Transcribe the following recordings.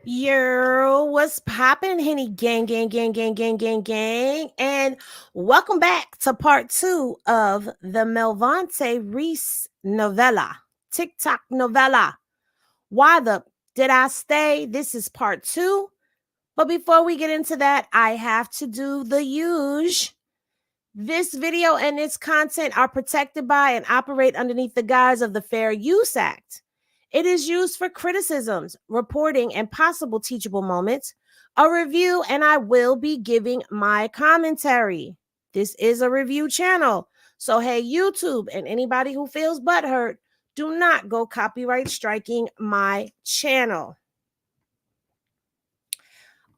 Yo, what's poppin', Henny gang, gang, gang, gang, gang, gang, gang, and welcome back to part two of the Melvontae Reese novella, TikTok novella. Why the did I stay? This is part two. But before we get into that, I have to do the usual. This video and its content are protected by and operate underneath the guise of the Fair Use Act. It is used for criticisms, reporting, and possible teachable moments, a review, and I will be giving my commentary. This is a review channel. So, hey, YouTube and anybody who feels butthurt, do not go copyright striking my channel.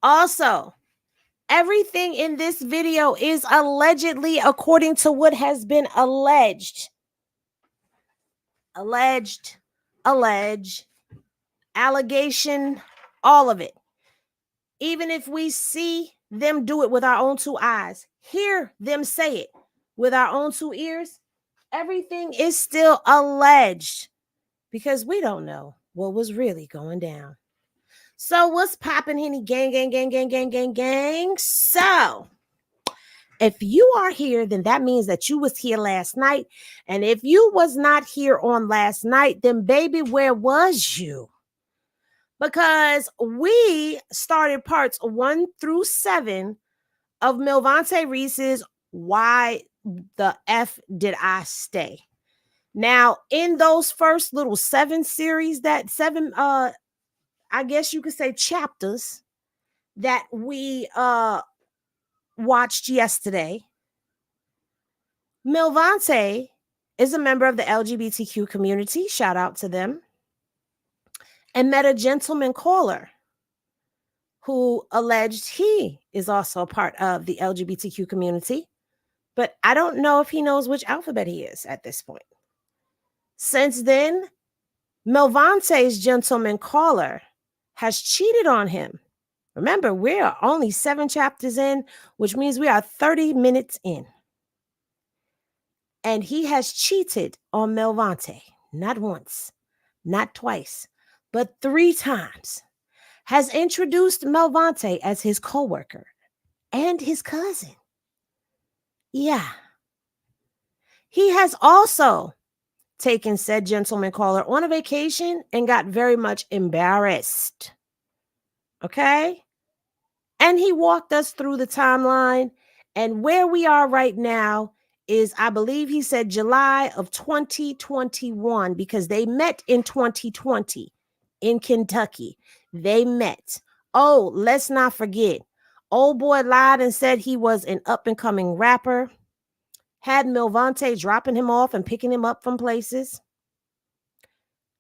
Also, everything in this video is allegedly according to what has been alleged. Alleged, allege, allegation, all of it. Even if we see them do it with our own two eyes, hear them say it with our own two ears, everything is still alleged because we don't know what was really going down. So what's popping, Henny gang, gang, gang, gang, gang, gang, gang? So if you are here, then that means that you was here last night. And if you was not here on last night, then baby, where was you? Because we started parts 1 through 7 of Melvontae Reese's Why the F Did I Stay? Now, in those first little 7 series, that 7 I guess you could say chapters that we watched yesterday, Melvontae is a member of the LGBTQ community, shout out to them, and met a gentleman caller who alleged he is also a part of the LGBTQ community, but I don't know if he knows which alphabet he is at this point. Since then, Melvontae's gentleman caller has cheated on him. Remember, we are only 7 chapters in, which means we are 30 minutes in. And he has cheated on Melvontae, not once, not twice, but 3 times. Has introduced Melvontae as his coworker and his cousin. Yeah. He has also taken said gentleman caller on a vacation and got very much embarrassed. Okay? And he walked us through the timeline, and where we are right now is, I believe he said July of 2021, because they met in 2020 in Kentucky. They met. Oh, let's not forget, old boy lied and said he was an up and coming rapper, had Melvontae dropping him off and picking him up from places.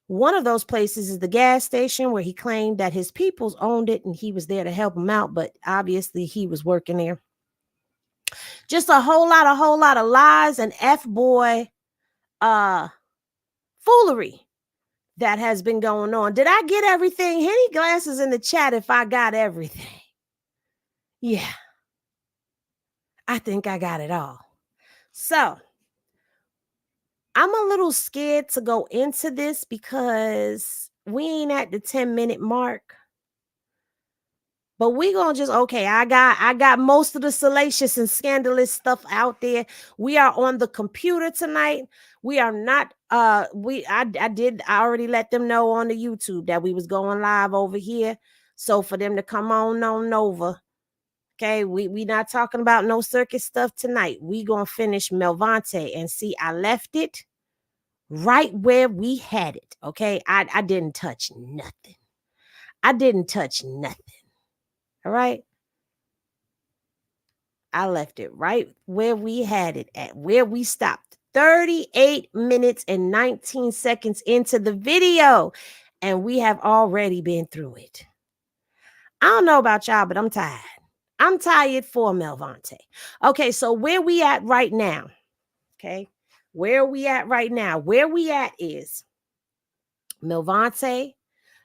One of those places is the gas station where he claimed that his peoples owned it and he was there to help him out, but obviously he was working there. Just a whole lot of lies and F-boy foolery that has been going on. Did I get everything? Hit any glasses in the chat if I got everything. Yeah, I think I got it all. So I'm a little scared to go into this because we ain't at the 10-minute mark. But we gonna just, okay, I got most of the salacious and scandalous stuff out there. We are on the computer tonight. We are not I already let them know on the YouTube that we was going live over here. So for them to come on over. Okay, we not talking about no circus stuff tonight. We gonna finish Melvontae, and see, I left it right where we had it. Okay, I didn't touch nothing. I didn't touch nothing. All right. I left it right where we had it at, where we stopped. 38 minutes and 19 seconds into the video, and we have already been through it. I don't know about y'all, but I'm tired. I'm tired for Melvontae. Okay, so where we at right now? Okay, where we at right now? Where we at is Melvontae,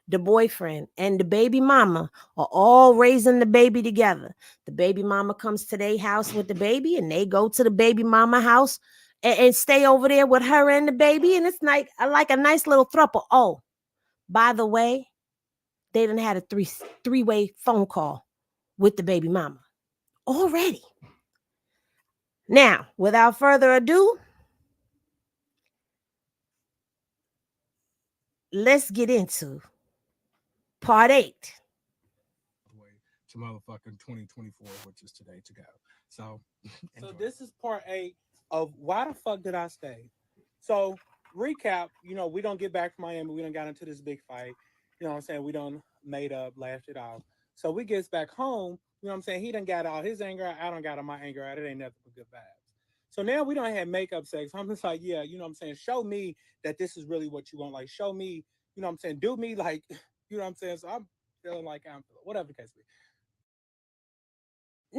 the boyfriend, and the baby mama are all raising the baby together. The baby mama comes to their house with the baby, and they go to the baby mama house and stay over there with her and the baby. And it's like a nice little throuple. Oh, by the way, they done had a three-way phone call with the baby mama already. Now, without further ado, let's get into part 8. All the way to motherfucking 2024, which is today to go. So, so this is part 8 of why the fuck did I stay? So, recap, we don't get back from Miami. We don't got into this big fight. You know what I'm saying? We don't made up, laughed it off. So we gets back home. You know what I'm saying? He done got all his anger out. I don't got all my anger out. It ain't nothing but good vibes. So now we don't have makeup sex. I'm just like, yeah, you know what I'm saying? Show me that this is really what you want. Like, show me, you know what I'm saying? Do me like, you know what I'm saying? So I'm feeling like I'm feeling, whatever the case be.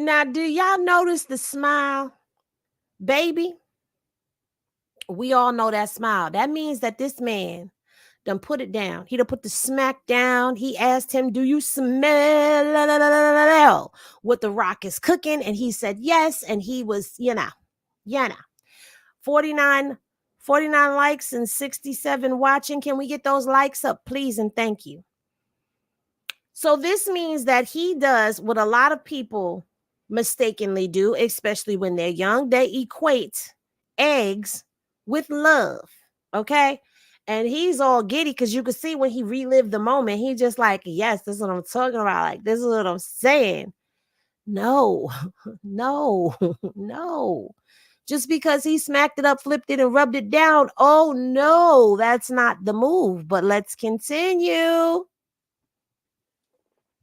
Now, do y'all notice the smile? Baby, we all know that smile. That means that this man done put it down. He done put the smack down. He asked him, do you smell what the rock is cooking? And he said yes. And he was, 49, 49 likes and 67 watching. Can we get those likes up, please? And thank you. So this means that he does what a lot of people mistakenly do, especially when they're young. They equate eggs with love. Okay. And he's all giddy because you could see when he relived the moment, he just like, yes, this is what I'm talking about. Like, this is what I'm saying. No, no, no. Just because he smacked it up, flipped it, and rubbed it down. Oh, no, that's not the move. But let's continue.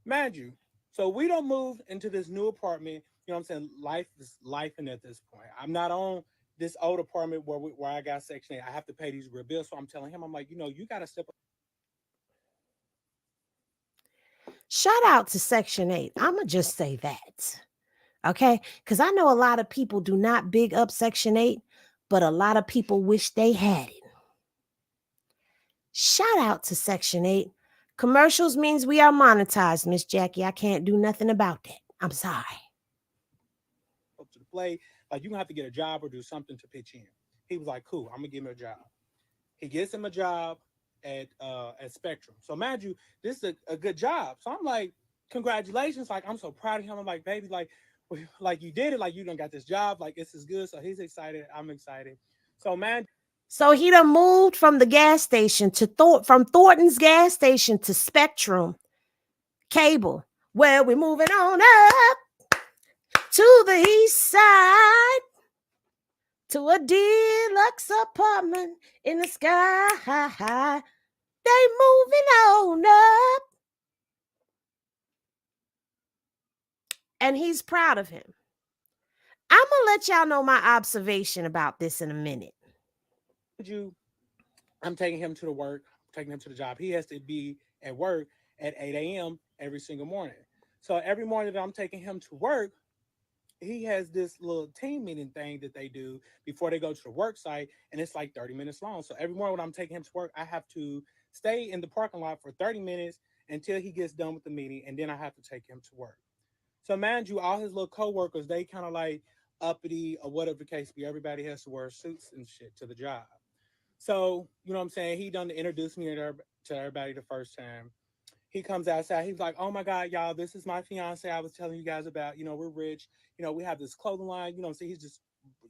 Mind you, so we don't move into this new apartment. You know what I'm saying? Life is life, and at this point, I'm not on this old apartment where I got Section 8. I have to pay these real bills. So I'm telling him, I'm like, you got to step up. Shout out to Section 8. I'm going to just say that. Okay? Because I know a lot of people do not big up Section 8, but a lot of people wish they had it. Shout out to Section 8. Commercials means we are monetized, Miss Jackie. I can't do nothing about that. I'm sorry. Up to the plate. Like, you're going to have to get a job or do something to pitch in. He was like, cool, I'm going to give him a job. He gets him a job at Spectrum. So, mind you, this is a good job. So I'm like, congratulations. Like, I'm so proud of him. I'm like, baby, like you did it. Like, you done got this job. Like, this is good. So he's excited. I'm excited. So, man, So he done moved from the gas station to from Thornton's gas station to Spectrum Cable, where we're moving on up to the east side to a deluxe apartment in the sky. They moving on up. And he's proud of him. I'm going to let y'all know my observation about this in a minute. you, I'm taking him to the work, taking him to the job. He has to be at work at 8 a.m. every single morning. So every morning that I'm taking him to work, he has this little team meeting thing that they do before they go to the work site, and it's like 30 minutes long. So every morning when I'm taking him to work, I have to stay in the parking lot for 30 minutes until he gets done with the meeting, and then I have to take him to work. So mind you, all his little coworkers, they kind of like uppity or whatever the case be. Everybody has to wear suits and shit to the job. So, you know what I'm saying? He done to introduce me to everybody the first time. He comes outside. He's like, oh my God, y'all, this is my fiance I was telling you guys about. We're rich. We have this clothing line. So he's just,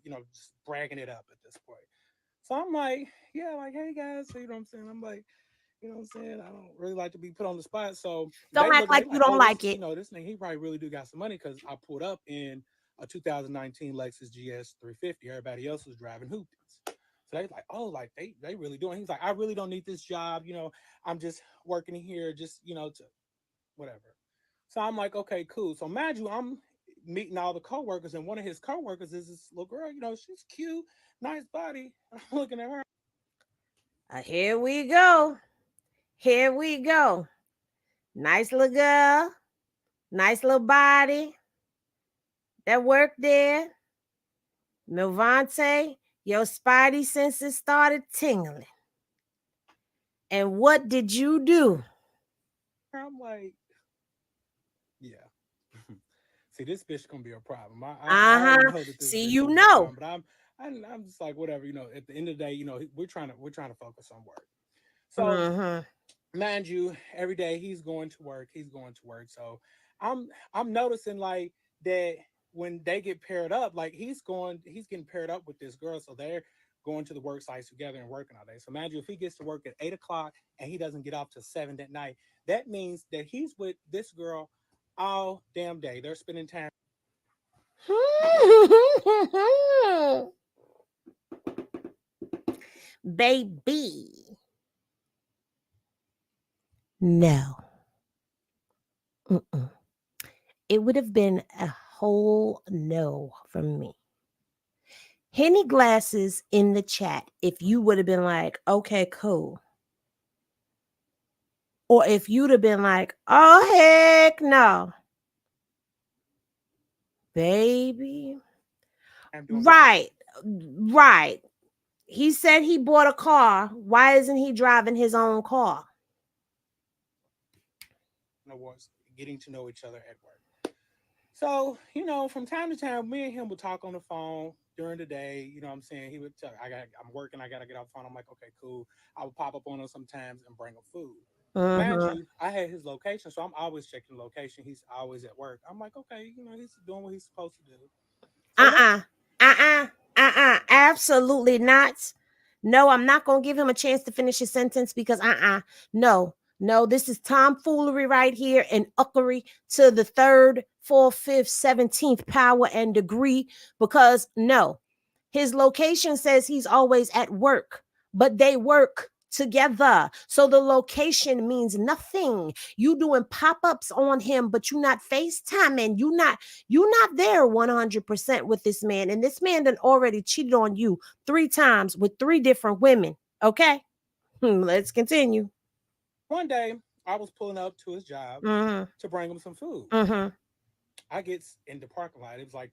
just bragging it up at this point. So I'm like, yeah, like, hey guys. So, you know what I'm saying? I'm like, you know what I'm saying? I don't really like to be put on the spot. So Don't they act look at like they you like, don't oh, this, like it. this nigga, he probably really do got some money because I pulled up in a 2019 Lexus GS 350. Everybody else was driving hoopties. So they like, oh, like they really doing. He's like, I really don't need this job. I'm just working here, just to whatever. So I'm like, okay, cool. So mind you, I'm meeting all the coworkers, and one of his coworkers is this little girl. She's cute, nice body. I'm looking at her. Here we go. Here we go. Nice little girl. Nice little body. That work there. Melvontae, your spidey senses started tingling. And what did you do? I'm like, yeah. See, this bitch gonna be a problem. I already Uh-huh. know that this See, bitch you gonna be a know. problem, but I'm just like whatever. At the end of the day, we're trying to focus on work. So Mm-hmm. mind you, every day he's going to work. He's going to work. So I'm noticing like that when they get paired up, like he's getting paired up with this girl. So they're going to the work sites together and working all day. So imagine if he gets to work at 8 o'clock and he doesn't get off till 7 at night. That means that he's with this girl all damn day. They're spending time. Baby. No. Mm-mm. It would have been a whole no from me. Henny glasses in the chat if you would have been like, okay, cool. Or if you'd have been like, oh, heck no, baby. I'm doing Right, right. He said he bought a car. Why isn't he driving his own car? awards, getting to know each other at work. So, from time to time, me and him would talk on the phone during the day. You know what I'm saying? He would tell I'm working, I gotta get off the phone. I'm like, okay, cool. I would pop up on him sometimes and bring him food. Mind Mm-hmm. you, I had his location, so I'm always checking the location. He's always at work. I'm like, okay, he's doing what he's supposed to do. So one Uh-uh. Uh-uh. Uh-uh. Absolutely not. No, I'm not gonna give him a chance to finish his sentence because no, no, this is tomfoolery right here and uckery to the third, fourth, fifth, 17th power and degree. Because no, his location says he's always at work, but they work together. So the location means nothing. You doing pop-ups on him, but you not FaceTiming. You not there 100% with this man. And this man done already cheated on you 3 times with 3 different women. Okay? Let's continue. day, I was pulling up to his job Mm-hmm. to bring him some food. Mm-hmm. I get in the parking lot. It was like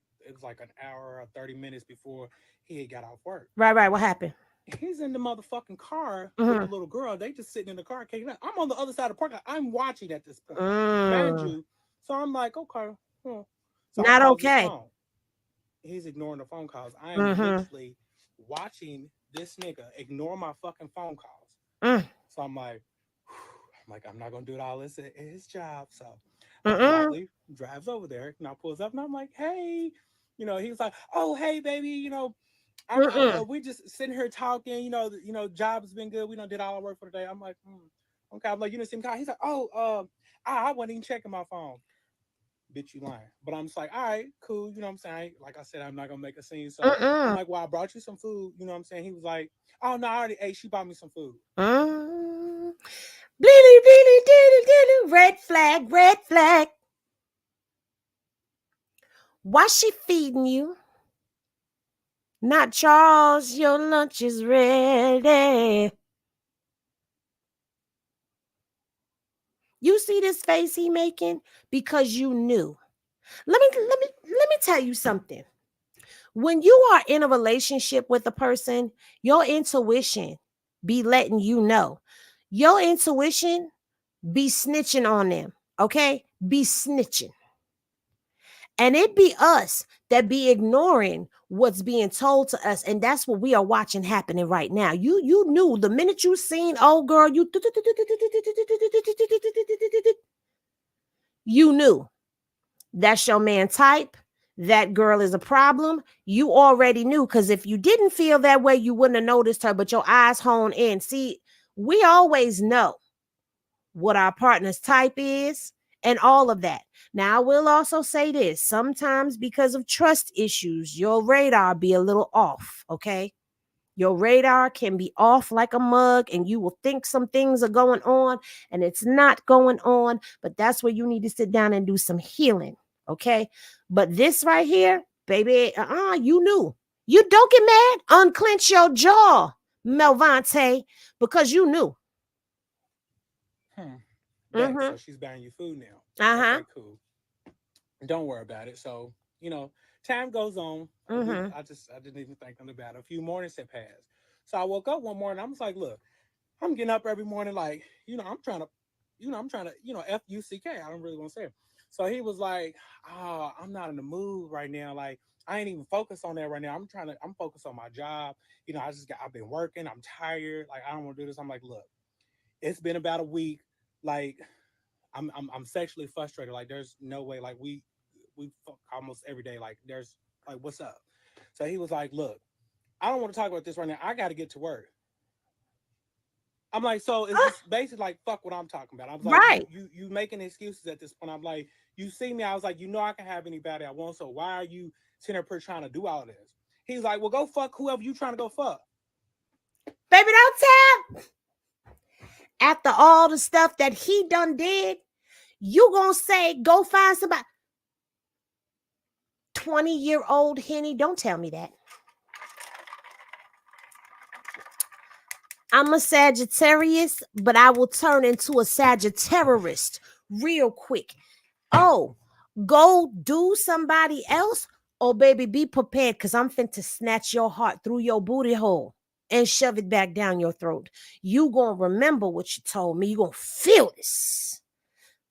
an hour or 30 minutes before he had got off work. Right, right. What happened? He's in the motherfucking car with the Mm-hmm. little girl. They just sitting in the car. I'm on the other side of the park. I'm watching at this point, mind Mm. you. So I'm like, okay. So I Not pause his okay. phone. He's ignoring the phone calls. I am Mm-hmm. literally watching this nigga ignore my fucking phone calls. Mm. So I'm not gonna do it all this at his job. So I Mm-mm. politely drives over there and I pulls up and I'm like, hey, he's like, oh hey baby, Mm-mm. we just sitting here talking. Job has been good. We done did all our work for the day. I'm like, okay. I'm like, you didn't see him call. He's like, oh, I wasn't even checking my phone. Bitch, you lying. But I'm just like, all right, cool. You know what I'm saying? Like I said, I'm not gonna make a scene. So I'm Mm-mm. like, well, I brought you some food. You know what I'm saying? He was like, oh no, I already ate. She bought me some food. Mm. Bleedy, bleedy, deedy, deedy. Red flag, red flag. Why she feeding you? Not Charles, your lunch is ready. You see this face he making because you knew. Let me tell you something. When you are in a relationship with a person, your intuition be letting you know. Your intuition be snitching on them, okay? Be snitching. And it be us that be ignoring what's being told to us. And that's what we are watching happening right now. You knew the minute you seen old girl, you knew that's your man type. That girl is a problem. You already knew because if you didn't feel that way, you wouldn't have noticed her, but your eyes hone in. See, we always know what our partner's type is, and all of that. Now, I will also say this sometimes because of trust issues, your radar be a little off, okay? Your radar can be off like a mug, and you will think some things are going on, and it's not going on. But that's where you need to sit down and do some healing, okay? But this right here, baby, you knew. You don't get mad, unclench your jaw, Melvontae, because you knew. Hmm. Bet. Mm-hmm. So she's buying you food now. Uh-huh. Okay, cool. Don't worry about it. So, time goes on. Mm-hmm. I didn't even think on about it. A few mornings had passed. So I woke up one morning. I was like, look, I'm getting up every morning, like, FUCK. I don't really want to say it. So he was like, I'm not in the mood right now. Like, I ain't even focused on that right now. I'm focused on my job. I've been working. I'm tired. Like, I don't want to do this. I'm like, look, It's been about a week. Like I'm sexually frustrated. Like there's no way. Like we fuck almost every day. Like there's like what's up? So he was like, look, I don't want to talk about this right now. I got to get to work. I'm like, so it's Ah, just basically like fuck what I'm talking about. I was like, right. you making excuses at this point. I'm like, you see me. I was like, you know, I can have anybody I want. So why are you sitting up here trying to do all this? He's like, well, go fuck whoever you trying to go fuck. Baby, don't tell. After all the stuff that he done did, you gonna say, go find somebody. 20-year-old Henny, don't tell me that. I'm a Sagittarius, but I will turn into a Sagittarius real quick. Oh, go do somebody else. Oh, baby, be prepared because I'm finna snatch your heart through your booty hole and shove it back down your throat. You gonna remember what you told me. You gonna feel this.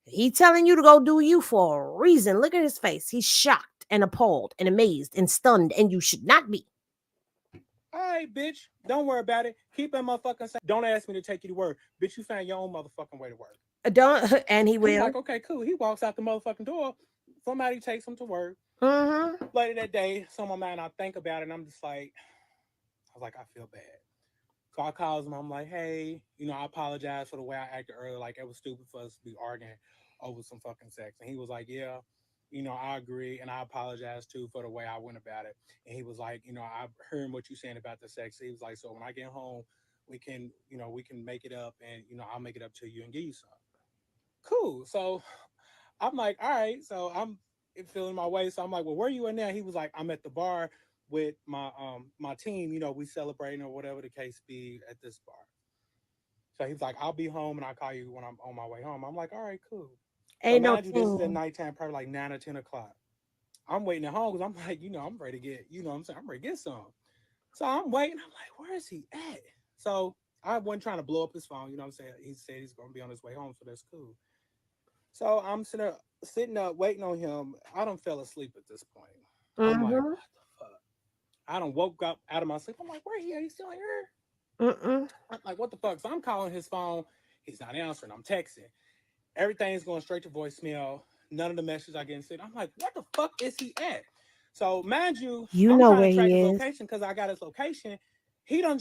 He telling you to go do you for a reason. Look at his face. He's shocked and appalled and amazed and stunned, and you should not be. All right, bitch. Don't worry about it. Keep that motherfucking saying. Don't ask me to take you to work. Bitch, you find your own motherfucking way to work. Don't, and he I'm like, will. okay, cool. He walks out the motherfucking door. Somebody takes him to work. Mm-hmm. Later that day, some of mine, I think about it, and I'm just like, I was like, I feel bad. So I calls him. I'm like, hey, I apologize for the way I acted earlier. Like, it was stupid for us to be arguing over some fucking sex. And he was like, yeah, I agree. And I apologize too for the way I went about it. And he was like, I heard what you're saying about the sex. He was like, so when I get home, we can make it up and, I'll make it up to you and give you some. Cool. So I'm like, all right. So I'm feeling my way. So I'm like, well, where you at now? He was like, I'm at the bar with my team. We celebrating or whatever the case be at this bar. So he was like, I'll be home and I'll call you when I'm on my way home. I'm like, all right, cool. So Ain't no mind you, this is at team. nighttime, probably like 9 or 10 o'clock. I'm waiting at home because I'm like, I'm ready to get, what I'm saying, I'm ready to get some. So I'm waiting. I'm like, where is he at? So I wasn't trying to blow up his phone. You know what I'm saying? He said he's going to be on his way home. So that's cool. So I'm sitting up, waiting on him. I don't fell asleep at this point. I'm like, Mm-hmm. what the fuck? I don't woke up out of my sleep. I'm like, where he at? He's still here? Mm-mm. I'm like, what the fuck? So I'm calling his phone. He's not answering. I'm texting. Everything's going straight to voicemail. None of the messages I getting sent. I'm like, what the fuck is he at? So mind you, You I'm know trying where to track he his is. location because I got his location. He done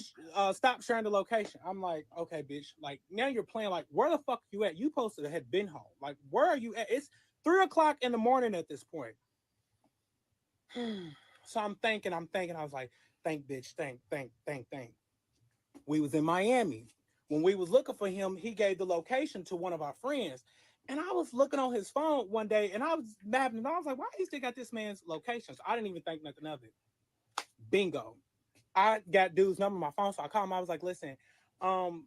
stop sharing the location. I'm like, okay, bitch. Like now you're playing like, where the fuck you at? You posted to have been home. Like, where are you at? It's 3 o'clock in the morning at this point. So I'm thinking. I was like, think, bitch, think. We was in Miami. When we was looking for him, he gave the location to one of our friends. And I was looking on his phone one day and I was mapping and I was like, why he still got this man's location? So I didn't even think nothing of it. Bingo. I got dude's number on my phone. So I called him. I was like, listen, um,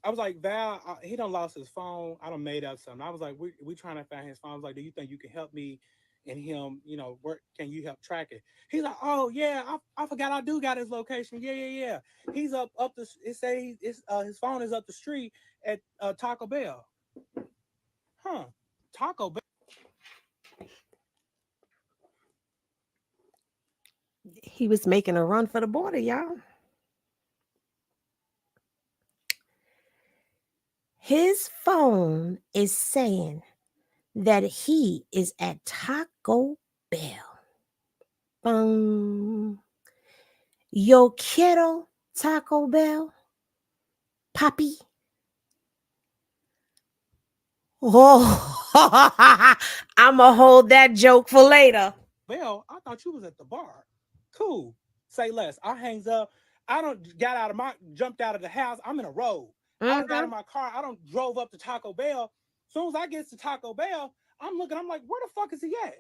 I was like, Val, he done lost his phone. I done made up something. I was like, we trying to find his phone. I was like, do you think you can help me and him, where can you help track it? He's like, oh yeah, I forgot I do got his location. Yeah. He's up the it say his phone is up the street at Taco Bell. Huh. Taco Bell. He was making a run for the border, y'all. His phone is saying that he is at Taco Bell. Um, Yo quiero Taco Bell, papi. Oh, I'ma hold that joke for later. Bell, I thought you was at the bar. Cool. Say less. I hangs up. I don't got out of my jumped out of the house. I'm in a road. I don't got in Mm-hmm. my car. I don't drove up to Taco Bell. As soon as I get to Taco Bell, I'm looking. I'm like, where the fuck is he at?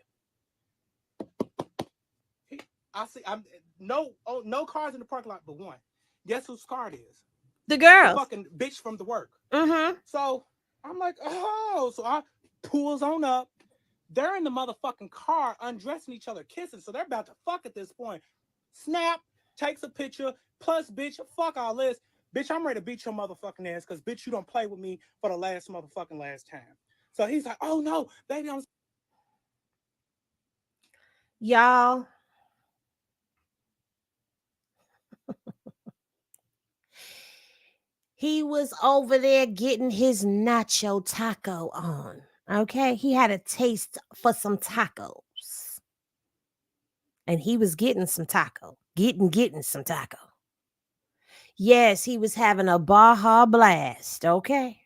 He, I see. I'm no cars in the parking lot but one. Guess whose car it is? The The girls. fucking bitch from the work. Mm-hmm. So I'm like, oh. So I pulls on up. They're in the motherfucking car, undressing each other, kissing. So they're about to fuck at this point. Snap, takes a picture. Plus, bitch, fuck all this. Bitch, I'm ready to beat your motherfucking ass because, bitch, you don't play with me for the last time. So he's like, oh no, baby, I'm. Y'all, He was over there getting his nacho taco on. Okay. He had a taste for some tacos. And he was getting some taco. Getting some taco. Yes, he was having a Baja blast. Okay.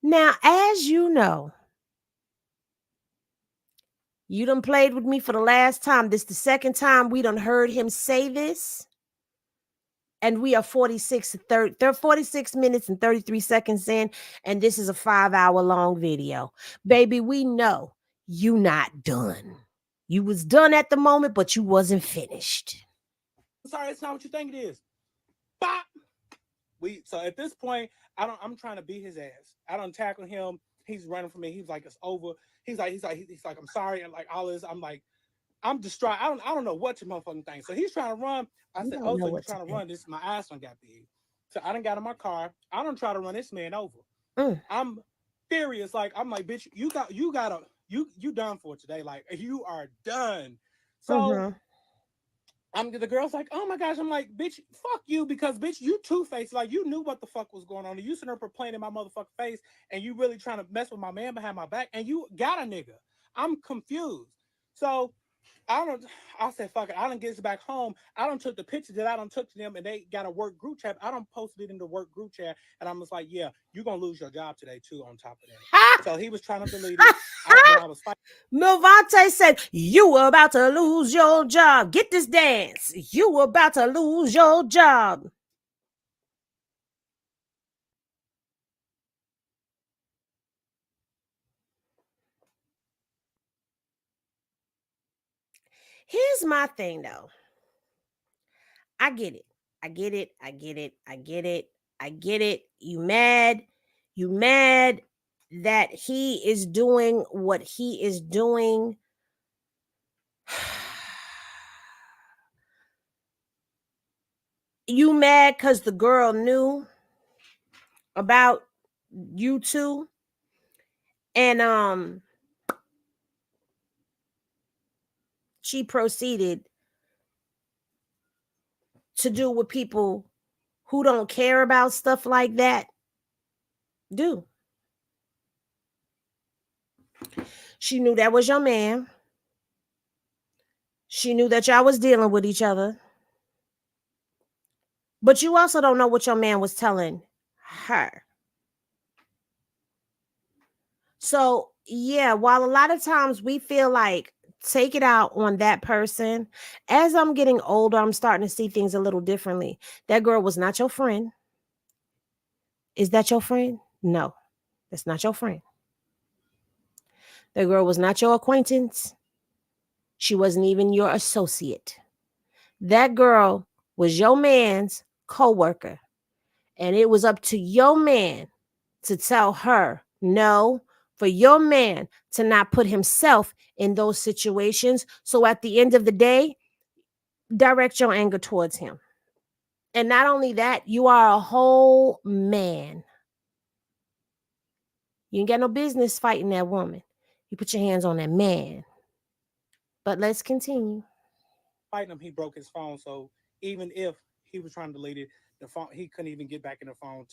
Now, as you know, you done played with me for the last time. This the second time we done heard him say this. And we are 46 minutes and 33 seconds in, and this is a 5 hour long video. Baby, we know you not done. You was done at the moment, but you wasn't finished. I'm sorry, it's not what you think it is. Bop. So at this point, I'm trying to beat his ass. I don't tackle him. He's running from me. He's like, it's over. He's like, I'm sorry, and like all this. I'm like, I'm distraught. I don't know what your motherfucking thing. So he's trying to run. I You said, don't oh, know so you what to trying to think. run this? My ass done got big. So I done got in my car. I don't try to run this man over. Mm, I'm furious. Like I'm like, bitch, you done for today. Like you are done. So mm-hmm. the girl's like, oh my gosh. I'm like, bitch, fuck you, because bitch, you two-faced. Like you knew what the fuck was going on. And you sitting there playing in my motherfucking face, and you really trying to mess with my man behind my back, and you got a nigga. I'm confused. So I don't. I said, fuck it. I don't get back home. I don't took the picture that I don't took to them, and they got a work group chat. I don't posted it in the work group chat, and I'm just like, yeah, you're gonna lose your job today too. On top of that, so he was trying to delete it. When I was fighting, Melvontae said, you were about to lose your job. Get this dance. You were about to lose your job. Here's my thing though. I get it. I get it. I get it. I get it. I get it. You mad. You mad that he is doing what he is doing. You mad because the girl knew about you two. And she proceeded to do what people who don't care about stuff like that do. She knew that was your man. She knew that y'all was dealing with each other. But you also don't know what your man was telling her. So, yeah, while a lot of times we feel like take it out on that person, as I'm getting older, I'm starting to see things a little differently. That girl was not your friend. Is that your friend? No, that's not your friend. That girl was not your acquaintance. She wasn't even your associate. That girl was your man's coworker. And it was up to your man to tell her no, for your man to not put himself in those situations. So at the end of the day, direct your anger towards him. And not only that, you are a whole man. You ain't got no business fighting that woman. You put your hands on that man. But let's continue. fighting him, he broke his phone. So even if he was trying to delete it, the phone he couldn't even get back in the phone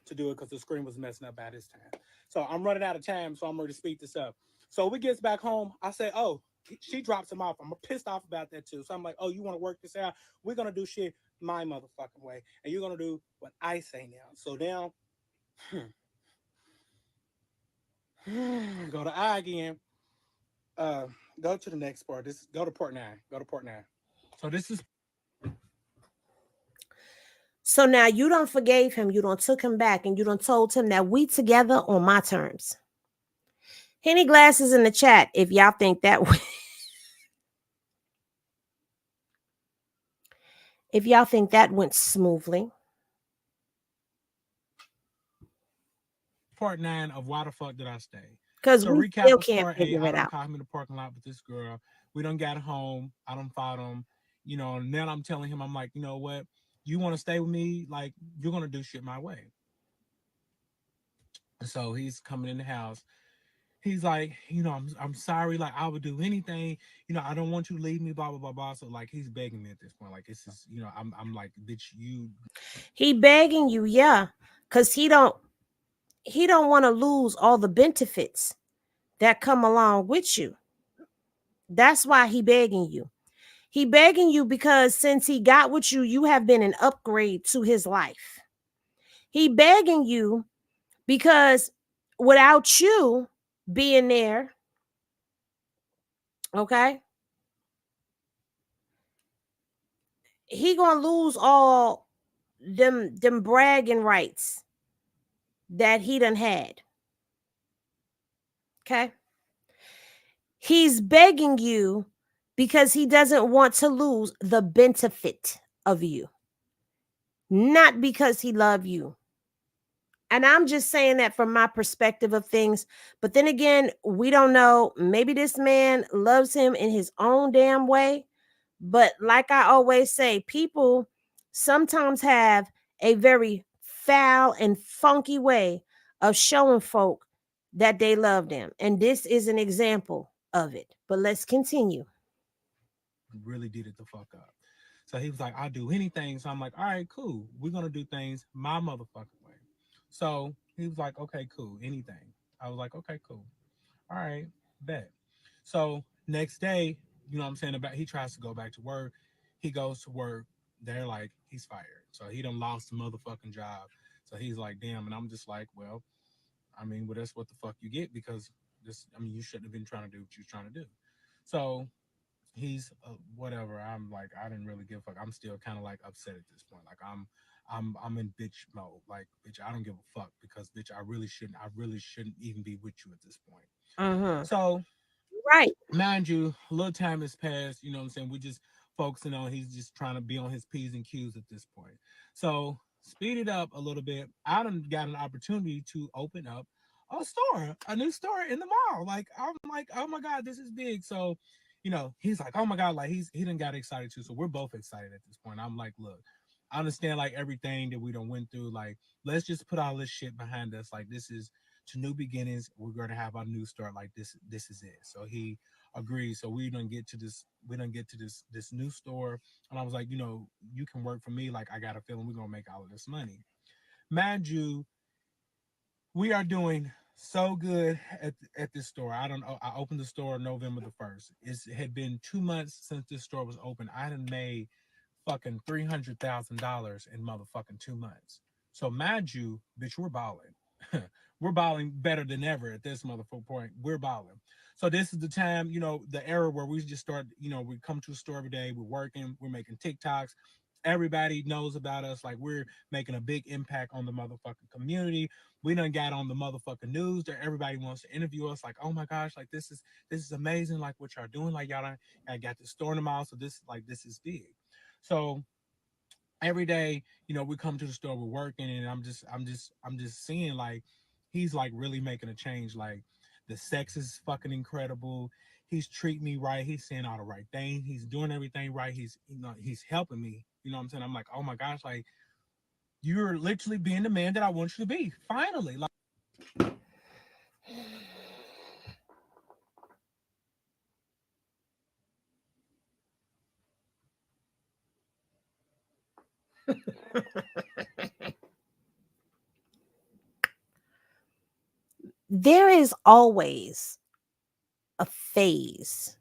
to do it because the screen was messing up by this time. So I'm running out of time, so I'm ready to speed this up. So we gets back home. I say, oh, she drops him off. I'm pissed off about that too. So I'm like, oh, you want to work this out? We're gonna do shit my motherfucking way, and you're gonna do what I say now. So now, go to I again. Uh, go to the next part. This go to part nine. Go to part nine. So this is So now you don't forgave him, you don't took him back, and you don't told him that we together on my terms. Henny glasses in the chat if y'all think that if y'all think that went smoothly. part nine of why the fuck did I stay? Because So we recap still was can't part eight. figure I it done out. caught him in the parking lot with this girl. We done got home. I done fought him. You know, now I'm telling him, I'm like, you know what? You want to stay with me? Like, you're gonna do shit my way. So he's coming in the house. he's like, I'm sorry, like I would do anything, I don't want you to leave me, blah blah blah blah. So like he's begging me at this point, like it's just, I'm like, bitch, you He begging you, yeah, cuz he don't want to lose all the benefits that come along with you. That's why he begging you. He begging you because since he got with you, you have been an upgrade to his life. He begging you because without you being there, okay, he gonna lose all them bragging rights that he done had. Okay. He's begging you because he doesn't want to lose the benefit of you, not because he love you. And I'm just saying that from my perspective of things. But then again, we don't know. Maybe this man loves him in his own damn way. But like I always say, people sometimes have a very foul and funky way of showing folk that they love them. And this is an example of it. But let's continue. really did it the fuck up. So he was like, I'll do anything. So I'm like, all right, cool. We're gonna do things my motherfucking way. So he was like, okay, cool, anything. I was like, okay, cool. All right, bet. So next day, you know what I'm saying, about he tries to go back to work. He goes to work. They're like, he's fired. So he done lost the motherfucking job. So he's like, damn. And I'm just like, well, I mean, well, that's what the fuck you get because you shouldn't have been trying to do what you was trying to do. So he's whatever. I'm like, I didn't really give a fuck. I'm still kind of like upset at this point. Like I'm in bitch mode. Like, bitch, I don't give a fuck because bitch, I really shouldn't even be with you at this point. Uh-huh. So Right. mind you, a little time has passed. You know what I'm saying? We just focusing on he's just trying to be on his P's and Q's at this point. So speed it up a little bit. I done got an opportunity to open up a store, a new store in the mall. Like I'm like, oh my god, this is big. So, he's like, oh my god, like he done got excited too. So we're both excited at this point. I'm like, look, I understand like everything that we done went through. Like, let's just put all this shit behind us. Like this is to new beginnings. We're gonna have our new start. Like this is it. So he agreed. So we don't get to this. We don't get to this new store. And I was like, you can work for me. Like I got a feeling we're gonna make all of this money. Mind you, we are doing so good at this store. I don't know. I opened the store November the 1st. It had been 2 months since this store was open. I had made fucking $300,000 in motherfucking 2 months. So mind you, bitch, we're balling. We're balling better than ever at this motherfucker point. We're balling. So this is the time, the era where we just start, we come to a store every day, we're working, we're making TikToks. Everybody knows about us. Like we're making a big impact on the motherfucking community. We done got on the motherfucking news that everybody wants to interview us. Like, oh my gosh, like this is amazing. Like what y'all doing. Like y'all done, I got this store in the mall. So this is big. So every day, we come to the store, we're working, and I'm just seeing like he's like really making a change. Like the sex is fucking incredible. He's treating me right. He's saying all the right thing. He's doing everything right. He's helping me. You know what I'm saying? I'm like, oh my gosh, like you're literally being the man that I want you to be. Finally, like. There is always a phase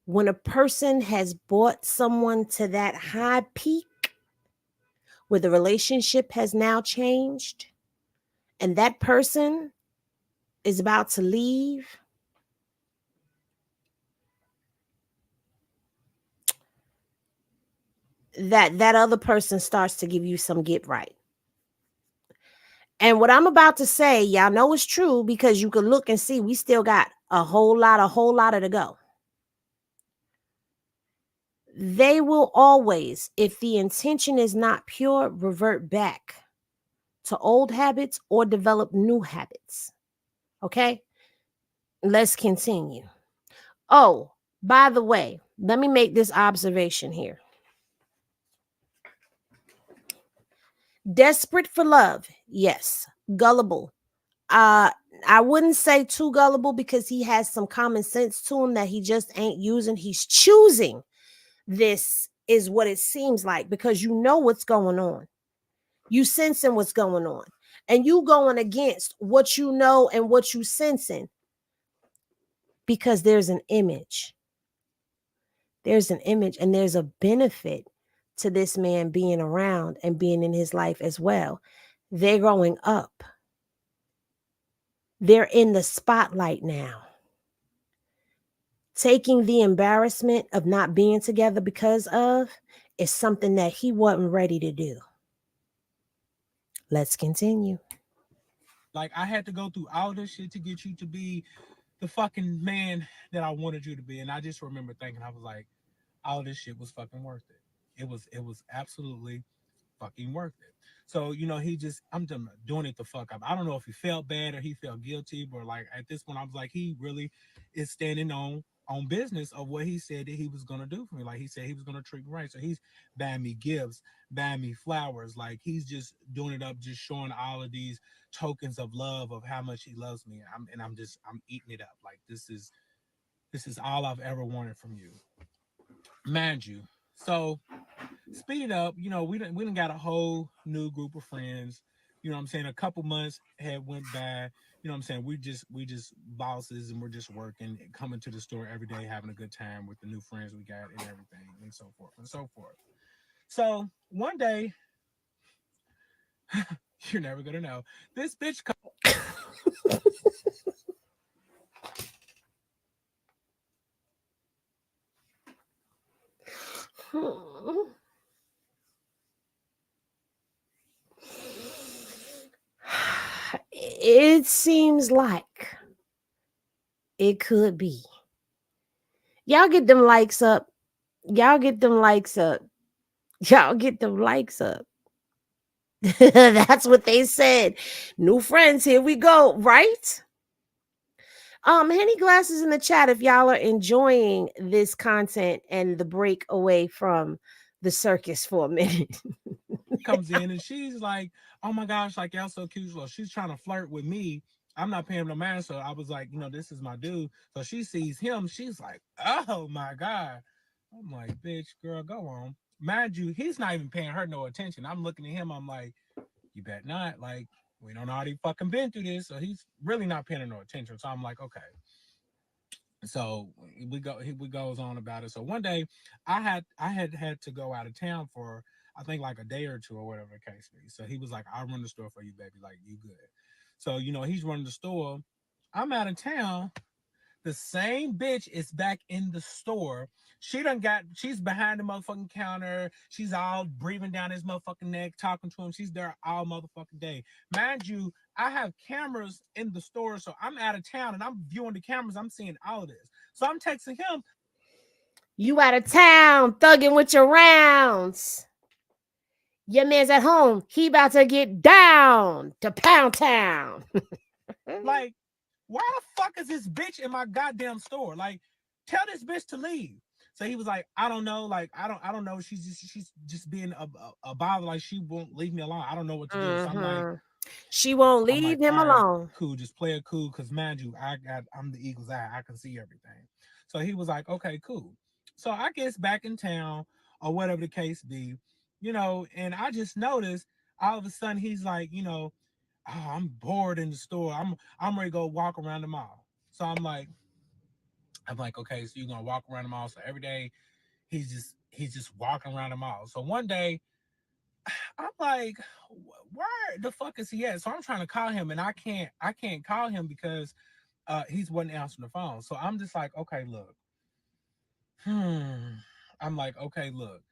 when a person has brought someone to that high peak where the relationship has now changed and that person is about to leave, that other person starts to give you some get right. And what I'm about to say, y'all know it's true because you can look and see we still got a whole lot of to go. They will always, if the intention is not pure, revert back to old habits or develop new habits. Okay? Let's continue. Oh, by the way, let me make this observation here. Desperate for love, yes. Gullible, uh I wouldn't say too gullible because he has some common sense to him that he just ain't using. He's choosing this is what it seems like because you know what's going on. You sensing what's going on. And you going against what you know and what you sensing because there's an image. There's an image and there's a benefit to this man being around and being in his life as well. They're growing up. They're in the spotlight now. Taking the embarrassment of not being together because of is something that he wasn't ready to do. Let's continue. Like I had to go through all this shit to get you to be the fucking man that I wanted you to be. And I just remember thinking, I was like, all this shit was fucking worth it. It was absolutely fucking worth it. So, he just I'm just doing it the fuck up. I don't know if he felt bad or he felt guilty, but like at this point I was like, he really is standing on business of what he said that he was gonna do for me. Like he said he was gonna treat me right. So he's buying me gifts, buying me flowers. Like he's just doing it up, just showing all of these tokens of love of how much he loves me. I'm eating it up. Like this is all I've ever wanted from you. Mind you. So speed it up. We done got a whole new group of friends. You know what I'm saying? A couple months had went by. You know what I'm saying? We just bosses and we're just working, coming to the store every day, having a good time with the new friends we got and everything, and so forth and so forth. So one day, you're never gonna know. This bitch It seems like it could be. Y'all get them likes up. Y'all get them likes up. Y'all get them likes up. That's what they said. New friends, here we go, right? Henny Glasses in the chat if y'all are enjoying this content and the break away from the circus for a minute. comes in and she's like, "Oh my gosh, like y'all so cute." So she's trying to flirt with me. I'm not paying no mind, so I was like, this is my dude. So she sees him. She's like, "Oh my god." I'm like, "Bitch, girl, go on." Mind you, he's not even paying her no attention. I'm looking at him. I'm like, "You bet not." Like, we don't already fucking been through this, so he's really not paying her no attention. So I'm like, okay. So we goes on about it. So one day I had to go out of town for I think like a day or two or whatever the case be. So he was like, "I'll run the store for you, baby. Like you good." So he's running the store. I'm out of town. The same bitch is back in the store. She's behind the motherfucking counter. She's all breathing down his motherfucking neck, talking to him. She's there all motherfucking day. Mind you, I have cameras in the store, so I'm out of town and I'm viewing the cameras. I'm seeing all of this. So I'm texting him. You out of town, thugging with your rounds. Your man's at home. He about to get down to Pound Town. Like, why the fuck is this bitch in my goddamn store? Like, tell this bitch to leave. So he was like, I don't know, like I don't know. She's just being a bother. Like she won't leave me alone. I don't know what to do. So I'm like, Mm-hmm. She won't leave all him right, alone. cool, just play it cool. Cause mind you, I'm the eagle's eye. I can see everything. So he was like, okay, cool. So I guess back in town or whatever the case be, and I just noticed all of a sudden he's like, oh, I'm bored in the store. I'm ready to go walk around the mall. So I'm like, okay, so you're gonna walk around the mall. So every day he's just walking around the mall. So one day I'm like, where the fuck is he at? So I'm trying to call him and I can't call him because he's wasn't answering the phone. So I'm just like, okay, look. Hmm. I'm like, okay, look.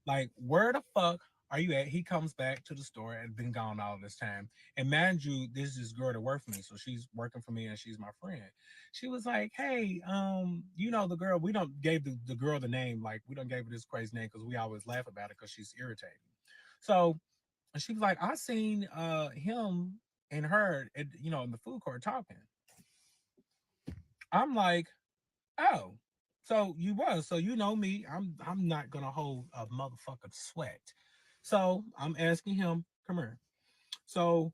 Like, where the fuck are you at? He comes back to the store and been gone all this time. And mind you, this is girl that worked for me. So she's working for me and she's my friend. She was like, hey, the girl, we don't gave the girl the name, like we don't gave her this crazy name because we always laugh about it because she's irritating. So she was like, I seen him and her at, in the food court talking. I'm like, oh, so you was. So you know me. I'm not gonna hold a motherfucking sweat. So I'm asking him, come here. So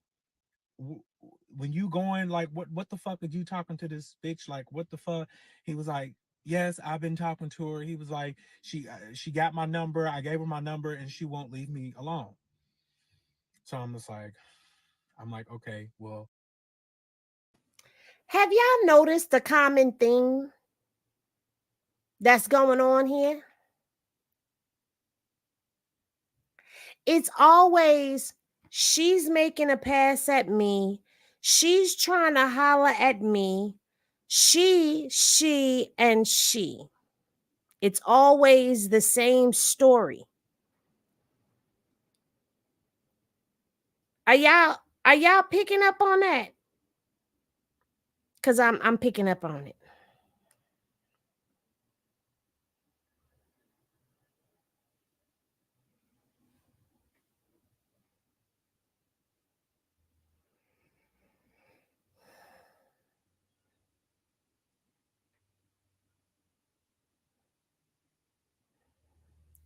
when you going, like, what the fuck are you talking to this bitch? Like, what the fuck? He was like, yes, I've been talking to her. He was like, she got my number. I gave her my number, and she won't leave me alone. So I'm just like, I'm like, okay, well, Have y'all noticed the common thing that's going on here? It's always she's making a pass at me. She's trying to holler at me. And she. It's always the same story. Are y'all picking up on that? Cuz I'm picking up on it.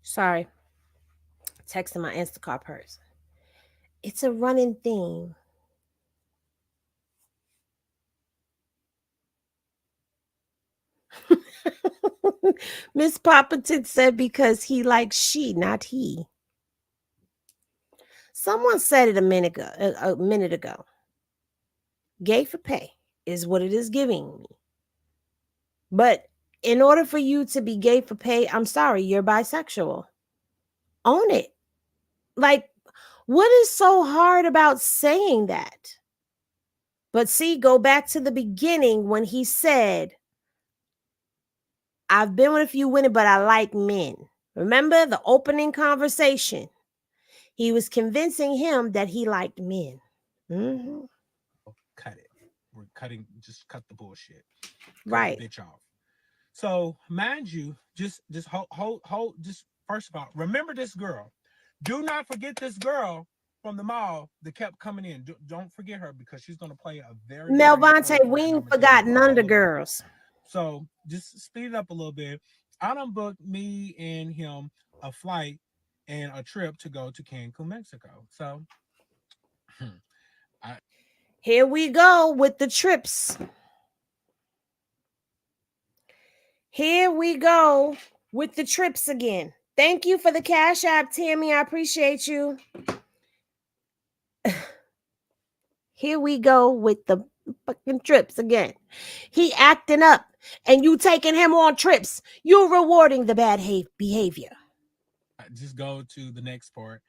Sorry. Texting my Instacart person. It's a running theme. Miss Popperton said because he likes she, not he. Someone said it a minute ago. Gay for pay is what it is giving me. But in order for you to be gay for pay, I'm sorry, you're bisexual. Own it. Like, what is so hard about saying that? But see, go back to the beginning when he said, I've been with a few women, but I like men. Remember the opening conversation? He was convincing him that he liked men. Mhm. cut it. We're cutting. Just cut the bullshit. Cut the Right. bitch off. So mind you, just hold. Just first of all, remember this girl. Do not forget this girl from the mall that kept coming in. Don't forget her because she's going to play a very, very Melvontae, important we part, and I'm ain't going to tell forgot you none of all the about it. girls. So just speed it up a little bit. I done booked me and him a flight and a trip to go to Cancun, Mexico. So I Here we go with the trips. Here we go with the trips again. Thank you for the cash app, Tammy. I appreciate you. Here we go with the fucking trips again. He acting up and you taking him on trips. You're rewarding the bad behavior. just go to the next part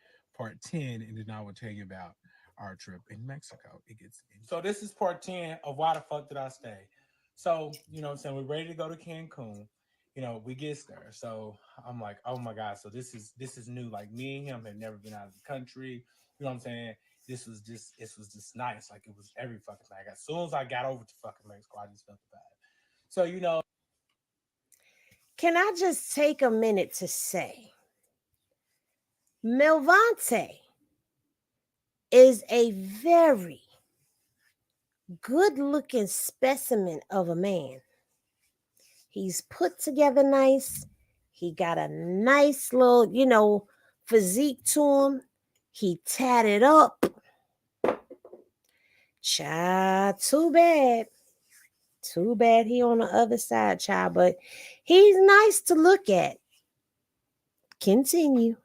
10, and then I will tell you about our trip in Mexico. It gets so this is part 10 of why the fuck did I stay. So, you know what I'm saying? We're ready to go to Cancun. You know, we get there. So I'm like, oh my God. So this is new. Like me and him had never been out of the country. You know what I'm saying? This was just nice. Like it was every fucking thing. As soon as I got over to fucking Mexico, I just felt bad. So, you know, Can I just take a minute to say Melvontae is a very good looking specimen of a man. He's put together nice. He got a nice little, physique to him. He tatted up. Child, too bad. Too bad he on the other side, child. But he's nice to look at. Continue.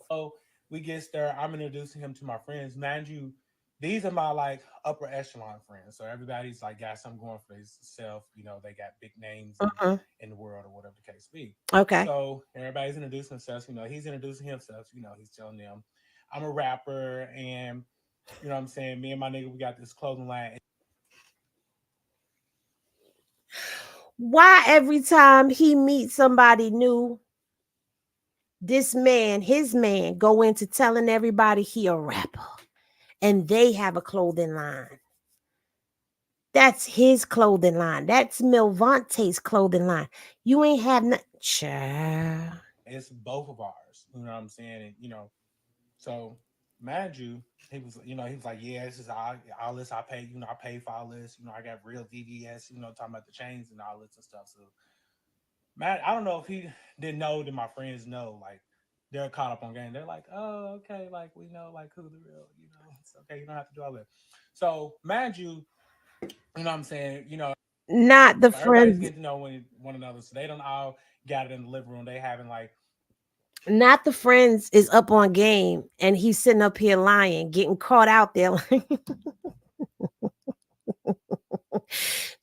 so we get there. I'm introducing him to my friends. Mind you, these are my like upper echelon friends. So everybody's like got something going for themselves. You know, they got big names Uh-uh. in the world or whatever the case be. Okay. So everybody's introducing themselves. You know, he's introducing himself. You know, he's telling them, I'm a rapper, and you know what I'm saying. Me and my nigga, we got this clothing line. Why every time he meets somebody new, this man, his man, go into telling everybody he a rapper and they have a clothing line? That's his clothing line. That's Melvante's clothing line. You ain't have nothing. Child. It's both of ours. You know what I'm saying? And you know, so mind you, he was like, yeah, this is all this I pay. You know, I pay for all this. You know, I got real VVS. You know, talking about the chains and all this and stuff. So, man, I don't know if he didn't know that my friends know. Like, they're caught up on game. They're like, oh, okay, like we know, like who the real, you know. this. Okay, you don't have to do all that. So mind you, you know what I'm saying, Not the everybody's friends, getting to know one another. So they don't all gathered in the living room. They having like not the friends is up on game and he's sitting up here lying, getting caught out there like,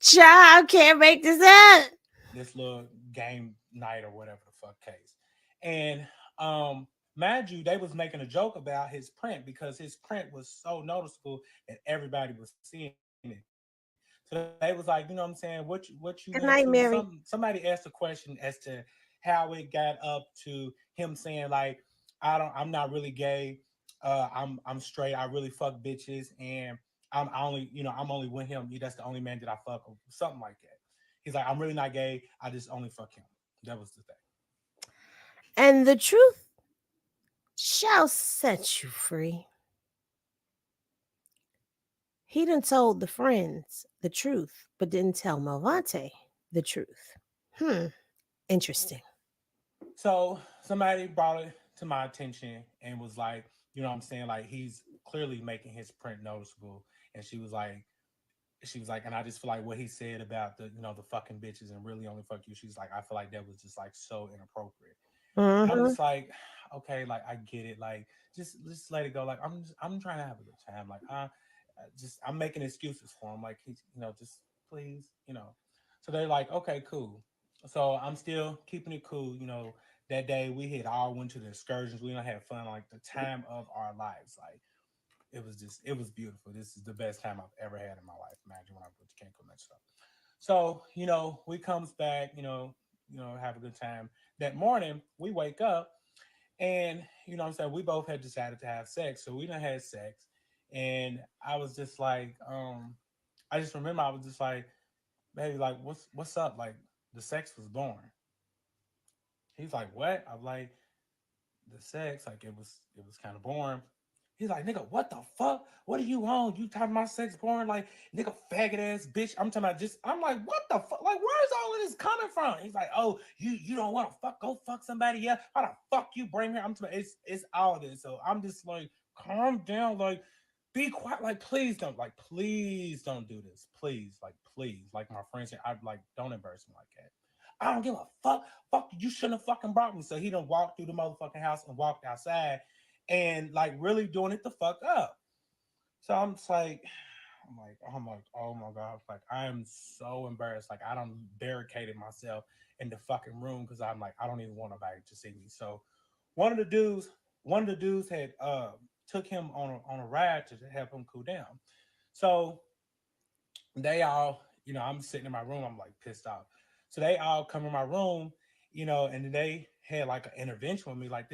child can't make this up. this little game night or whatever the fuck case. And mind you, they was making a joke about his print because his print was so noticeable that everybody was seeing it. So they was like, you know what I'm saying, what you into? Good Somebody night, asked a Mary. question as to how it got up to him saying like, I'm not really gay. I'm straight. I really fuck bitches, and I only I'm only with him. That's the only man that I fuck, or something like that. He's like, I'm really not gay. I just only fuck him. That was the thing. And the truth shall set you free. He done told the friends the truth, but didn't tell Melvontae the truth. Hmm, interesting. So somebody brought it to my attention and was like, you know what I'm saying? Like he's clearly making his print noticeable. And she was like, and I just feel like what he said about the fucking bitches and really only fuck you. She's like, I feel like that was just like so inappropriate. And I'm Mm-hmm. just like, okay, like I get it. Like just let it go. Like I'm trying to have a good time. Like I'm making excuses for him. Like he's just please. So they're like, okay, cool. So I'm still keeping it cool. That day we had all went to the excursions. We don't have fun. Like the time of our lives. Like it was beautiful. This is the best time I've ever had in my life. Imagine when I went to Cancun and stuff. So, we comes back, have a good time. That morning, we wake up and, what I'm saying, we both had decided to have sex. So we done had sex. And I was just like, I just remember I was just like, baby, like, what's up? Like, the sex was born. He's like, what? I'm like, the sex, like it was kind of boring. He's like, nigga, what the fuck? What are you on? You talking about sex porn? Like, nigga, faggot ass bitch. I'm talking about I'm like, what the fuck? Like, where's all of this coming from? He's like, oh, you don't want to fuck, go fuck somebody else. How the fuck you bring her? I'm talking about, it's all this. So I'm just like, calm down, like, be quiet, like, please don't do this. Please. Like my friends say, I like don't embarrass me like that. I don't give a fuck. Fuck, you shouldn't have fucking brought me. So he done walked through the motherfucking house and walked outside and like really doing it the fuck up. So I'm like, oh my god, like I am so embarrassed. Like I don't barricaded myself in the fucking room because I'm like, I don't even want nobody to see me. So one of the dudes, one of the dudes had took him on a ride to help him cool down. So they all, I'm sitting in my room, I'm like pissed off. So they all come in my room, and they had like an intervention with me. Like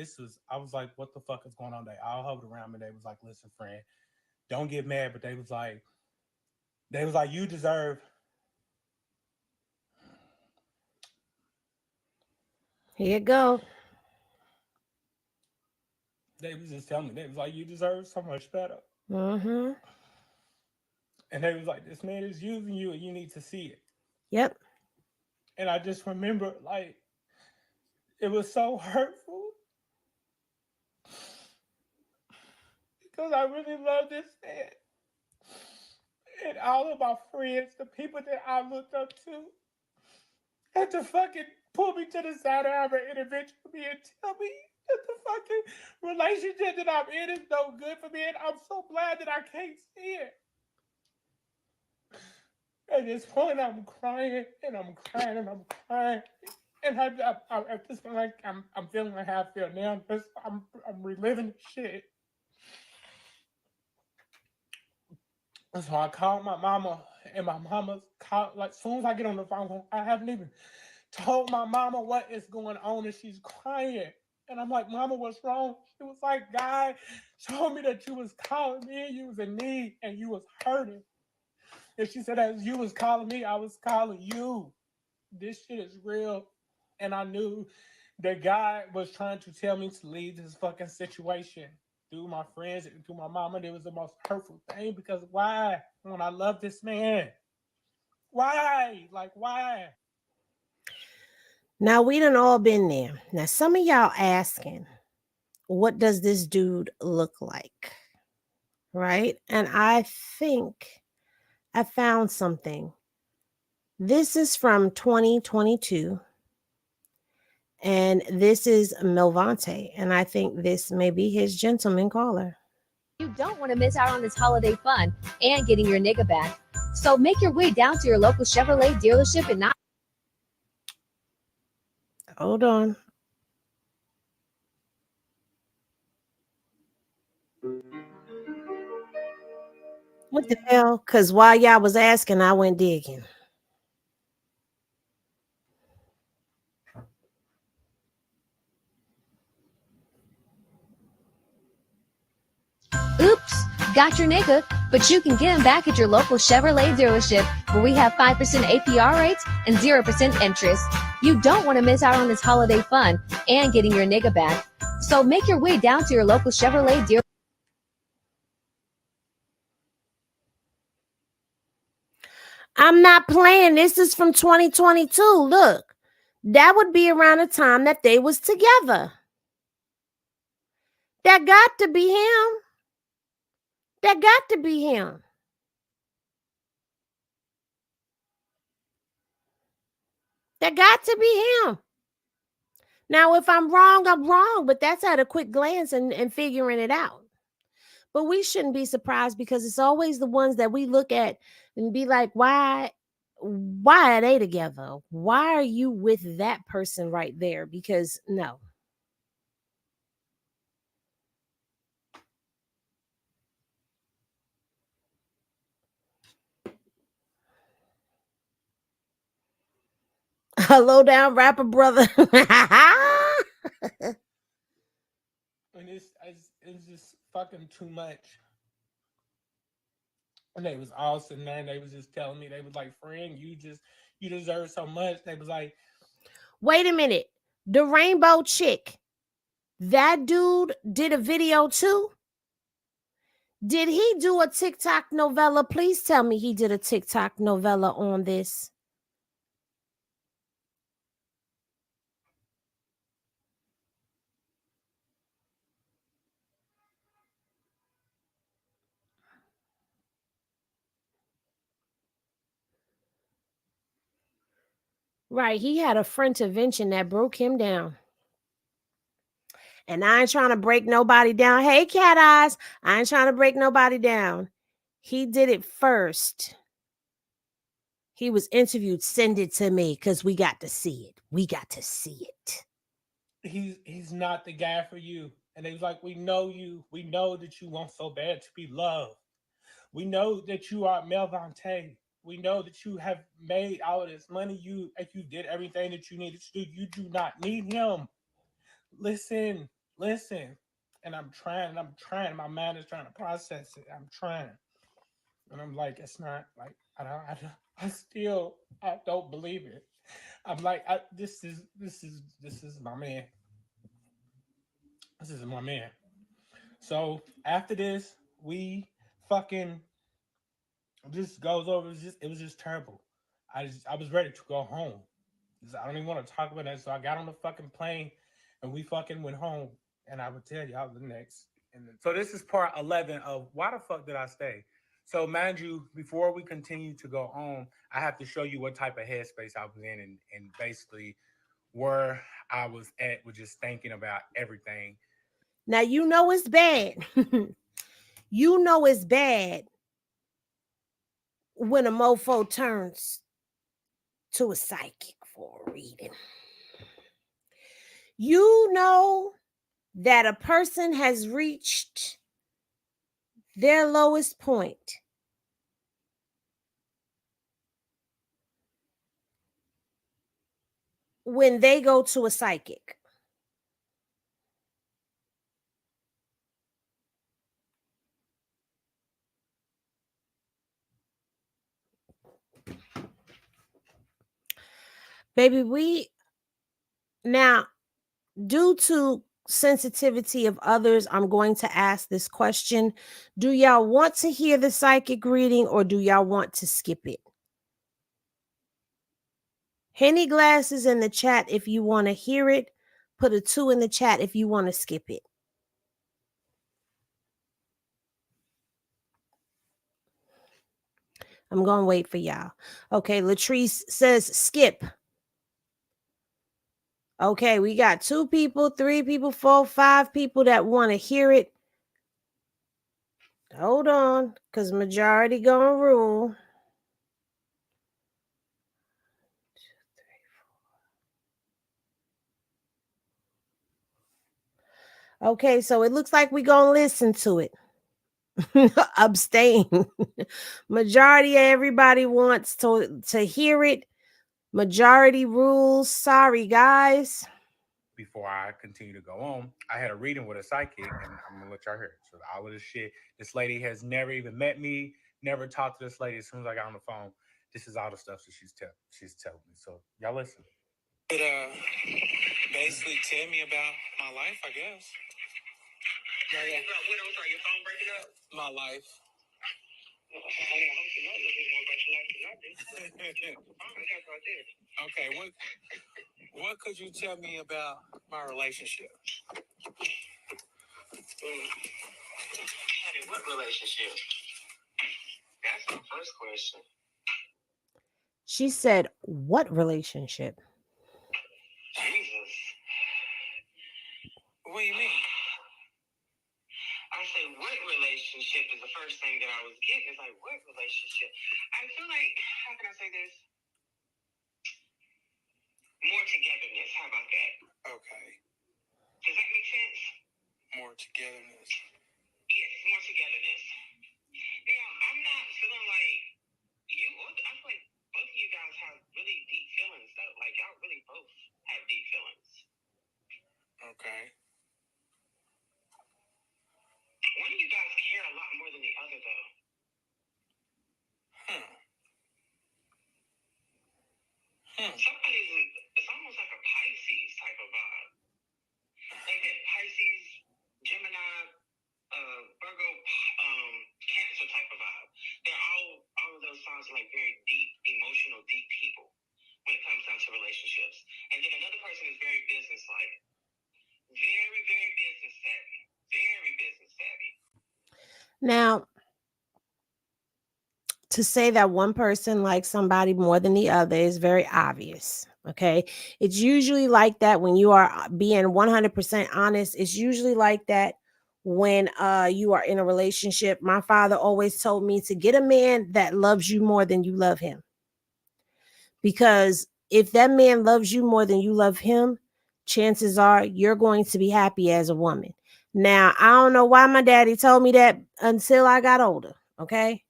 I was like, what the fuck is going on? They all hovered around me. They was like, listen, friend, don't get mad. But they was like, you deserve. Here you go. They was just telling me, they was like, you deserve so much better. Mm-hmm. And they was like, this man is using you, and you need to see it. Yep. And I just remember, like, it was so hurtful because I really love this man. And all of my friends, the people that I looked up to, had to fucking pull me to the side and have an intervention with me and tell me that the fucking relationship that I'm in is no good for me. And I'm so glad that I can't see it. At this point, I'm crying and I'm crying and I'm crying. And at this point, like, I'm feeling like how I feel now. Because I'm reliving shit. And so I called my mama, and my mama called, like, as soon as I get on the phone, I haven't even told my mama what is going on, and she's crying. And I'm like, Mama, what's wrong? She was like, God told me that you was calling me and you was in need and you was hurting. And she said, as you was calling me, I was calling you. This shit is real. And I knew that God was trying to tell me to leave this fucking situation through my friends and through my mama. It was the most hurtful thing because why? When I love this man, why? Like, why? Now we done all been there. Now some of y'all asking, what does this dude look like? right? And I think I found something. This is from 2022, and this is Melvontae, and I think this may be his gentleman caller. You don't want to miss out on this holiday fun and getting your nigga back. So make your way down to your local Chevrolet dealership and not. Hold on. What the hell? Because while y'all was asking, I went digging. Oops, got your nigga, but you can get him back at your local Chevrolet dealership where we have 5% APR rates and 0% interest. You don't want to miss out on this holiday fun and getting your nigga back. So make your way down to your local Chevrolet dealership. I'm not playing. This is from 2022. Look, that would be around the time that they was together. That got to be him. That got to be him. That got to be him. Now, if I'm wrong, I'm wrong, but that's at a quick glance and figuring it out. But we shouldn't be surprised because it's always the ones that we look at and be like, why are they together? Why are you with that person right there? Because no. A low down rapper brother. And it's just fucking too much. And they was all sitting there and they was just telling me, they was like, friend, you deserve so much. They was like, Wait a minute. The rainbow chick. That dude did a video too. Did he do a TikTok novella? Please tell me he did a TikTok novella on this. Right, he had a French invention that broke him down. And I ain't trying to break nobody down. Hey, cat eyes, I ain't trying to break nobody down. He did it first. He was interviewed. Send it to me because we got to see it. We got to see it. he's not the guy for you. And they was like, we know you. We know that you want so bad to be loved. We know that you are Melvontae. We know that you have made all of this money. You did everything that you needed to do. You do not need him. Listen, listen. And I'm trying. My mind is trying to process it. I'm trying. And I'm like, it's not like I don't believe it. I'm like, this is my man. This is my man. So after this, we fucking just goes over. It was just terrible. I was ready to go home. I don't even want to talk about that. So I got on the fucking plane and we fucking went home. And I would tell y'all the next. So this is part 11 of why the fuck did I stay? So mind you, before we continue to go on, I have to show you what type of headspace I was in and basically where I was at with just thinking about everything. Now you know it's bad. You know it's bad when a mofo turns to a psychic for a reading. You know that a person has reached their lowest point when they go to a psychic. Baby, we now, due to sensitivity of others, I'm going to ask this question. Do y'all want to hear the psychic reading or do y'all want to skip it? Henny glasses in the chat if you want to hear it. Put a 2 in the chat if you want to skip it. I'm going to wait for y'all. Okay, Latrice says skip. Okay, we got 2 people, 3 people, 4, 5 people that want to hear it. Hold on, because majority going to rule. Okay, so it looks like we're going to listen to it. Abstain. Majority of everybody wants to hear it. Majority rules. Sorry, guys. Before I continue to go on, I had a reading with a psychic, and I'm gonna let y'all hear it. So all of this shit, this lady has never even met me, never talked to this lady. As soon as I got on the phone, this is all the stuff that she's telling me. So y'all listen. But basically tell me about my life, I guess. What? I'm sorry, your phone breaking up? My life. Okay, what could you tell me about my relationship? Honey, what relationship? That's my first question. She said, what relationship? Jesus. What do you mean? I say, what relationship is the first thing that I was getting. It's like, what relationship? I feel like, how can I say this? More togetherness. How about that? Okay. Does that make sense? More togetherness. Yes, more togetherness. Now, I'm not feeling like you, I feel like both of you guys have really deep feelings, though. Like, y'all really both have deep feelings. Okay. One of you guys care a lot more than the other, though. Somebody's, it's almost like a Pisces type of vibe. Like that Pisces, Gemini, Virgo, Cancer type of vibe. They're all of those signs are like very deep, emotional, deep people when it comes down to relationships. And then another person is very business-like. Very, very business savvy. Very business savvy. Now, to say that one person likes somebody more than the other is very obvious. Okay. It's usually like that when you are being 100% honest. It's usually like that when you are in a relationship. My father always told me to get a man that loves you more than you love him. Because if that man loves you more than you love him, chances are you're going to be happy as a woman. Now, I don't know why my daddy told me that until I got older. Okay.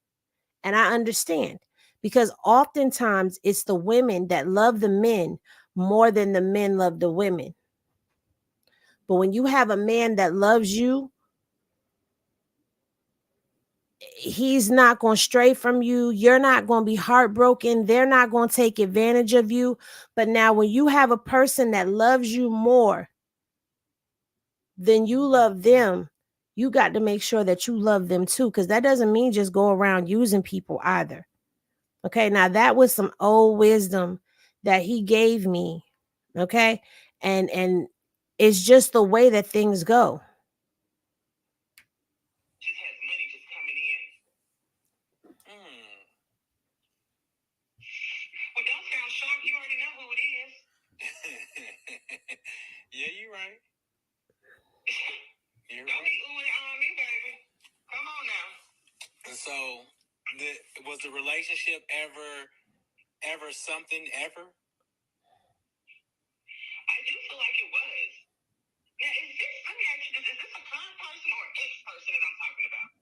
And I understand because oftentimes it's the women that love the men more than the men love the women. But when you have a man that loves you, he's not going to stray from you. You're not going to be heartbroken. They're not going to take advantage of you. But now, when you have a person that loves you more than you love them, you got to make sure that you love them too, because that doesn't mean just go around using people either. Okay, now that was some old wisdom that he gave me. Okay, and it's just the way that things go. Just has money just coming in. Well, don't sound shocked. You already know who it is. Yeah, you're right. Don't be oohing on me, baby. Come on now. And so, was the relationship ever something ever? I do feel like it was. Now, let me ask you this: is this a current person or ex-person that I'm talking about?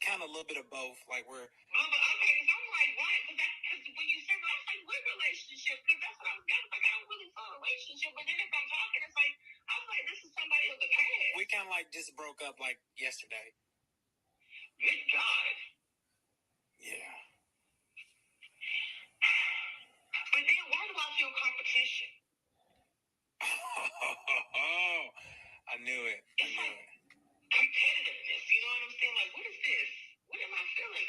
Kind of a little bit of both. Like we're. Okay, because I'm like, what? Because when you said that, I was like, what relationship? Because that's what I was getting. Like, I don't really feel a relationship. But then if I'm talking, it's like, I was like, this is somebody of the past. We kind of like just broke up like yesterday. Good God. Yeah. But then why do I feel competition? Oh, I knew it. Competitiveness. You know what I'm saying? Like, what is this? What am I feeling?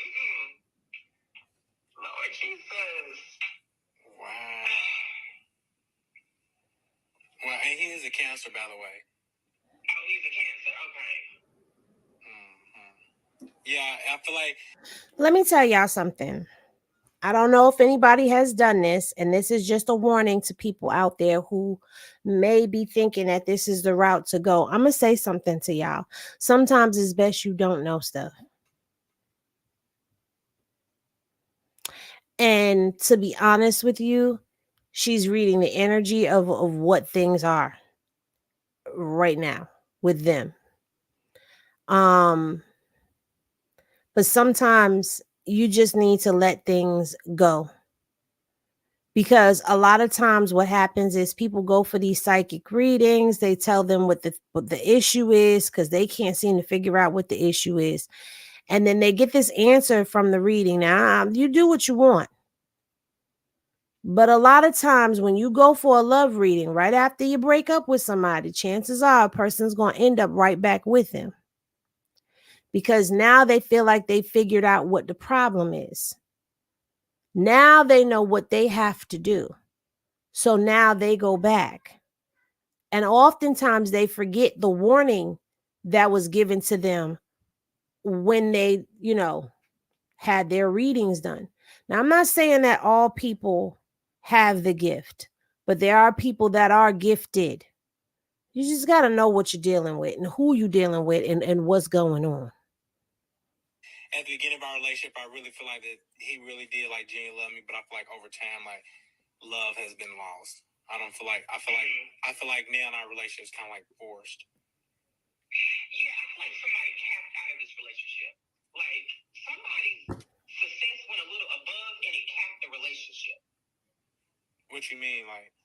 Lord Jesus. Wow. Well, and he is a Cancer, by the way. Oh, he's a Cancer. Okay. Mm-hmm. Yeah, I feel like Let me tell y'all something. I don't know if anybody has done this, and this is just a warning to people out there who may be thinking that this is the route to go. I'm going to say something to y'all. Sometimes it's best you don't know stuff. And to be honest with you, she's reading the energy of what things are right now with them. Um, but sometimes you just need to let things go, because a lot of times what happens is people go for these psychic readings. They tell them what the issue is because they can't seem to figure out what the issue is, and then they get this answer from the reading. Now you do what you want, but a lot of times when you go for a love reading right after you break up with somebody, chances are a person's going to end up right back with them, because now they feel like they figured out what the problem is. Now they know what they have to do. So now they go back. And oftentimes they forget the warning that was given to them when they, had their readings done. Now, I'm not saying that all people have the gift, but there are people that are gifted. You just got to know what you're dealing with and who you're dealing with, and what's going on. at the beginning of our relationship, I really feel like that he really did like Jenny love me, but I feel like over time, like love has been lost. I don't feel like I feel like now in our relationship is kind of like forced. Yeah, I feel like somebody capped out of this relationship. Like somebody's success went a little above and it capped the relationship. What you mean, like?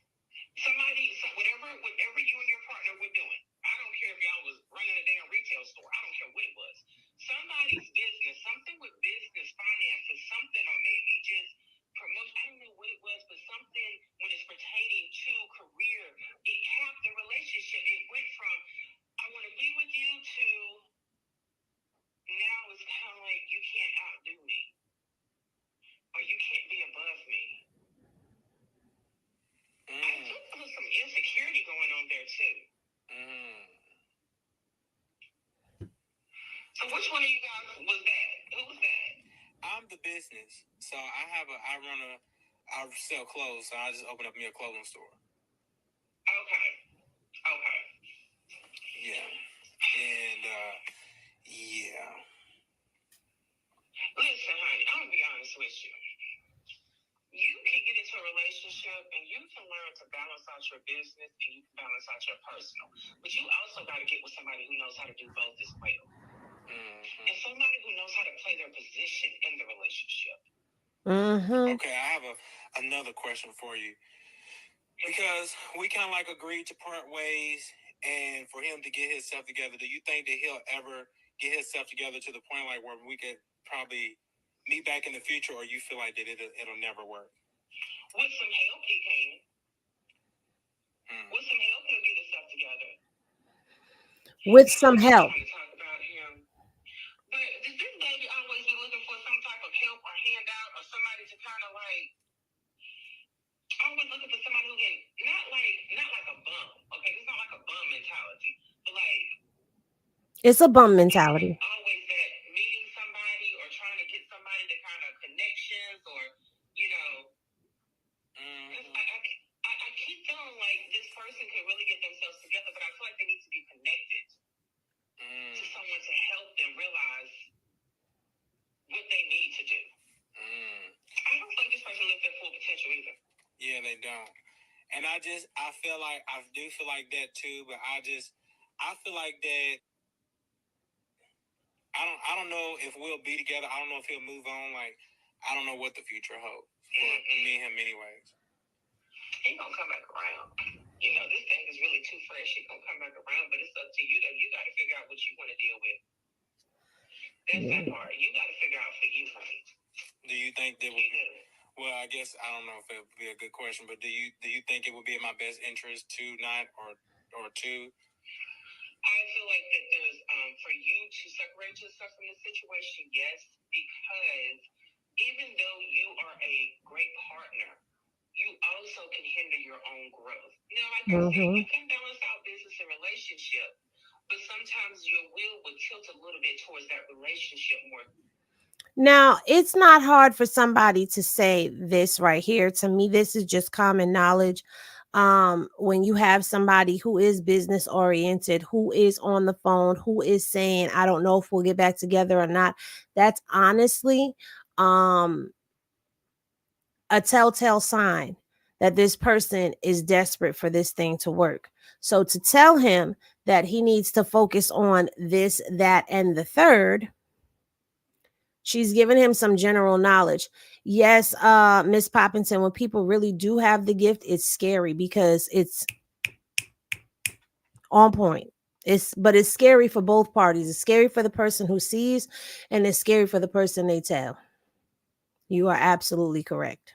Whatever you and your partner were doing. I don't care if y'all was running a damn retail store. I don't care what it was. Somebody's business, something with business, finances, something, or maybe just promotion. I don't know what it was, but something when it's pertaining to career, it capped the relationship. It went from I want to be with you to now it's kind of like you can't outdo me or you can't be above me. I think there was some insecurity going on there too. So which one of you guys was that? Who was that? I'm the business. So I sell clothes, so I just opened up me a clothing store. Okay. Okay. Yeah. And yeah. Listen, honey, I'm gonna be honest with you. You can get into a relationship and you can learn to balance out your business and you can balance out your personal. But you also got to get with somebody who knows how to do both as well. And somebody who knows how to play their position in the relationship. Okay, I have another question for you. Because we kind of like agreed to part ways and for him to get himself together, do you think that he'll ever get himself together to the point like where we could probably meet back in the future, or you feel like that it'll never work? With some help, he can. With some help, he'll get himself together. With some help. Trying to talk about him. But does this baby always be looking for some type of help or handout or somebody to kind of like always looking for somebody who can not like a bum. Okay, it's not like a bum mentality, but like It's a bum mentality. always that meeting somebody or trying to get somebody to kind of connections or you know. I keep feeling like this person can really get themselves together, but I feel like they need to be connected to someone to help them realize what they need to do. I don't think this person lives their full potential either. Yeah, they don't. And I do feel like that too, but I feel like that I don't know if we'll be together. I don't know if he'll move on. Like, I don't know what the future holds for me and him anyways. He gonna come back around. You know, this thing is really too fresh. He gonna come back around, but it's up to you though. You gotta figure out what you want to deal with. That's that part. You gotta figure out for you, right? Do you think that would well, I guess I don't know if it would be a good question, but do you think it would be in my best interest to not or to? I feel like that there's for you to separate yourself from the situation, yes, because even though you are a great partner, you also can hinder your own growth. Now, like I said, you can balance out business and relationship, but sometimes your will would tilt a little bit towards that relationship more. Now, it's not hard for somebody to say this right here. To me, this is just common knowledge. When you have somebody who is business oriented, who is on the phone, who is saying, I don't know if we'll get back together or not, that's honestly um a telltale sign that this person is desperate for this thing to work. So to tell him that he needs to focus on this, that, and the third, she's giving him some general knowledge. Yes, Miss Poppington, when people really do have the gift, it's scary because it's on point. It's scary for both parties. It's scary for the person who sees, and it's scary for the person they tell. You are absolutely correct.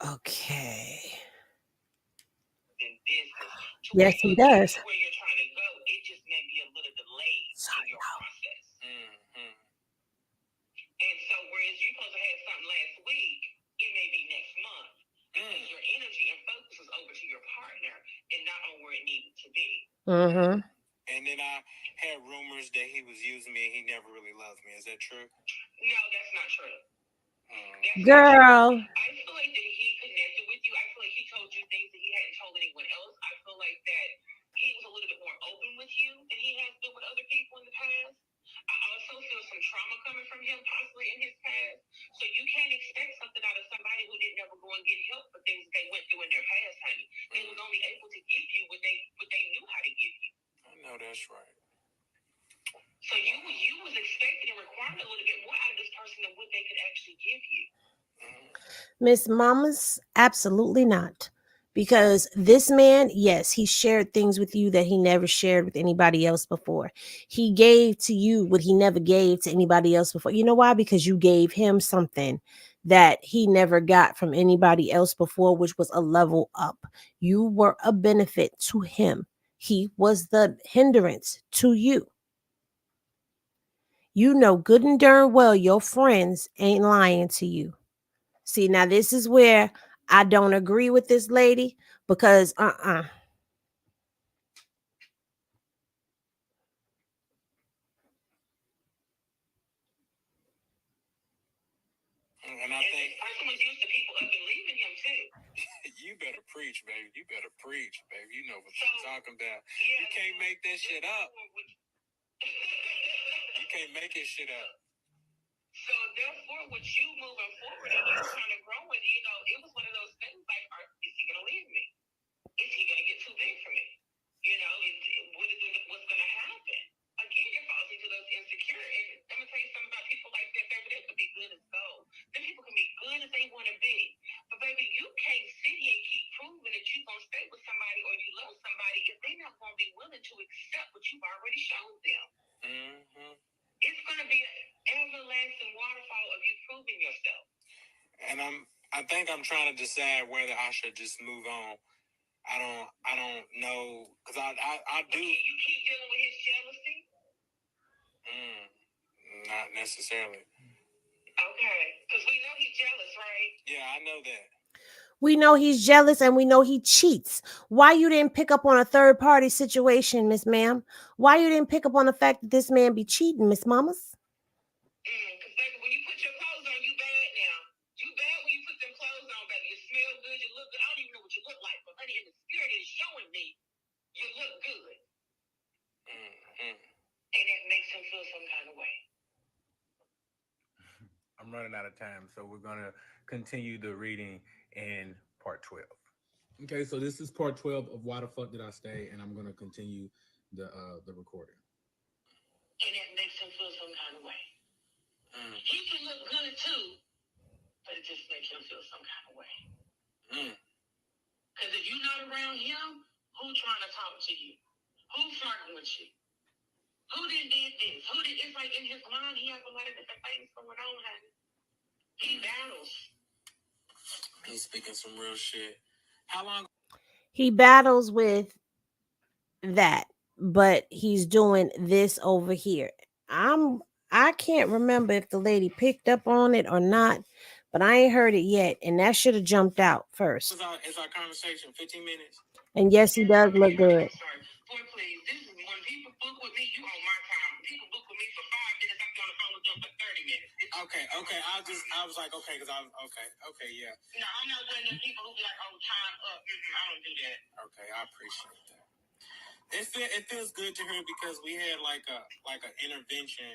Okay. In business, to where Yes, you he does. to where you're trying to go, it just may be a little delayed in your process. And so, whereas you're supposed to have something last week, it may be next month because your energy and focus is over to your partner and not on where it needed to be. Mm-hmm. And then I had rumors that he was using me and he never really loved me. Is that true? No, that's not true. Girl. I feel like that he connected with you. I feel like he told you things that he hadn't told anyone else. I feel like that he was a little bit more open with you than he has been with other people in the past. I also feel some trauma coming from him possibly in his past. So you can't expect something out of somebody who didn't ever go and get help for things they went through in their past, honey. They was only able to give you what they knew how to give you. I know that's right. So you was expecting and requiring a little bit more out of this person than what they could actually give you. Miss Mamas, absolutely not. Because this man, yes, he shared things with you that he never shared with anybody else before. He gave to you what he never gave to anybody else before. You know why? Because you gave him something that he never got from anybody else before, which was a level up. You were a benefit to him. He was the hindrance to you. You know good and darn well your friends ain't lying to you. See, now this is where I don't agree with this lady because And I And think this person was used to people up and leaving him too. you better preach, baby. You better preach, baby. You know what So, you're talking about. Yeah, You can't make that shit up. You You can't make this shit up. So therefore, with you moving forward and you trying to grow, and it was one of those things like, is he gonna leave me? Is he gonna get too big for me? What's gonna happen? Again, it falls into those insecure. And I'm gonna tell you something about people like that, baby. They could be good as gold. Them people can be good as they want to be, but baby, you can't sit here and keep proving that you're gonna stay with somebody or you love somebody if they're not gonna be willing to accept what you've already showed them. It's gonna be an everlasting waterfall of you proving yourself. And I think I'm trying to decide whether I should just move on. I don't know because I do. You keep dealing with his jealousy. Not necessarily. Okay, because we know he's jealous, right? Yeah, I know that. we know he's jealous and we know he cheats. Why you didn't pick up on a third party situation, Miss Ma'am? Why you didn't pick up on the fact that this man be cheating, Miss Mamas? Because baby, when you put your clothes on, you bad now. You bad when you put them clothes on, baby. You smell good, you look good. I don't even know what you look like, but honey, in the spirit is showing me you look good. And it makes him feel some kind of way. I'm running out of time, so we're going to continue the reading in part 12. Okay, so this is part 12 of Why the Fuck Did I Stay, and I'm gonna continue the recording. And it makes him feel some kind of way. He can look good too, but it just makes him feel some kind of way. Because if you're not around him, who's trying to talk to you? Who's flirting with you? Who did this? It's like in his mind, he has a lot of different things going on, honey. He battles. He's speaking some real shit. How long? He battles with that, but he's doing this over here. I can't remember if the lady picked up on it or not, but I ain't heard it yet, and that should have jumped out first. It's our conversation. 15 minutes. And yes, he does look good. Sorry. Boy, please. This is when people with me, you on my time. People book with me for 5 minutes. I be on the phone with them for 30 minutes. Okay. I was like, okay, because okay, yeah. No, I'm not one of them people who be like, oh, time up. I don't do that. Okay, I appreciate that. It feels good to hear because we had like an intervention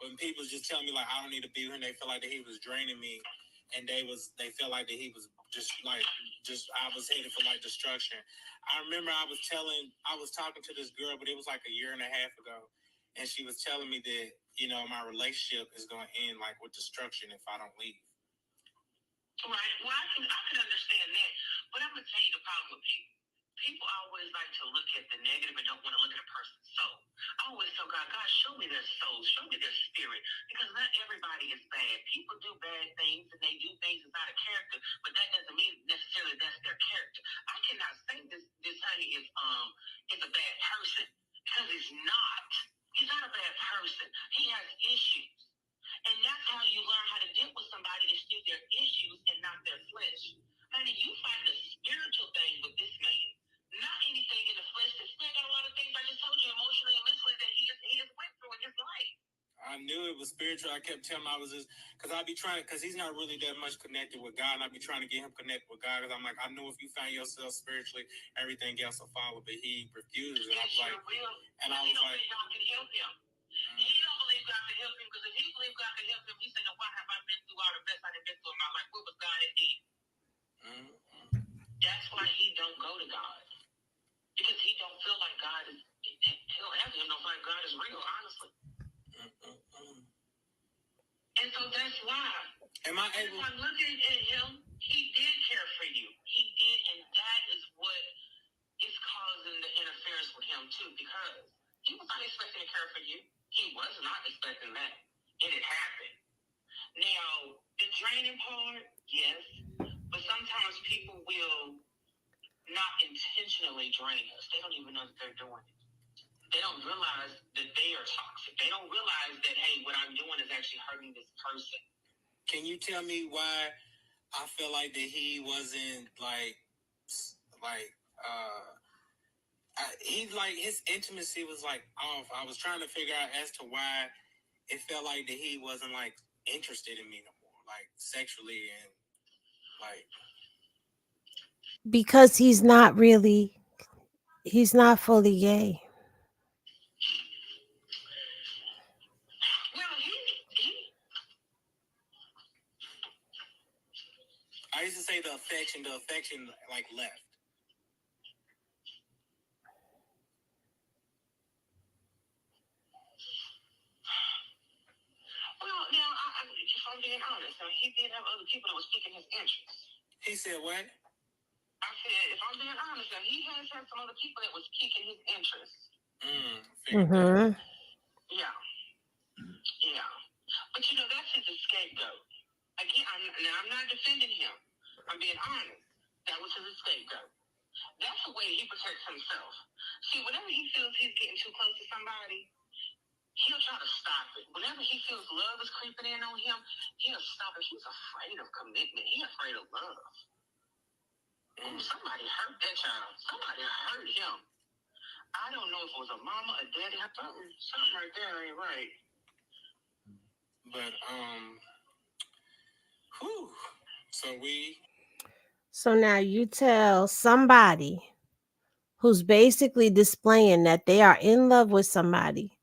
when people just tell me like I don't need to be here and they feel like that he was draining me, and they felt like that he was just I was headed for like destruction. I remember I was talking to this girl, but it was like a year and a half ago, and she was telling me that my relationship is going to end like with destruction if I don't leave. Right. Well, I can understand that, but I'm gonna tell you the problem with people. People always like to look at the negative and don't want to look at a person's soul. I always tell God, show me their soul, show me their spirit, because not everybody is bad. People do bad things and they do things that's out of character, but that doesn't mean necessarily that's their character. I cannot say this honey is a bad person because he's not. He's not a bad person. He has issues. And that's how you learn how to deal with somebody is through their issues and not their flesh. Honey, you find a spiritual thing with this man, not anything in the flesh. This man got a lot of things I just told you emotionally and mentally that he has went through in his life. I knew it was spiritual. I kept telling him I was just because I be trying because he's not really that much connected with God, and I be trying to get him connected with God because I'm like I know if you find yourself spiritually, everything else will follow. But he refuses, and I was like, and I was like, God can help him. He don't believe God can help him because if he believed God can help him, he said, "Why have I been through all the best I've been through in my life? What was God in me?" That's why he don't go to God because he don't feel like God is. He don't have him. Don't feel like God is real, honestly. And so that's why. Am I able? If I'm looking at him, he did care for you. He did, and that is what is causing the interference with him too, because he was not expecting to care for you. He was not expecting that, and it happened. Now, the draining part, yes, but sometimes people will not intentionally drain us. They don't even know that they're doing it. They don't realize that they are toxic. They don't realize that, hey, what I'm doing is actually hurting this person. Can you tell me why I feel like that he wasn't his intimacy was like off. I was trying to figure out as to why it felt like that he wasn't like interested in me no more, like sexually and like Because he's not fully gay. Well, I used to say the affection like left. well, now, if I'm being honest, now he did have other people that was piquing his interest. He said what? I said, if I'm being honest, now he has had some other people that was piquing his interest. Mm-hmm. Yeah. But that's his scapegoat. Again, I'm not defending him. I'm being honest. That was his scapegoat. That's the way he protects himself. See, whenever he feels he's getting too close to somebody, he'll try to stop it. Whenever he feels love is creeping in on him, he'll stop it. He's afraid of commitment. He's afraid of love. Ooh, somebody hurt that child. Somebody hurt him. I don't know if it was a mama, a daddy. Something right there ain't right. But So now you tell somebody who's basically displaying that they are in love with somebody,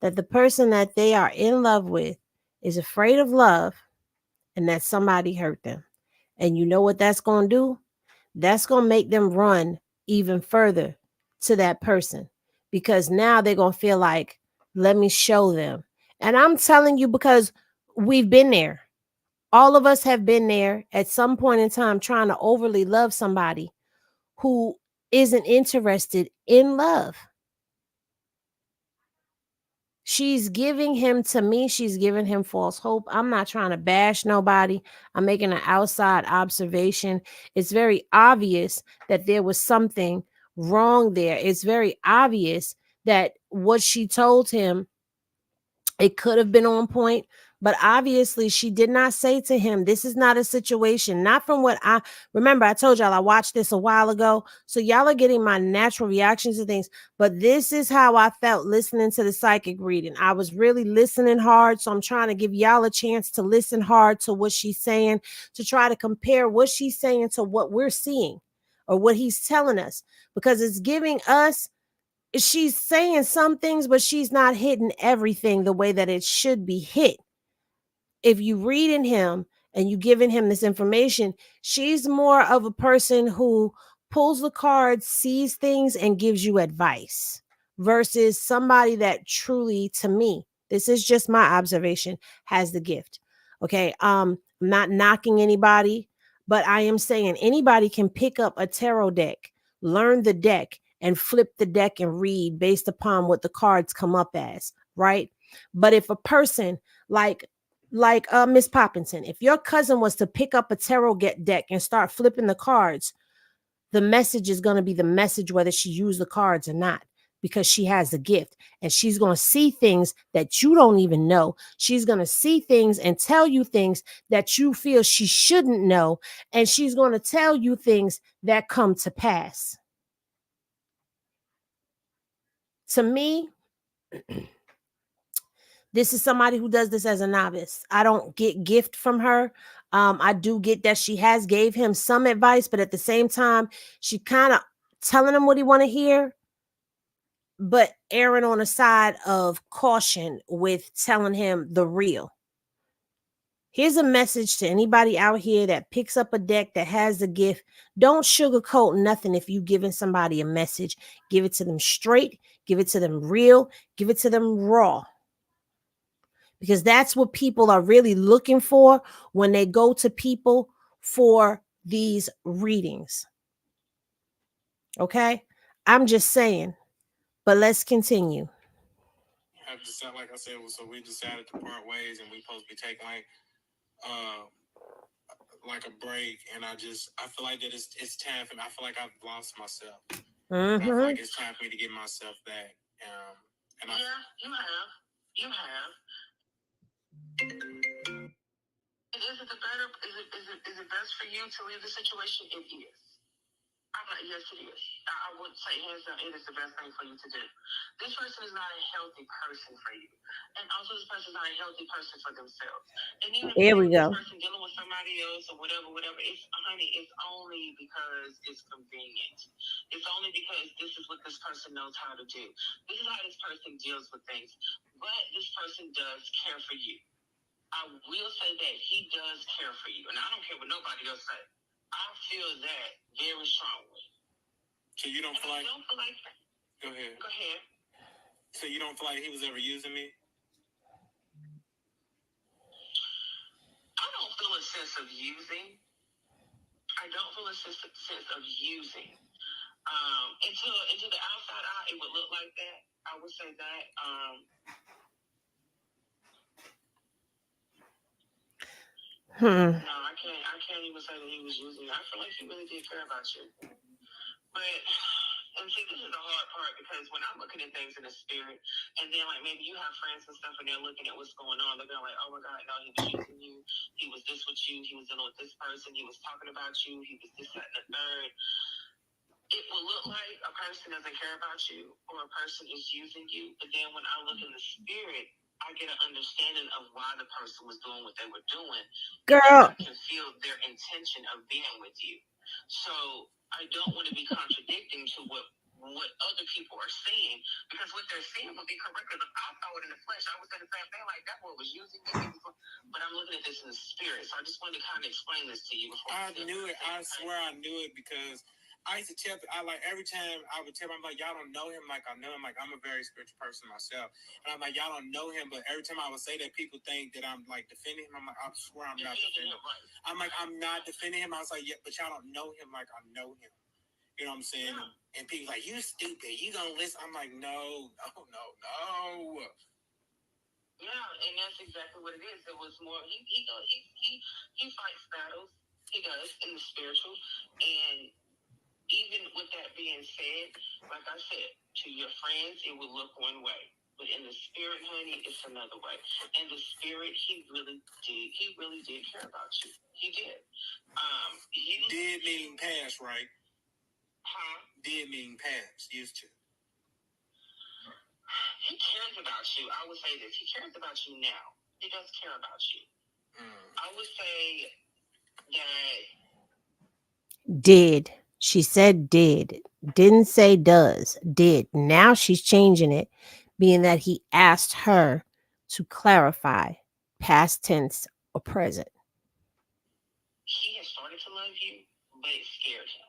that the person that they are in love with is afraid of love, and that somebody hurt them. And you know what that's going to do? That's going to make them run even further to that person, because now they're going to feel like, let me show them. And I'm telling you, because we've been there. All of us have been there at some point in time trying to overly love somebody who isn't interested in love. She's giving him, to me, she's giving him false hope. I'm not trying to bash nobody. I'm making an outside observation. It's very obvious that there was something wrong there. It's very obvious that what she told him, it could have been on point, But obviously, she did not say to him, this is not a situation. Not from what I remember. I told y'all I watched this a while ago. So y'all are getting my natural reactions to things. But this is how I felt listening to the psychic reading. I was really listening hard. So I'm trying to give y'all a chance to listen hard to what she's saying, to try to compare what she's saying to what we're seeing or what he's telling us. Because it's giving us, she's saying some things, but she's not hitting everything the way that it should be hit. If you reading him and you giving him this information, she's more of a person who pulls the cards, sees things, and gives you advice versus somebody that truly, to me, this is just my observation, has the gift. Okay. I'm not knocking anybody, but I am saying anybody can pick up a tarot deck, learn the deck, and flip the deck and read based upon what the cards come up as, right? But if a person like Miss Poppington, if your cousin was to pick up a tarot get deck and start flipping the cards, the message is going to be the message whether she used the cards or not, because she has the gift and she's going to see things that you don't even know. She's going to see things and tell you things that you feel she shouldn't know, and she's going to tell you things that come to pass. To me, this is somebody who does this as a novice. I don't get gift from her. I do get that she has gave him some advice, but at the same time, she kind of telling him what he want to hear, but erring on the side of caution with telling him the real. Here's a message to anybody out here that picks up a deck that has the gift. Don't sugarcoat nothing. If you giving somebody a message, give it to them straight, give it to them real, give it to them raw, because that's what people are really looking for when they go to people for these readings. Okay? I'm just saying, but let's continue. I decided, like I said, so we decided to part ways, and we supposed to be taking like a break. And I feel like that it's time for me. I feel like I've lost myself. I feel like it's time for me to get myself back. And yeah, you have. Is it the better? Is it best for you to leave the situation? It is. I'm like, yes, it is. I would say hands down, it is the best thing for you to do. This person is not a healthy person for you, and also this person is not a healthy person for themselves. And even if Here you we see this go. person dealing with somebody else or whatever, it's honey, it's only because it's convenient. It's only because this is what this person knows how to do. This is how this person deals with things. But this person does care for you. I will say that he does care for you, and I don't care what nobody else says. I feel that very strongly. So you don't feel like? I don't feel like. Go ahead. Go ahead. So you don't feel like he was ever using me? I don't feel a sense of using. I don't feel a sense of using. Into the outside eye, it would look like that. I would say that. No, I can't. I can't even say that he was using you. I feel like he really did care about you. But and see, this is the hard part, because when I'm looking at things in the spirit, and then like maybe you have friends and stuff, and they're looking at what's going on, they're going like, oh my God, no, he was using you. He was this with you. He was dealing with this person. He was talking about you. He was this, that, and the third. It will look like a person doesn't care about you or a person is using you. But then when I look in the spirit, I get an understanding of why the person was doing what they were doing. Girl. I can feel their intention of being with you. So I don't want to be contradicting to what other people are saying, because what they're saying would be correct. Because if I saw it in the flesh, I would say the same thing, like that boy was using me. But I'm looking at this in the spirit. So I just wanted to kind of explain this to you. I knew it. I swear I knew it, because I used to tell, every time I would tell him, I'm like, y'all don't know him like I know him. Like, I'm a very spiritual person myself. And I'm like, y'all don't know him. But every time I would say that, people think that I'm like defending him. I'm like, I swear I'm not defending him. I'm like, I'm not defending him. I was like, yeah, but y'all don't know him like I know him. You know what I'm saying? Yeah. And people like, you stupid. You gonna listen? I'm like, no. Yeah, and that's exactly what it is. It was more he fights battles. He does in the spiritual. And even with that being said, like I said, to your friends, it would look one way. But in the spirit, honey, it's another way. In the spirit, he really did care about you. He did. Did meaning past, right? Huh? Did meaning past, used to. He cares about you. I would say this. He cares about you now. He does care about you. I would say that. Did. She said did. Didn't say does. Did. Now she's changing it, being that he asked her to clarify past tense or present. He has started to love you, but it scared him.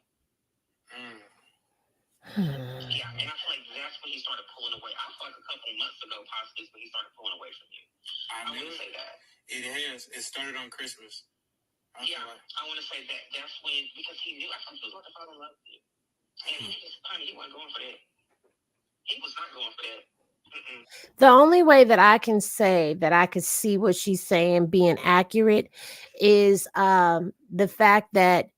Yeah, and I feel like that's when he started pulling away. I feel like a couple months ago, possibly, is when he started pulling away from you. I want to say that. It has. It started on Christmas. I want to say that. That's when, because he knew, I thought he was about to fall in love with you. And he wasn't going for that. He was not going for that. The only way that I can say that I could see what she's saying being accurate is the fact that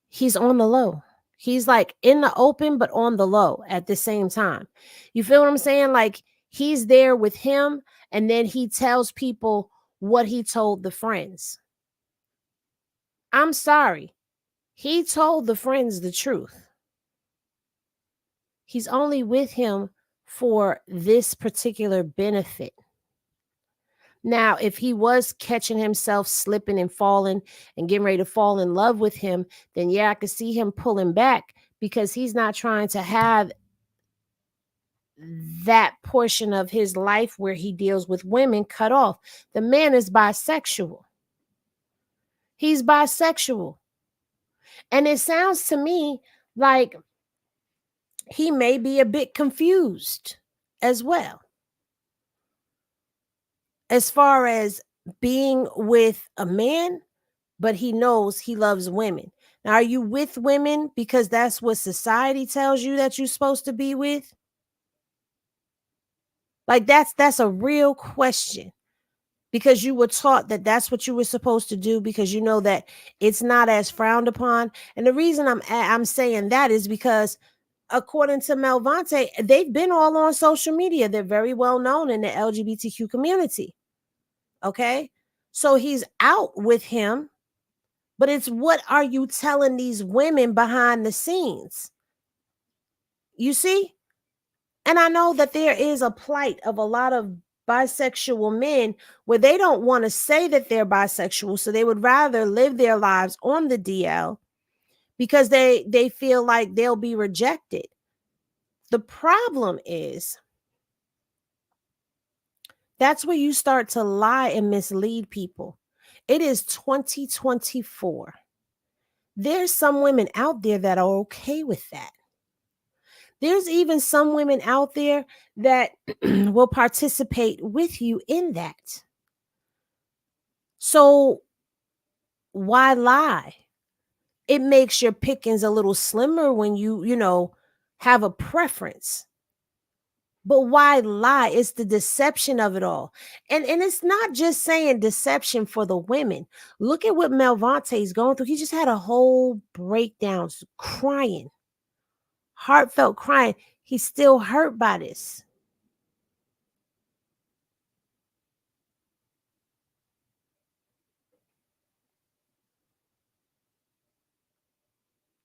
he's on the low. He's like in the open, but on the low at the same time. You feel what I'm saying? Like he's there with him, and then he tells people what he told the friends. I'm sorry. He told the friends the truth. He's only with him for this particular benefit. Now, if he was catching himself slipping and falling and getting ready to fall in love with him, then yeah, I could see him pulling back because he's not trying to have that portion of his life where he deals with women cut off. The man is bisexual. He's bisexual. And it sounds to me like he may be a bit confused as well, as far as being with a man, but he knows he loves women. Now, are you with women because that's what society tells you that you're supposed to be with? Like that's a real question, because you were taught that that's what you were supposed to do, because you know that it's not as frowned upon. And the reason I'm saying that is because according to Melvontae, they've been all on social media. They're very well known in the LGBTQ community. Okay? So he's out with him, but it's what are you telling these women behind the scenes? You see? And I know that there is a plight of a lot of bisexual men where they don't want to say that they're bisexual, so they would rather live their lives on the DL because they feel like they'll be rejected. The problem is that's where you start to lie and mislead people. It is 2024. There's some women out there that are okay with that. There's even some women out there that will participate with you in that. So why lie? It makes your pickings a little slimmer when you have a preference. But why lie? It's the deception of it all. And it's not just saying deception for the women. Look at what Melvontae is going through. He just had a whole breakdown, crying, heartfelt crying. He's still hurt by this.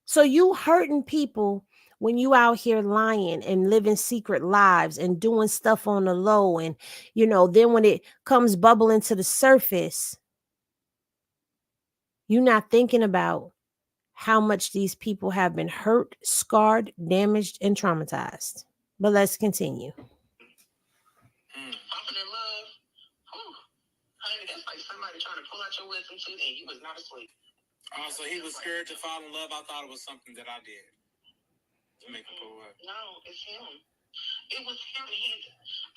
So you hurting people when you out here lying and living secret lives and doing stuff on the low. And, then when it comes bubbling to the surface, you're not thinking about how much these people have been hurt, scarred, damaged, and traumatized. But let's continue. Falling in love. Whew. Honey, that's like somebody trying to pull out your wisdom tooth and you was not asleep. Oh, so he was scared to fall in love. I thought it was something that I did to make him pull away. No, it's him. It was him.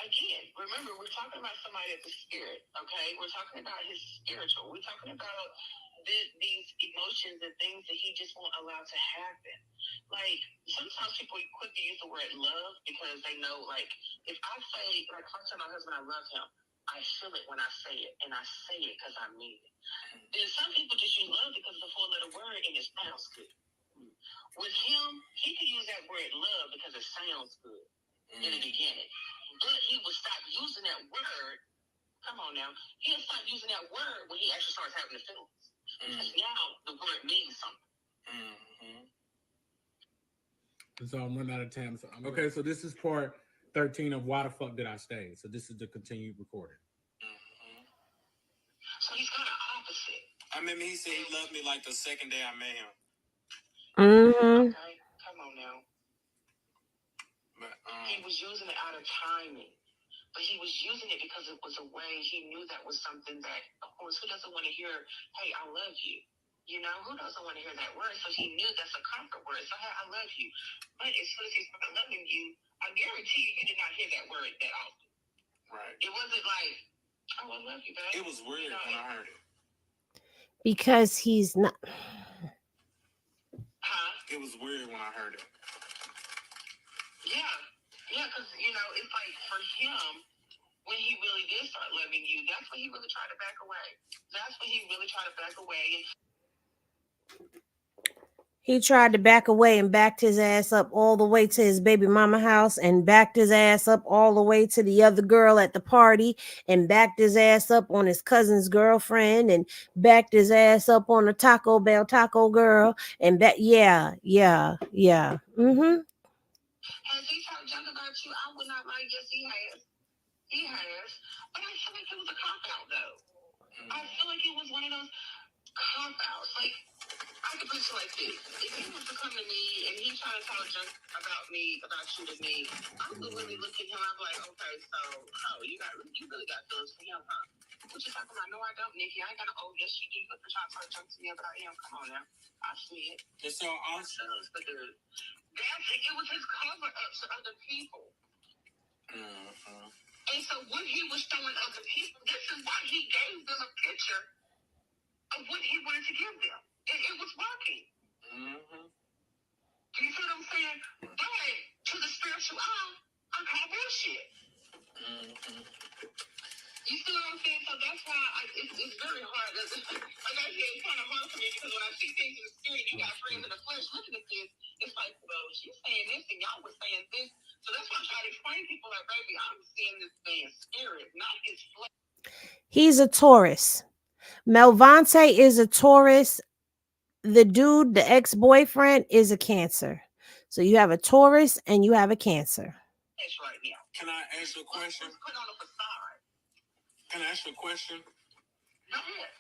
Again, remember, we're talking about somebody at the spirit, okay? We're talking about his spiritual. We're talking about these emotions and things that he just won't allow to happen. Like, sometimes people quick to use the word love because they know, like, if I say, like, if I tell my husband I love him, I feel it when I say it, and I say it because I mean it. Then some people just use love because it's a four-letter word and it sounds good. With him, he can use that word love because it sounds good in the beginning. But he would stop using that word. Come on now. He'll stop using that word when he actually starts having the feelings. Because now the word means something. So I'm running out of time. Okay, so this is part 13 of Why the Fuck Did I Stay? So this is the continued recording. So he's kind of opposite. I remember he said he loved me like the second day I met him. Okay, come on now. But, he was using it out of timing. But he was using it because it was a way he knew that was something that, of course, who doesn't want to hear, hey, I love you? You know, who doesn't want to hear that word? So he knew that's a comfort word. So, hey, I love you. But as soon as he started loving you, I guarantee you did not hear that word that often. Right. It wasn't like, oh, I love you, babe. It was weird when I heard it. Because he's not. Huh? It was weird when I heard it. Yeah. Yeah, because, you know, it's like for him, when he really did start loving you, that's when he really tried to back away. That's when he really tried to back away. He tried to back away and backed his ass up all the way to his baby mama house and backed his ass up all the way to the other girl at the party and backed his ass up on his cousin's girlfriend and backed his ass up on a Taco Bell taco girl and yeah. Mm-hmm. Has he talked junk about you? I would not lie. Yes, he has. He has. But I feel like it was a cop-out, though. I feel like it was one of those cop-outs. Like, I could put it like this. If he was to come to me and he trying to talk junk about me, about you to me, I would really look at him. I'd be like, okay, so, you really got feelings for him, huh? What you talking about? No, I don't, Nikki. I ain't got no, oh, yes, you do. You're trying to talk junk to me about him. Come on now. I see it. And so also, it was his cover-up to other people. And so when he was showing other people, this is why he gave them a picture of what he wanted to give them. It was working. Do you see what I'm saying? But to the spiritual eye, I call bullshit. You see what I'm saying? So that's why it's very hard. Like I said, it's kind of hard for me because when I see things in the spirit, you got friends in the flesh looking at this, it's like, well, she's saying this and y'all was saying this. So that's why I try to explain to people like, baby, I'm seeing this man's spirit, not his flesh. He's a Taurus. Melvontae is a Taurus. The dude, the ex-boyfriend, is a Cancer. So you have a Taurus and you have a Cancer. Right now. Can I ask you a question? Put on a facade. Can I ask you a question? Go ahead.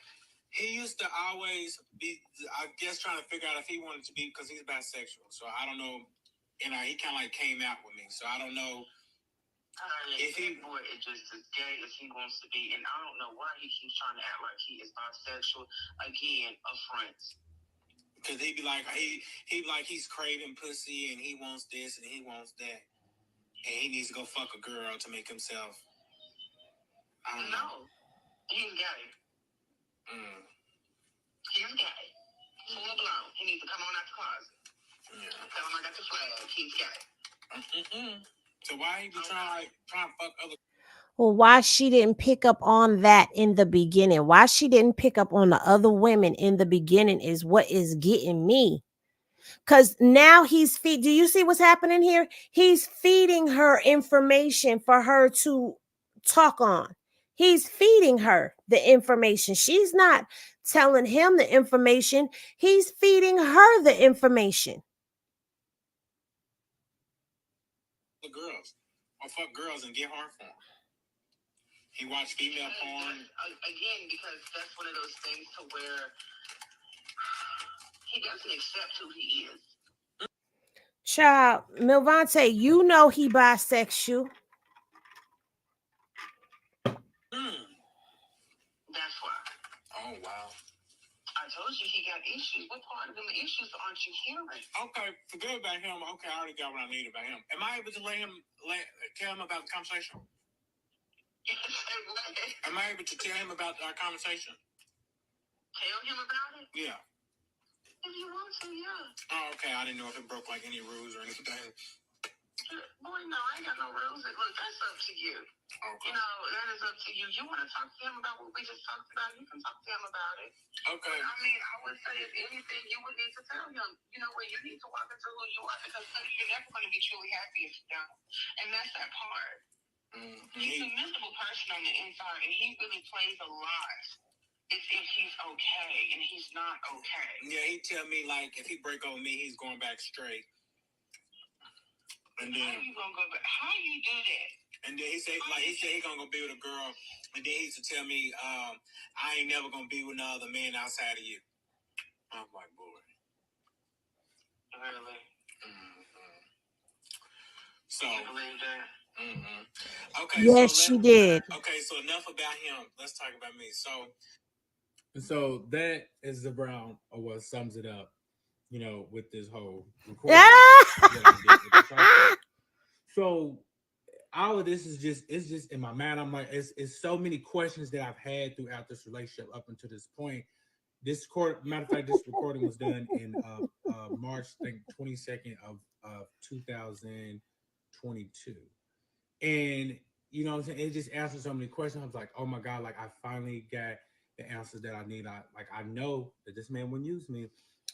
He used to always be, I guess, trying to figure out if he wanted to be, because he's bisexual. So I don't know. You know, he kind of like came out with me. So I don't know if he boy is just as gay as he wants to be. And I don't know why he keeps trying to act like he is bisexual. Again, a friend. Because he'd be like, he's craving pussy and he wants this and he wants that. And he needs to go fuck a girl to make himself. I don't know. He's gay. He's gay. Full blown. He needs to come on out the closet. Yeah. Tell him I got the flag. He's gay. So why he be trying to fuck other? Well, why she didn't pick up on that in the beginning? Why she didn't pick up on the other women in the beginning is what is getting me. Because now do you see what's happening here? He's feeding her information for her to talk on. He's feeding her the information. She's not telling him the information. He's feeding her the information. The girls. Or fuck girls and get hard for them. He watched female porn. Again, because that's one of those things to where he doesn't accept who he is. Child, Melvontae, you know he bisexual. That's why. Oh, wow. I told you he got issues. What part of them issues aren't you hearing? Okay, forget about him. Okay, I already got what I need about him. Am I able to tell him about the conversation? Am I able to tell him about our conversation? Tell him about it? Yeah. If you want to, yeah. Oh, okay. I didn't know if it broke like any rules or anything. Boy, no, I ain't got no rules. Look, that's up to you. Okay. You know, that is up to you. You want to talk to him about what we just talked about, you can talk to him about it. Okay. But, I mean, I would say if anything, you would need to tell him, you know what, you need to walk into who you are because you're never going to be truly happy if you don't. And that's that part. He's a miserable person on the inside, and he really plays a lot as if he's okay, and he's not okay. Yeah, he tell me like if he break over me, he's going back straight. And then how you gonna go back? How you do that? And then he said he gonna go be with a girl, and then he used to tell me, I ain't never gonna be with no other man outside of you. I'm like, boy. Really? Mm-hmm. So. You believe that? Mm-hmm. Okay, Yes, she did. Okay, so enough about him. Let's talk about me. So that is the brown or what sums it up, with this whole recording Ah! that I did with the sidekick. So all of this is just in my mind. I'm like, it's so many questions that I've had throughout this relationship up until this point. Matter of fact, this recording was done in March, I think 22nd of 2022. And what I'm saying, it just answered so many questions. I was like, oh my God, like I finally got the answers that I need. I know that this man wouldn't use me.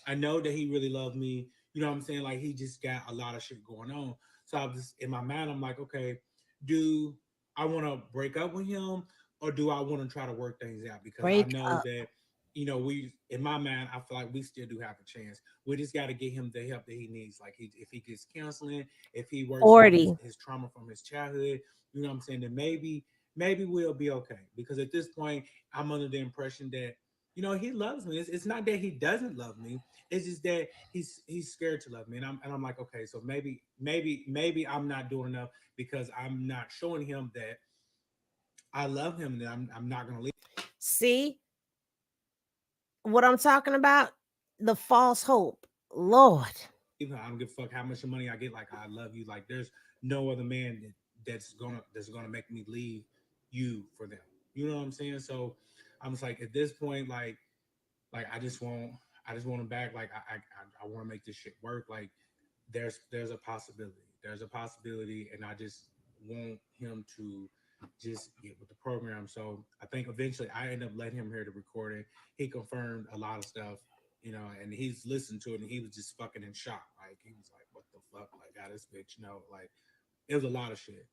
I know that he really loved me. You know what I'm saying? Like he just got a lot of shit going on. So I was just in my mind, I'm like, okay, do I want to break up with him or do I want to try to work things out? Because I Break know up. that, we in my mind, I feel like we still do have a chance. We just got to get him the help that he needs. Like if he gets counseling, if he works on 40. his trauma from his childhood, you know what I'm saying, then maybe we'll be okay. Because at this point, I'm under the impression that he loves me. It's not that he doesn't love me. It's just that he's scared to love me, and I'm like, okay, so maybe I'm not doing enough because I'm not showing him that I love him and that I'm not gonna leave. See what I'm talking about? The false hope. Lord. I don't give a fuck how much money I get. Like I love you. Like there's no other man that's gonna make me leave you for them. You know what I'm saying? So I'm just like at this point, like I just want him back. Like I want to make this shit work. Like there's a possibility. There's a possibility, and I just want him to just get with the program. So I think eventually I end up letting him hear the recording. He confirmed a lot of stuff, and he's listened to it, and he was just fucking in shock. Like he was like, "What the fuck?" Like, "God, this bitch," like it was a lot of shit.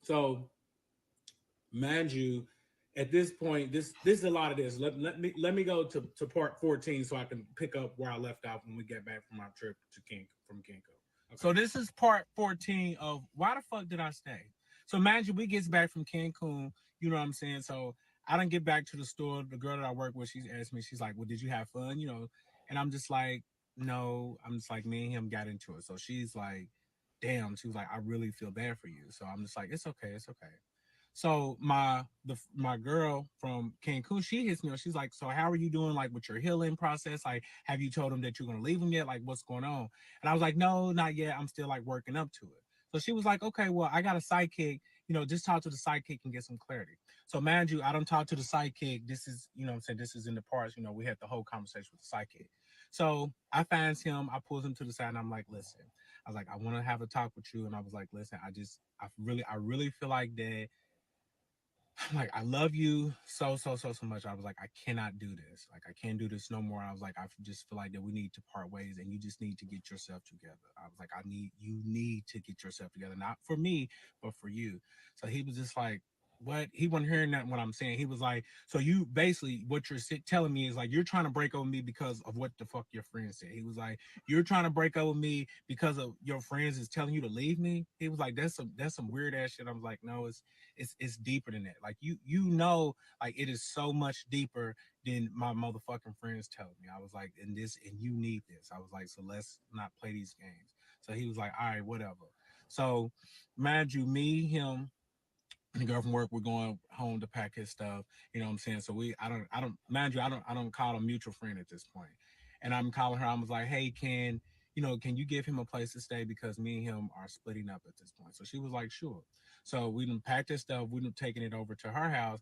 So mind you, at this point, this is a lot of this. Let me go to part 14 so I can pick up where I left off when we get back from our trip to Cancun. Okay. So this is part 14 of why the fuck did I stay? So mind you, we gets back from Cancun, you know what I'm saying? So I don't get back to the store. The girl that I work with, she's asked me, she's like, well, did you have fun? And I'm just like, no. I'm just like, me and him got into it. So she's like, damn, she was like, I really feel bad for you. So I'm just like, it's okay, it's okay. So my girl from Cancun, she hits me up. She's like, "So how are you doing? Like with your healing process? Like, have you told him that you're gonna leave him yet? Like, what's going on?" And I was like, "No, not yet. I'm still like working up to it." So she was like, "Okay, well, I got a sidekick. Just talk to the sidekick and get some clarity." So mind you, I don't talk to the sidekick. This is, what I'm saying, this is in the parts. We had the whole conversation with the sidekick. So I finds him. I pulls him to the side, and I'm like, "Listen." I was like, "I want to have a talk with you," and I was like, "Listen, I really feel like that." I'm like, I love you so much. I was like, I cannot do this. Like, I can't do this no more. I was like, I just feel like that we need to part ways and you just need to get yourself together. I was like, you need to get yourself together, not for me, but for you. So he was just like, what? He wasn't hearing that what I'm saying. He was like, so you basically, what you're telling me is like, you're trying to break up with me because of what the fuck your friend said. He was like, you're trying to break up with me because of your friends is telling you to leave me. He was like, that's some weird ass shit. I was like, no, it's deeper than that. Like like it is so much deeper than my motherfucking friends tell me. I was like, and you need this. I was like, so let's not play these games. So he was like, all right, whatever. So mind you, me, him, and the girl from work, we're going home to pack his stuff. You know what I'm saying? So I don't mind you, I don't call a mutual friend at this point. And I'm calling her, I was like, hey, can you give him a place to stay because me and him are splitting up at this point? So she was like, sure. So we done packed his stuff, we done taken it over to her house.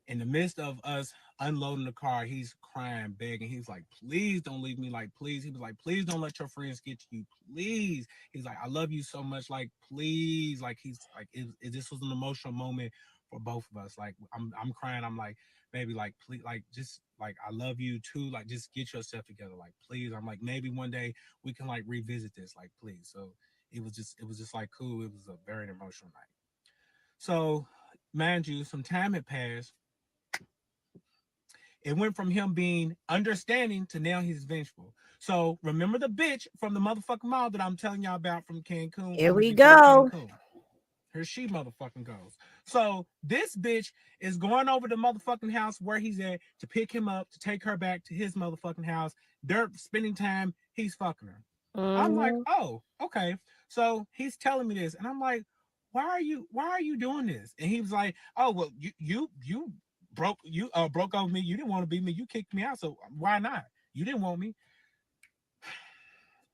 In the midst of us unloading the car, he's crying, begging. He's like, please don't leave me. Like, please. He was like, please don't let your friends get to you. Please. He's like, I love you so much. Like, please. Like, he's like, this was an emotional moment for both of us. Like, I'm crying. I'm like, baby, like, please, like, just like, I love you too. Like, just get yourself together. Like, please. I'm like, maybe one day we can like revisit this. Like, please. So it was just like cool. It was a very emotional night. So, mind you, some time had passed. It went from him being understanding to now he's vengeful. So remember the bitch from the motherfucking mall that I'm telling y'all about from Cancun Here when we we get to the go. Cancun. Here she motherfucking goes. So this bitch is going over the motherfucking house where he's at to pick him up, to take her back to his motherfucking house. They're spending time. He's fucking her. I'm like, Hmm. oh, okay. So he's telling me this, and I'm like, why are you doing this? And he was like, oh, well, you broke over me. You didn't want to be me. You kicked me out. So why not? You didn't want me.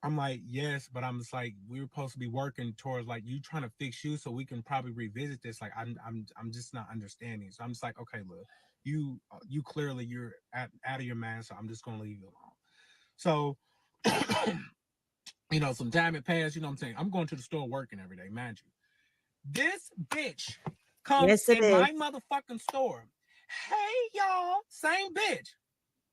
I'm like, yes, but I'm just like, we were supposed to be working towards like you trying to fix you so we can probably revisit this. Like, I'm just not understanding. So I'm just like, okay, look, you clearly you're out of your mind. So I'm just gonna leave you alone. So, some time had passed. You know what I'm saying? I'm going to the store working every day, mind you. This bitch comes Yes, it in is. my motherfucking store. Hey y'all, same bitch.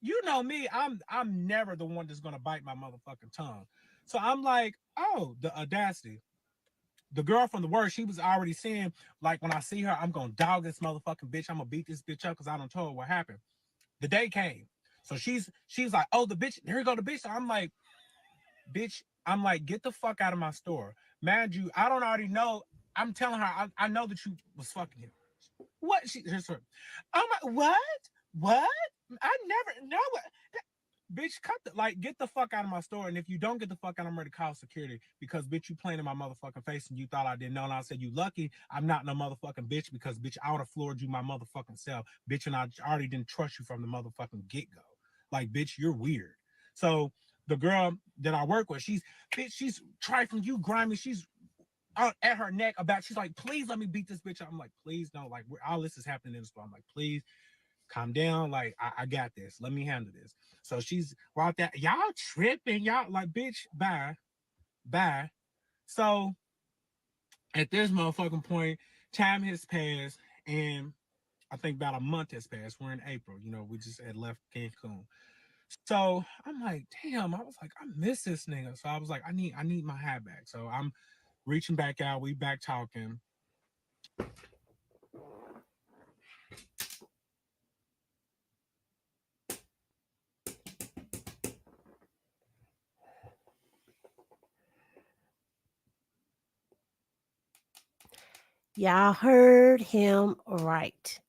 You know me, I'm never the one that's gonna bite my motherfucking tongue. So I'm like, oh, the audacity. The girl from the work, she was already saying, like, when I see her, I'm gonna dog this motherfucking bitch. I'm gonna beat this bitch up because I don't tell her what happened. The day came. So she's like, oh, the bitch, here you go, the bitch. So I'm like, bitch, I'm like, get the fuck out of my store. Mind you, I don't already know. I'm telling her, I know that you was fucking him. What? Here's her. I'm like, what? What? I never know what. Bitch, get the fuck out of my store. And if you don't get the fuck out, I'm ready to call security because bitch, you playing in my motherfucking face and you thought I didn't know. And I said, you lucky I'm not no motherfucking bitch because bitch, I would have floored you my motherfucking self. Bitch, and I already didn't trust you from the motherfucking get-go. Like, bitch, you're weird. So the girl that I work with, she's trifling you, grimy. She's at her neck about, she's like, please let me beat this bitch up. I'm like, please no, like all this is happening in the store. I'm like, please calm down. Like, I got this. Let me handle this. So she's out there, y'all tripping, y'all like, bitch, bye, bye. So at this motherfucking point, time has passed, and I think about a month has passed. We're in April. We just had left Cancun. So I'm like, damn, I was like, I miss this nigga. So I was like, I need my hat back. So I'm reaching back out. We back talking. Y'all heard him right.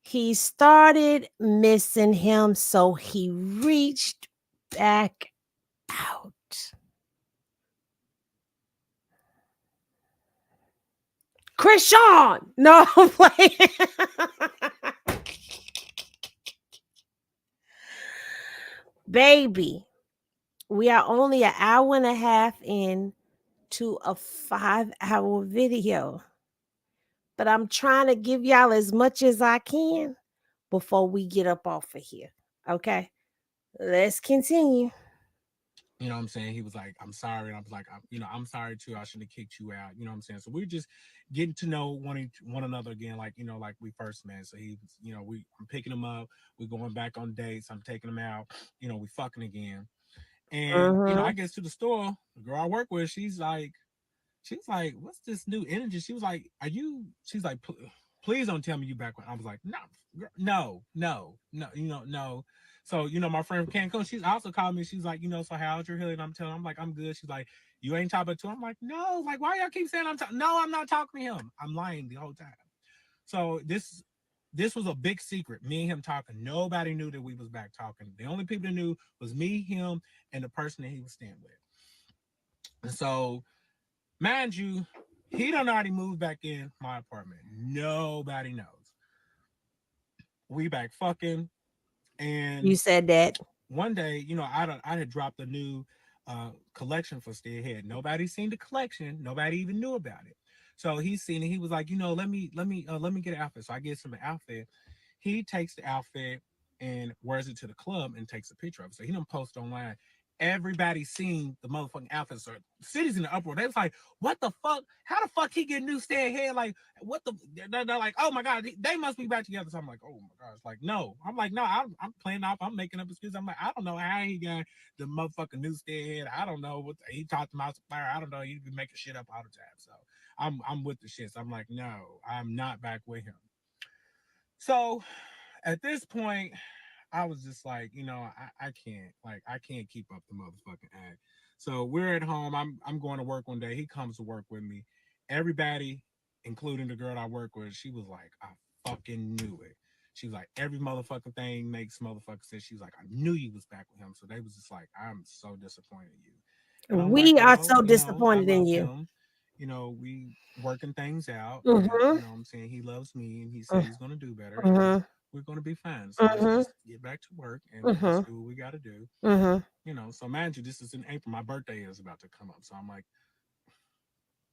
He started missing him, so he reached back out. Krishan! No, I'm playing. Baby, we are only an hour and a half in to a 5-hour video, but I'm trying to give y'all as much as I can before we get up off of here. Okay, let's continue. You know what I'm saying? He was like, I'm sorry. And I was like, I'm sorry too. I shouldn't have kicked you out. You know what I'm saying? So we're just getting to know one another again, like, like we first met. So he was, I'm picking him up. We're going back on dates. I'm taking him out. We fucking again. And, I Mm-hmm. get to the store. The girl I work with, she's like, what's this new energy? She was like, she's like, please don't tell me you back when. I was like, no, no, no, no, no. So, my friend from Cancun, she's also called me. She's like, so how's your healing? I'm like, I'm good. She's like, you ain't talking to him? I'm like, no, like, why y'all keep saying I'm talking? No, I'm not talking to him. I'm lying the whole time. So this was a big secret. Me and him talking. Nobody knew that we was back talking. The only people that knew was me, him, and the person that he was staying with. And so, mind you, he done already moved back in my apartment. Nobody knows. We back fucking, You and said that. one day, I had dropped a new collection for Steadhead. Nobody seen the collection. Nobody even knew about it. So he's seen it. He was like, let me get an outfit. So I get him an outfit. He takes the outfit and wears it to the club and takes a picture of it. So he done post online. Everybody seen the motherfucking outfit. So the city's in the uproar. They was like, what the fuck? How the fuck he get new Steadhead? Like, what the? They're like, oh my god, they must be back together. So I'm like, oh my gosh, like no. I'm like, no, I'm playing off. I'm making up excuses. I'm like, I don't know how he got the motherfucking new Steadhead. I don't know what he talked to my supplier. I don't know. He be making shit up all the time. So I'm with the shits. I'm like, no, I'm not back with him. So at this point, I was just like, I can't, like, I can't keep up the motherfucking act. So we're at home. I'm going to work one day. He comes to work with me. Everybody, including the girl I work with, she was like, I fucking knew it. She was like, every motherfucking thing makes motherfucking sense. She was like, I knew you was back with him. So they was just like, I'm so disappointed in you. And I'm like, We are well, so I disappointed in love you. him. We working things out, and Mm-hmm. I'm saying he loves me, and he said he's Mm-hmm. gonna do better, and Mm-hmm. we're gonna be fine. So let's Mm-hmm. just get back to work and let's do what we gotta do. Mm-hmm. So mind you, this is in April. My birthday is about to come up, so I'm like,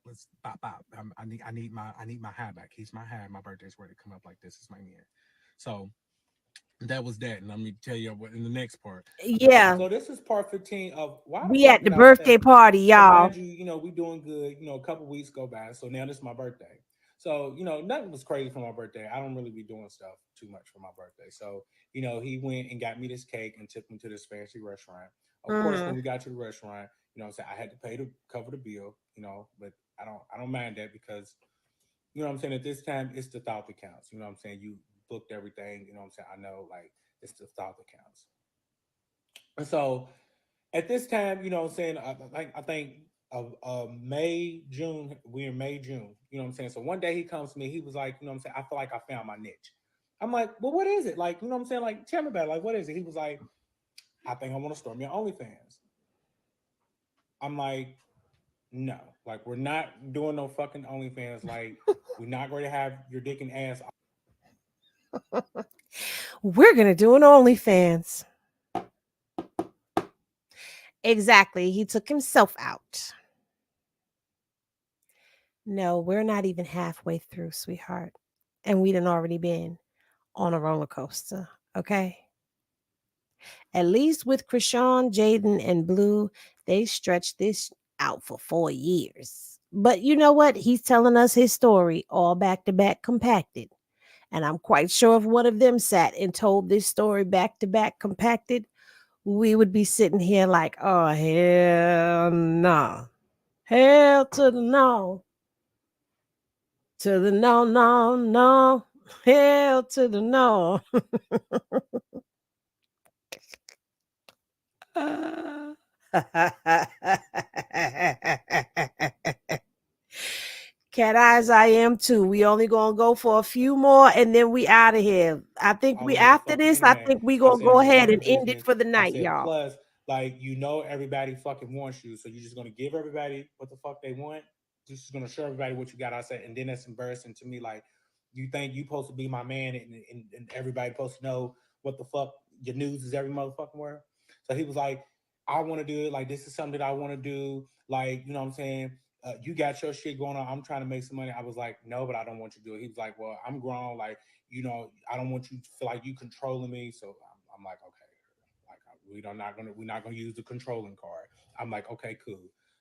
let's pop out. I need my high back. He's my high. My birthday's ready to come up like this. Is my year. So that was that, and let me tell you what in the next part. Yeah. So this is part 15 of why the We fuck at the did I stay? birthday party, So mind y'all. you, we doing good. A couple weeks go by. So now this is my birthday. So, nothing was crazy for my birthday. I don't really be doing stuff too much for my birthday. So, he went and got me this cake and took me to this fancy restaurant. Of course, when Mm-hmm. we got to the restaurant, I'm saying I had to pay to cover the bill, but I don't mind that because I'm saying, at this time it's the thought that counts. You know what I'm saying? You booked everything, what I'm saying? I know, like, it's the thought that counts. And so at this time, what I'm saying, I think of May, June, we're in May, June, what I'm saying? So one day he comes to me, he was like, what I'm saying, I feel like I found my niche. I'm like, well, what is it? Like, what I'm saying? Like, tell me about it. Like, what is it? He was like, I think I want to start me on OnlyFans. I'm like, no, like, we're not doing no fucking OnlyFans. Like, we're not going to have your dick and ass. We're gonna do an OnlyFans. Exactly. He took himself out. No, we're not even halfway through, sweetheart. And we done already been on a roller coaster. Okay. At least with Krishan, Jaden, and Blue, they stretched this out for 4 years. But you know what? He's telling us his story all back to back compacted. And I'm quite sure if one of them sat and told this story back to back compacted, we would be sitting here like, oh, hell no. Hell to the no. To the no, no, no. Hell to the no. Cat eyes, I am too. We only gonna go for a few more and then we out of here. I think All we the after motherfucking this, I internet. think we I gonna said, go run ahead your and end it business. for the I night, said, y'all. plus, like, everybody fucking wants you. So you're just gonna give everybody what the fuck they want. Just gonna show everybody what you got. I said, and then that's embarrassing to me. Like, you think you supposed to be my man, and everybody supposed to know what the fuck your news is every motherfucking word. So he was like, I want to do it. Like, this is something that I want to do. Like, what I'm saying? You got your shit going on. I'm trying to make some money. I was like, no, but I don't want you to do it. He was like, well, I'm grown. Like, I don't want you to feel like you controlling me. So I'm like, okay, like, we're not gonna use the controlling card. I'm like, okay, cool.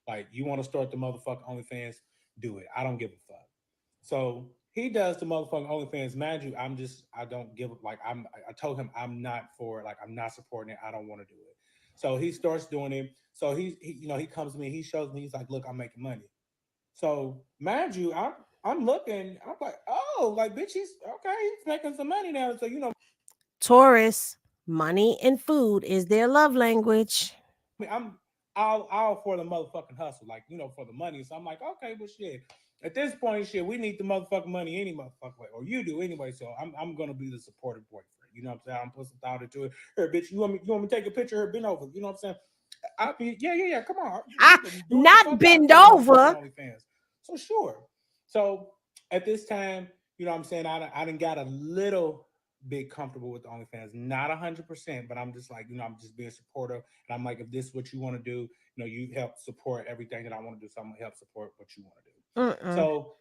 Like, you want to start the motherfucking OnlyFans, do it. I don't give a fuck. So he does the motherfucking OnlyFans. Mind you, I don't give, like, I told him I'm not for it. Like, I'm not supporting it. I don't want to do it. So he starts doing it. So he comes to me. He shows me. He's like, look, I'm making money. So mind you, I'm looking. I'm like, oh, like, bitch, he's okay. He's making some money now. So Taurus, money and food is their love language. I'm all for the motherfucking hustle, like, for the money. So I'm like, okay, well, shit. At this point, shit, we need the motherfucking money any motherfucking way, or you do anyway. So I'm gonna be the supportive boyfriend. You know what I'm saying? I'm put some thought into it. Here, bitch, you want me to take a picture of her bend over? You know what I'm saying? I'll be, yeah. Come on, Ah, do it the not fuck out bend for the motherfucking over. OnlyFans. So sure. So at this time, what I'm saying, I done got a little bit comfortable with the OnlyFans, not 100%, but I'm just like, I'm just being supportive, and I'm like, if this is what you want to do, you help support everything that I want to do, so I'm gonna help support what you want to do. Mm-mm. So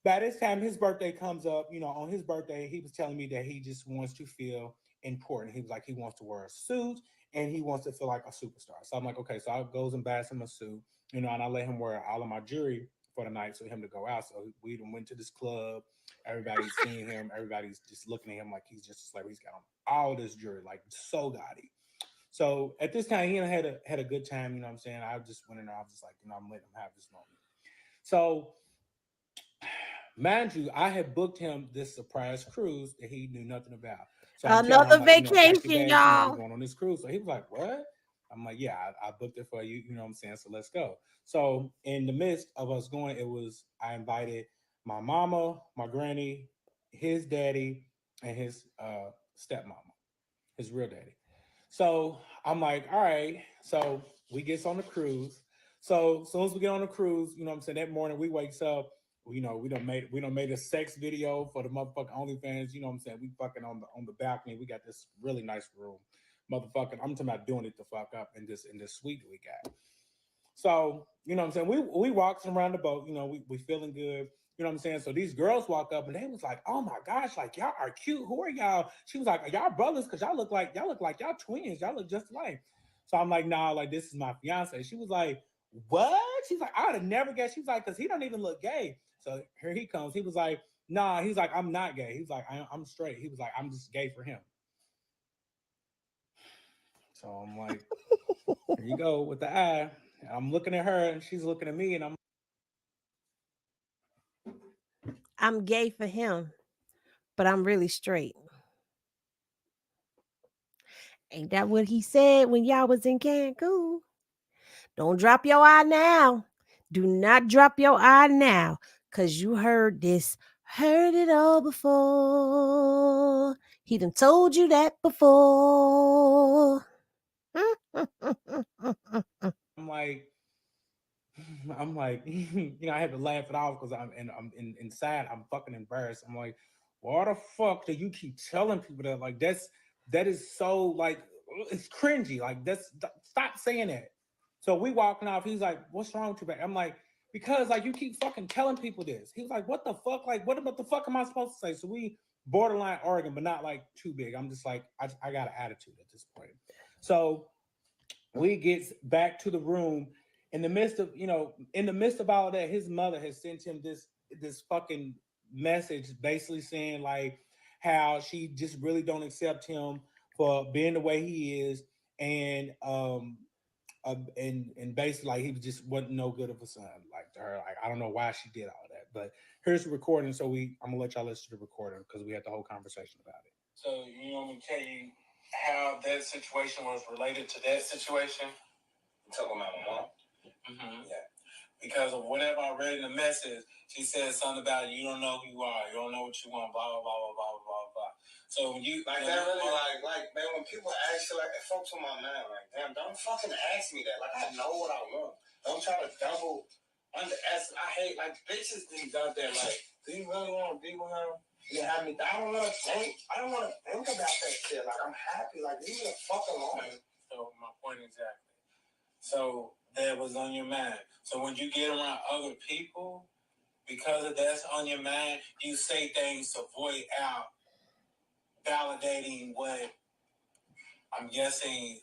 by this time his birthday comes up, on his birthday, he was telling me that he just wants to feel important. He was like, he wants to wear a suit and he wants to feel like a superstar. So I'm like, okay. So I goes and buys him a suit, and I let him wear all of my jewelry for the night so him to go out. So we went to this club. Everybody's seeing him. Everybody's just looking at him like he's just a celebrity. He's got on all this jewelry, like, so gaudy. So at this time, he had a good time. You know what I'm saying? I just went in there. I was just like, I'm letting him have this moment. So Mind you, I had booked him this surprise cruise that he knew nothing about. So I'm telling him, Another I'm like, pack your vacation, bags, we're y'all. going on this cruise. So he was like, what? I'm like, yeah, I booked it for you. You know what I'm saying? So let's go. So in the midst of us going, I invited my mama, my granny, his daddy, and his stepmama, his real daddy. So I'm like, all right. So we gets on the cruise. So as soon as we get on the cruise, you know what I'm saying, that morning we wakes up, we don't made a sex video for the motherfucking OnlyFans, you know what I'm saying? We fucking on the balcony. We got this really nice room. Motherfucking, I'm talking about doing it the fuck up in this suite that we got. So, you know what I'm saying? We walking around the boat, we feeling good. You know what I'm saying? So these girls walk up and they was like, "Oh my gosh, like y'all are cute. Who are y'all?" She was like, "Are y'all brothers? Cause y'all look like y'all twins. Y'all look just alike." So I'm like, "Nah, like this is my fiance." She was like, "What?" She's like, "I would have never guessed." She's like, "Cause he don't even look gay." So here he comes. He was like, "Nah." He's like, "I'm not gay." He's like, I'm straight." He was like, "I'm just gay for him." So I'm like, "Here you go with the eye." I'm looking at her and she's looking at me and I'm gay for him, but I'm really straight. Ain't that what he said when y'all was in Cancun? Don't drop your eye now. Do not drop your eye now, cause you heard this. Heard it all before. He done told you that before. I'm like, I'm like, I had to laugh it off because inside. I'm fucking embarrassed. I'm like, why the fuck do you keep telling people that? Like, that is so like, it's cringy. Like, stop saying that. So we walking off. He's like, what's wrong with you, back? I'm like, because like you keep fucking telling people this. He was like, what the fuck? Like, what the fuck am I supposed to say? So we borderline arguing, but not like too big. I'm just like, I got an attitude at this point. So we gets back to the room in the midst of all that, his mother has sent him this fucking message basically saying like how she just really don't accept him for being the way he is, and basically like he just wasn't no good of a son like to her. Like I don't know why she did all that, but here's the recording. So I'm gonna let y'all listen to the recording because we had the whole conversation about it. So you want me to tell you how that situation was related to that situation? You talking about my mom? Mm-hmm. Yeah. Because of whatever I read in the message, she said something about you don't know who you are, you don't know what you want, blah blah blah blah blah blah blah. So when you like that really like man, when people ask you like it folks on my mind, like damn, don't fucking ask me that. Like I know what I want. Don't try to double underestimate. I hate like bitches things out there. Like, do you really want to be with him? You have me. I don't want to think. I don't want to think about that shit. Like I'm happy. Like leave me the fuck alone. So my point exactly. So that was on your mind. So when you get around other people, because of that's on your mind, you say things to void out validating what I'm guessing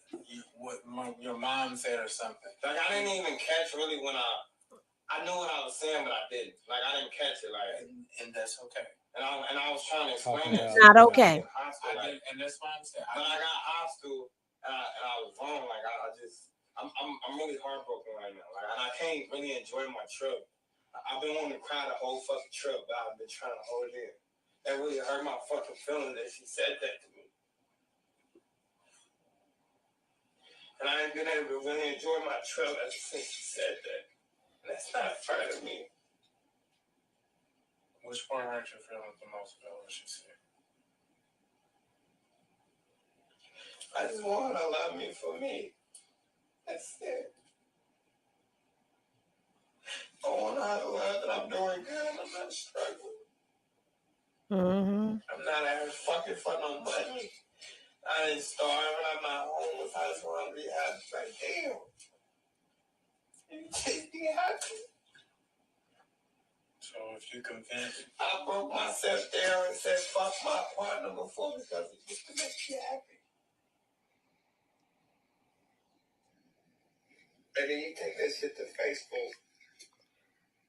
your mom said or something. Like I didn't even catch really when I knew what I was saying, but I didn't. Like I didn't catch it. Like and that's okay. And I was trying to explain it. Not okay. And that's why I'm saying. But I got hostile, and I was wrong. Like I'm really heartbroken right now. Like and I can't really enjoy my trip. I've been wanting to cry the whole fucking trip, but I've been trying to hold it in. That really hurt my fucking feelings that she said that to me. And I ain't been able to really enjoy my trip ever since she said that. And that's not fair to me. Which part hurt your feelings the most about what she said? I just want her to love me for me. That's it. I want her to love that I'm doing good and I'm not struggling. Mm-hmm. I'm not average fucking for no money. I didn't starve and I'm not homeless. I just want to be happy. Like, damn. You take me happy. So if you convince, I broke myself down and said fuck my partner before because it used to make you happy. And then you take that shit to Facebook.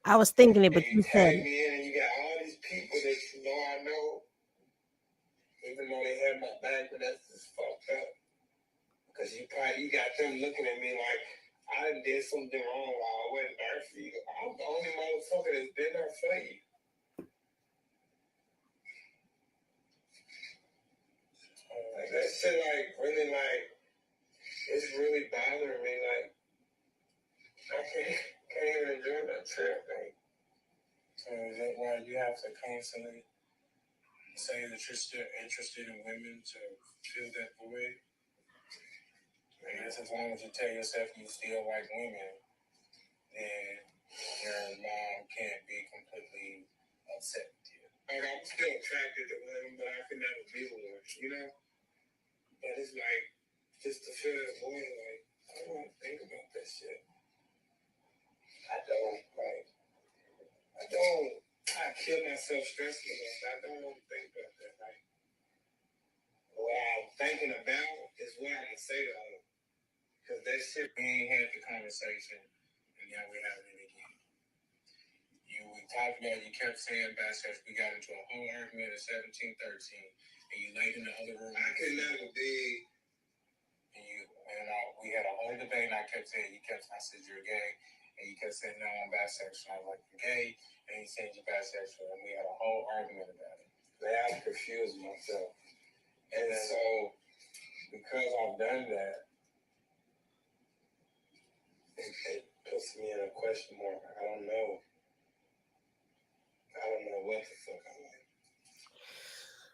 I was thinking it, And but you you said tag it. me in and you got all these people that I know, even though they have my back, but that's just fucked up. Because you got them looking at me like I done did something wrong while I wasn't there for you. I'm the only motherfucker that's been there for you. that shit like really like it's really bothering me. Like I can't even enjoy that shit. Like, so is that why you have to constantly say that you're still interested in women to fill that void? I guess as long as you tell yourself you still like women, then your mom can't be completely upset with you. Like I'm still attracted to women, but I could never be with one, you know? But it's like just to fill that void, like I don't think about that shit. I don't like I don't I kill myself stressing about that. I don't want to think about that. Like what I'm thinking about is what I'm gonna say to her. Cause that shit we ain't had the conversation and now we're having it again. We talked about it, you kept saying bisexual. We got into a whole argument at 17, 13, and you laid in the other room. I could never be. We had a whole debate, and I kept saying, I said, you're gay, and you kept saying, no, I'm bisexual. I was like, you're gay, and you said you're bisexual, and we had a whole argument about it. But I confused myself. And so, because I've done that, it puts me in a question mark. I don't know. I don't know what the fuck I like.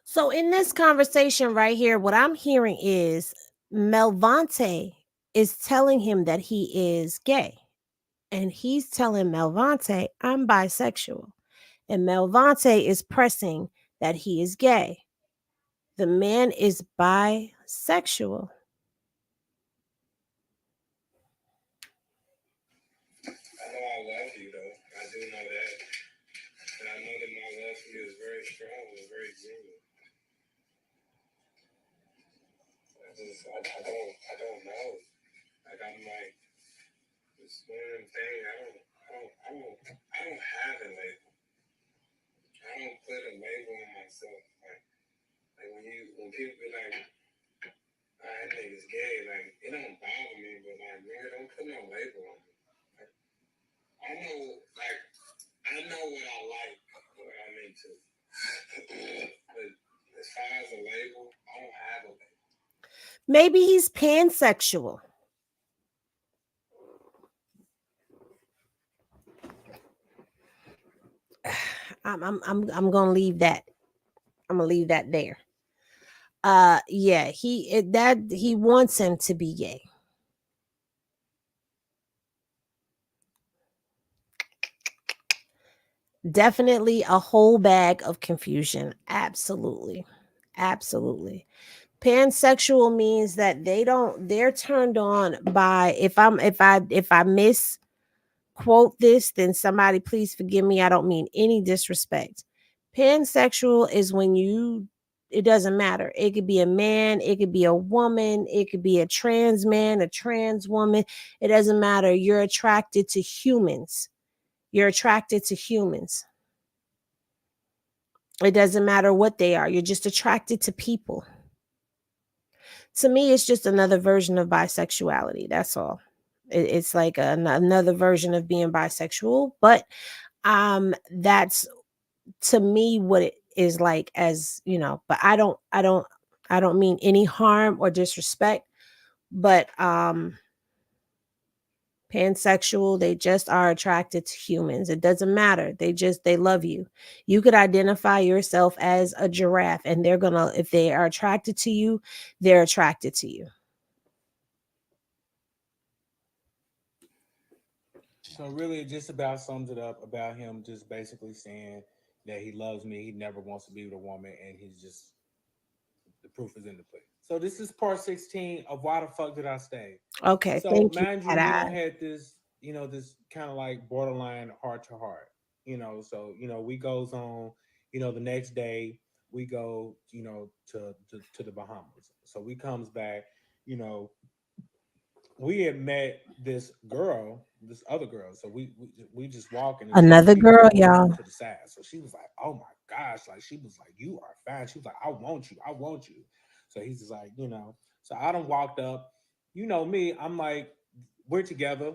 So in this conversation right here, what I'm hearing is Melvontae is telling him that he is gay. And he's telling Melvontae, I'm bisexual. And Melvontae is pressing that he is gay. The man is bisexual. I know I love you, though. I do know that. And I know that my love for you is very strong and very genuine. I don't know. Like, I'm like, this one thing, I don't have a label. I don't put a label on myself. Like when people be like, that nigga's gay, like, it don't bother me, but like, nigga, don't put no label on me. Like, I know what I like, what I'm into. But as far as a label, I don't have a label. Maybe he's pansexual. I'm gonna leave that. I'm gonna leave that there. Yeah, he wants him to be gay. Definitely a whole bag of confusion. Absolutely. Absolutely. Pansexual means that they're turned on by if I misquote this, then somebody please forgive me. I don't mean any disrespect. Pansexual is when it doesn't matter. It could be a man, it could be a woman, it could be a trans man, a trans woman. It doesn't matter. You're attracted to humans. You're attracted to humans. It doesn't matter what they are. You're just attracted to people. To me, it's just another version of bisexuality. That's all. It's like another version of being bisexual, but that's to me what it is like, as you know. But I don't mean any harm or disrespect, but pansexual, they just are attracted to humans. It doesn't matter. They love you. You could identify yourself as a giraffe, and they're gonna, if they are attracted to you, they're attracted to you. So really, it just about sums it up about him just basically saying that he loves me. He never wants to be with a woman, and he's just the proof is in the pudding. So this is part 16 of why the fuck did I stay? Okay, So thank you. mind you, we don't had this, this kind of like borderline heart to heart, So we goes on, the next day we go, to the Bahamas. So we comes back, you know, we had met this other girl. So we just walking, and Another she was girl, going y'all. off to the side. So she was like, "Oh my gosh!" Like she was like, "You are fine." She was like, "I want you. I want you." So he's just like, So I done walked up. You know me. I'm like, we're together.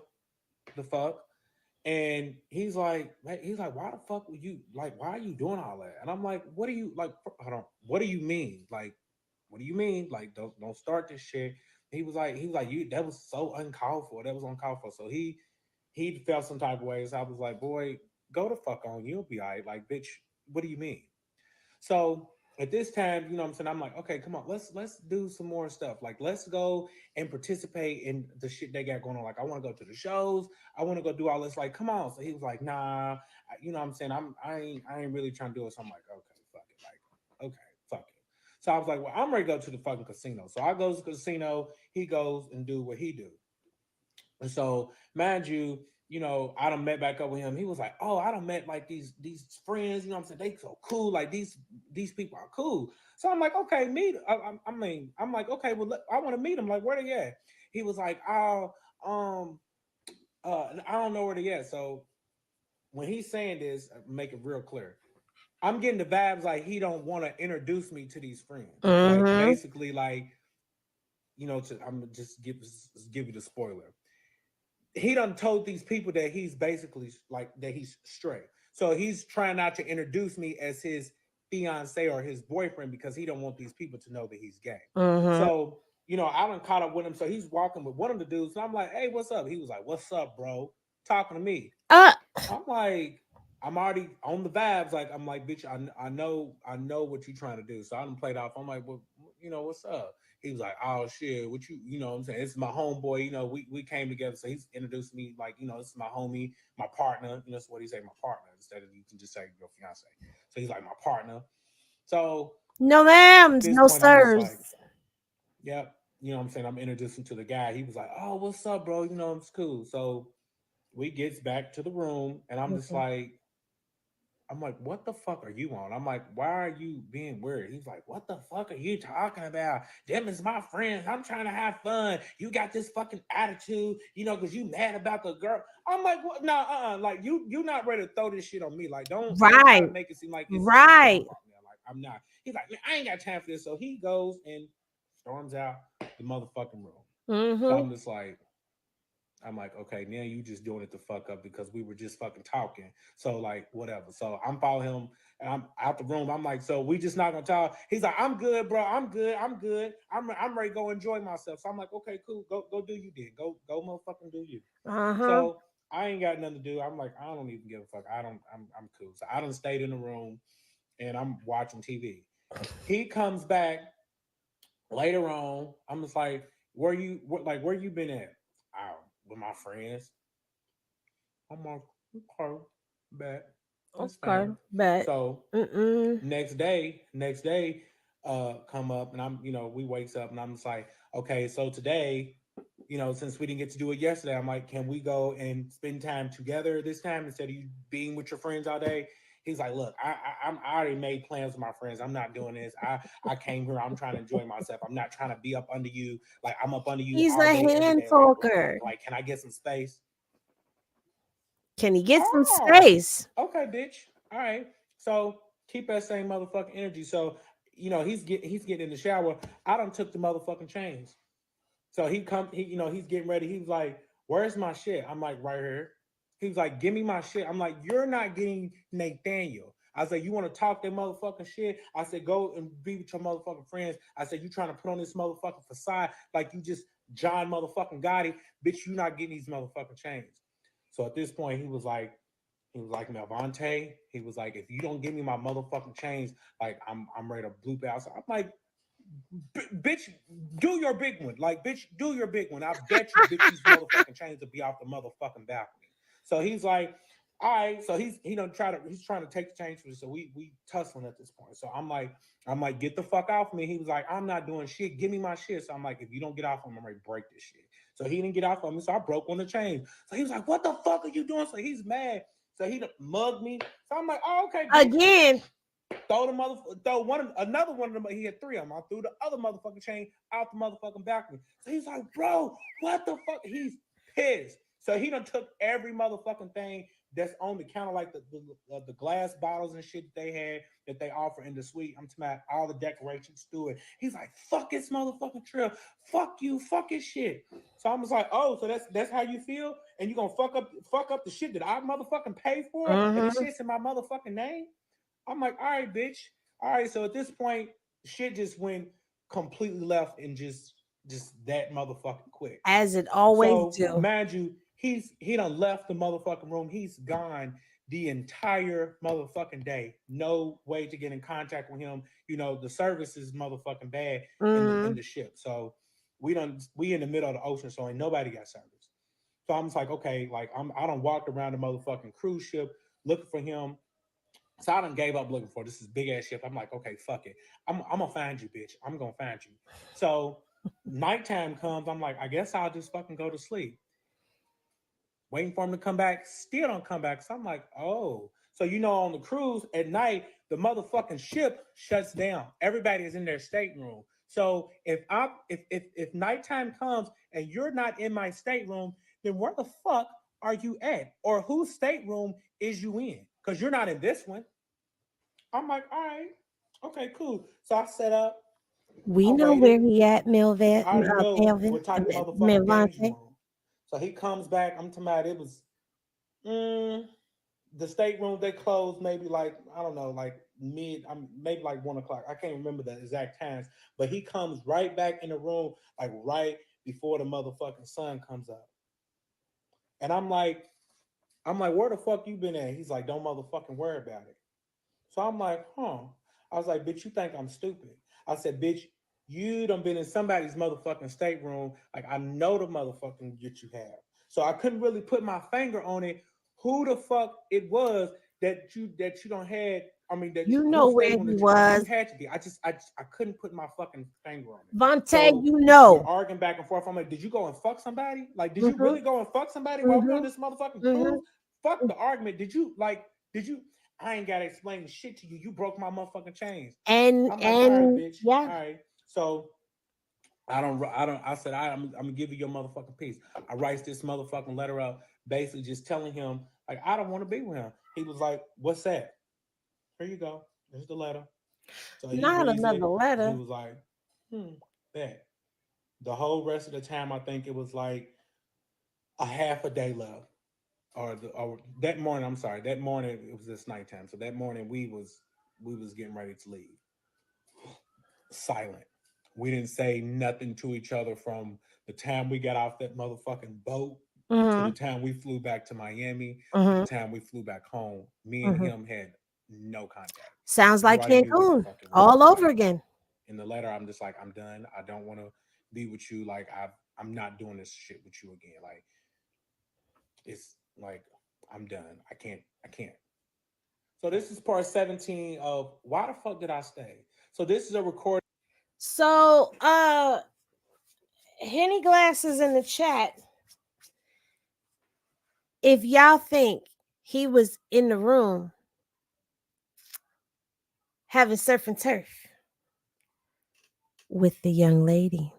The fuck. And he's like, why the fuck were you like? Why are you doing all that? And I'm like, what do you like? Hold on. What do you mean? Like, what do you mean? Like, don't start this shit. He was like, you that was so uncalled for. That was uncalled for. So he felt some type of ways. I was like, boy, go the fuck on. You'll be all right. Like, bitch, what do you mean? So at this time, you know what I'm saying? I'm like, okay, come on, let's do some more stuff. Like, let's go and participate in the shit they got going on. Like, I want to go to the shows. I want to go do all this. Like, come on. So he was like, nah, you know what I'm saying? I ain't really trying to do it. So I'm like, okay, fuck it. Like, okay, fuck it. So I was like, well, I'm ready to go to the fucking casino. So I go to the casino. He goes and do what he do. And so, mind you, I done met back up with him. He was like, "Oh, I done met like these friends. You know what I'm saying? They so cool. Like these people are cool." So I'm like, "Okay, meet." I mean, I'm like, "Okay, well, I want to meet them. Like, where they at?" He was like, "Oh, I don't know where they at." So when he's saying this, make it real clear. I'm getting the vibes like he don't want to introduce me to these friends. Like Mm-hmm. basically, like I'm gonna just give you the spoiler. He done told these people that he's basically like that he's straight. So he's trying not to introduce me as his fiance or his boyfriend because he don't want these people to know that he's gay. Mm-hmm. So, I done caught up with him. So he's walking with one of the dudes. And I'm like, hey, what's up? He was like, what's up, bro? Talking to me. Uh, I'm like, I'm already on the vibes. Like, I'm like, bitch, I know what you're trying to do. So I done played off. I'm like, well, what's up? He was like, oh shit, you know what I'm saying? This is my homeboy, we came together. So he's introduced me, like, this is my homie, my partner. That's what he say, my partner, instead of you can just say your fiance. So he's like my partner. So no at ma'ams, this no point, I'm just sirs. like, yep, you know what I'm saying? I'm introducing to the guy. He was like, oh, what's up, bro? It's cool. So we gets back to the room and I'm just Mhm. like, I'm like, what the fuck are you on? I'm like, why are you being weird? He's like, what the fuck are you talking about? Them is my friends. I'm trying to have fun. You got this fucking attitude, because you mad about the girl. I'm like, what? No, like you not ready to throw this shit on me. Like, don't try to Right, make it seem like it's your right. fault, man. Like, I'm not. He's like, man, I ain't got time for this. So he goes and storms out the motherfucking room. So Mm-hmm. I'm like, okay, now you just doing it to fuck up because we were just fucking talking. So like, whatever. So I'm following him and I'm out the room. I'm like, so we just not gonna talk. He's like, I'm good, bro. I'm good. I'm good. I'm ready to go enjoy myself. So I'm like, okay, cool. Go do you then. Go motherfucking do you. Uh-huh. So I ain't got nothing to do. I'm like, I don't even give a fuck. I'm cool. So I done stayed in the room and I'm watching TV. He comes back later on. I'm just like, where you been at? Oh, with my friends. I'm like, okay, bet. That's Okay, fine. but So mm-mm. next day, come up and we wakes up and I'm just like, okay, so today, since we didn't get to do it yesterday, I'm like, can we go and spend time together this time instead of you being with your friends all day? He's like, look, I already made plans with my friends. I'm not doing this. I came here. I'm trying to enjoy myself. I'm not trying to be up under you. Like I'm up under you He's all a day, every hand day. talker. Can I get some space? Can he get some Oh, space? okay, bitch. All right. So keep that same motherfucking energy. So he's getting in the shower. I done took the motherfucking chains. So he's getting ready. He was like, "Where's my shit?" I'm like, "Right here." He was like, "Give me my shit." I'm like, "You're not getting Nathaniel." I said, "You want to talk that motherfucking shit?" I said, "Go and be with your motherfucking friends." I said, "You trying to put on this motherfucking facade like you just John motherfucking Gotti, bitch? You not getting these motherfucking chains." So at this point, he was like, Melvontae. He was like, if you don't give me my motherfucking chains, like I'm ready to bloop out. So I'm like, bitch, do your big one. Like, bitch, do your big one. I bet you, bitch, these motherfucking chains will be off the motherfucking balcony. So he's like, all right. So he's trying to take the chains from me. So we tussling at this point. So I'm like, get the fuck off me. He was like, I'm not doing shit. Give me my shit. So I'm like, if you don't get off of me, I'm ready to break this shit. So he didn't get off of me. So I broke one of the chains. So he was like, what the fuck are you doing? So he's mad. So he mugged me. So I'm like, oh, okay, bitch. Again, Throw another one of them. He had three of them. I threw the other motherfucking chain out the motherfucking balcony. So he's like, bro, what the fuck? He's pissed. So he done took every motherfucking thing that's on the counter, like the glass bottles and shit that they had that they offer in the suite. I'm talking about all the decorations through it. He's like, fuck this motherfucking trip. Fuck you, fuck his shit. So I'm just like, oh, so that's how you feel? And you gonna fuck up the shit that I motherfucking pay for? And this mm-hmm. shit's in my motherfucking name? I'm like, all right, bitch. All right. So at this point, shit just went completely left and just that motherfucking quick. As it always So do. mind you, he done left the motherfucking room. He's gone the entire motherfucking day. No way to get in contact with him. You know, the service is motherfucking bad in Mm-hmm. the ship. So we in the middle of the ocean, so ain't nobody got service. So I'm just like, okay, like I done walked around the motherfucking cruise ship looking for him. So I done gave up looking for this is big ass ship. I'm like, okay, fuck it. I'm gonna find you, bitch. I'm gonna find you. So nighttime comes. I'm like, I guess I'll just fucking go to sleep. Waiting for him to come back, still don't come back. So I'm like, oh. So you know, on the cruise at night, the motherfucking ship shuts down. Everybody is in their stateroom. So if nighttime comes and you're not in my stateroom, then where the fuck are you at? Or whose stateroom is you in? Because you're not in this one. I'm like, all right, okay, cool. So I set up, We I know where waited. he at, I already know Melvin, what type of motherfucking games you Melvontae. on. So he comes back. I'm talking about it was mm, the stateroom they closed maybe like I don't know like maybe like 1 o'clock. I can't remember the exact times, but he comes right back in the room like right before the motherfucking sun comes up, and I'm like, where the fuck you been at? He's like, don't motherfucking worry about it. So I'm like, huh. I was like, bitch, you think I'm stupid? I said, bitch, you done been in somebody's motherfucking stateroom. Like, I know the motherfucking that you have. So I couldn't really put my finger on it. Who the fuck it was that you don't had? I mean, that You know whose where stateroom he that you was. had to be. I couldn't put my fucking finger on it. Vontae, So you we're know. arguing back and forth. I'm like, did you go and fuck somebody? Like, did you Mm-hmm. really go and fuck somebody while we on Mm-hmm. this motherfucking cruise? Mm-hmm. Fuck the argument. Did you I ain't gotta explain shit to you. You broke my motherfucking chains. I'm like, all right, And bitch. yeah, All right. So I said, I'm gonna give you your motherfucking piece. I write this motherfucking letter up, basically just telling him, like, I don't want to be with him. He was like, what's that? Here you go. There's the letter. So he not reads another it and he letter. was like, that. The whole rest of the time, I think it was like a half a day left. Or that morning, I'm sorry, that morning it was this nighttime. So that morning we was getting ready to leave. Silent. We didn't say nothing to each other from the time we got off that motherfucking boat to the Mm-hmm. time we flew back to Miami to the Mm-hmm. time we flew back home. Me and Mm-hmm. him had no contact. Sounds You like already knew what the Cancun fuck it was. all over Like again. in the letter, I'm just like, I'm done. I don't want to be with you. Like I'm not doing this shit with you again. Like it's like I'm done. I can't. So this is part 17 of why the fuck did I stay? So this is a recording. So Henny Glasses in the chat. If y'all think he was in the room having surf and turf with the young lady.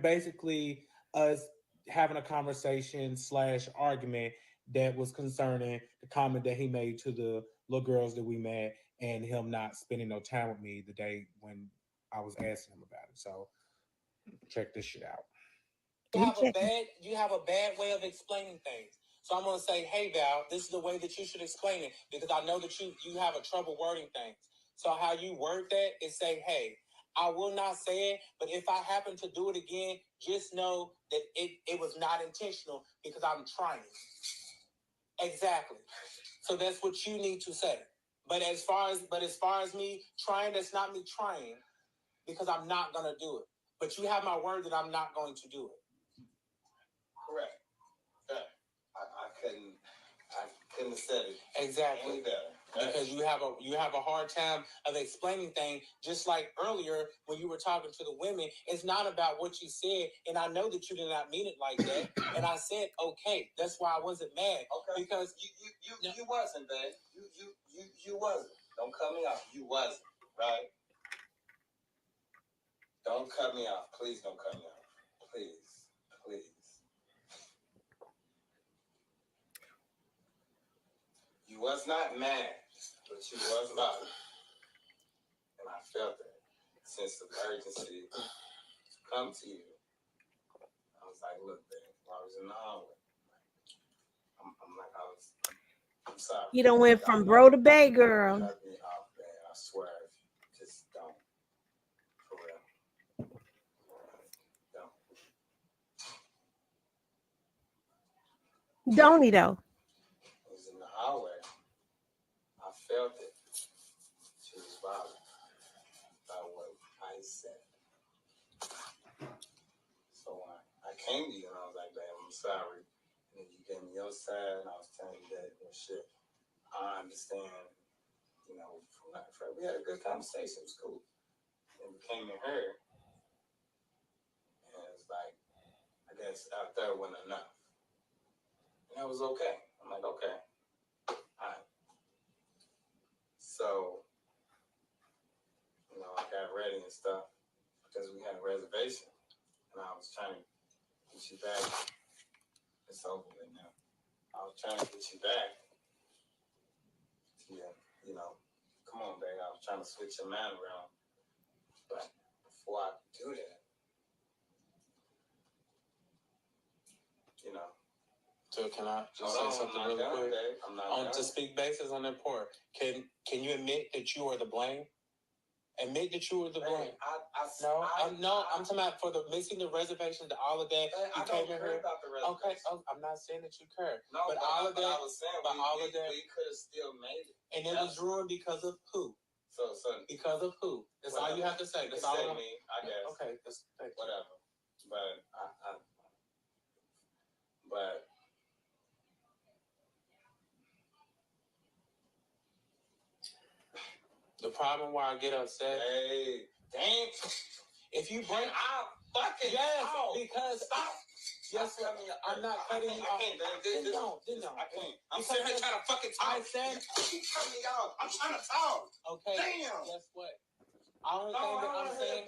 Basically us having a conversation slash argument that was concerning the comment that he made to the little girls that we met and him not spending no time with me the day when I was asking him about it. So check this shit out. You have a bad way of explaining things. So I'm gonna say, hey Val, this is the way that you should explain it because I know that you have a trouble wording things. So how you word that is say, hey, I will not say it, but if I happen to do it again, just know that it was not intentional because I'm trying. Exactly. So that's what you need to say. But as far as me trying, that's not me trying because I'm not gonna do it. But you have my word that I'm not going to do it. Correct. Yeah. I couldn't have said it exactly any better. Right? Because you have a hard time of explaining things. Just like earlier when you were talking to the women, it's not about what you said, and I know that you did not mean it like that. And I said okay. That's why I wasn't mad. Okay. Because you wasn't, man. You wasn't. Don't cut me off. You wasn't. Right. Don't cut me off. Please don't cut me off. Please. You was not mad, but you was about it. And I felt that sense of urgency to come to you. I was like, look, man, I was in the hallway. I'm sorry. You done went I from know bro to bay, you girl. cut me off, man. Don't he though? It was in the hallway. I felt it. She was bothered by what I said. So I came to you and I was like, babe, I'm sorry. And then you gave me your side and I was telling you that, shit, I understand, you know, from that friend. We had a good conversation. It was cool. And we came to her and it was like, I guess out there wasn't enough. And that was okay. I'm like, okay. All right. So, you know, I got ready and stuff because we had a reservation. And I was trying to get you back. It's over with now. I was trying to get you back. Yeah, you know, come on, babe. I was trying to switch your mind around. But before I do that, you know. So can I just say something really quick? I'm not on to speak basis on that part. Can you admit that you are the blame? Admit that you were the blame. I'm talking about for the missing the reservation, all of that. You came in here. Okay, I'm not saying that you care. No, but all of that. I was saying, we could have still made it. And it was ruined because of who? So because of who? That's all you have to say. That's all I mean, I guess. Okay, that's whatever. But the problem why I get upset. Hey, damn. If you bring out fucking because stop. Yes, I'm not cutting you off. I can't. I'm sitting here trying to fucking talk. I said, keep cutting me off. I'm trying to talk. Okay. Damn. Guess what? Only thing I'm saying.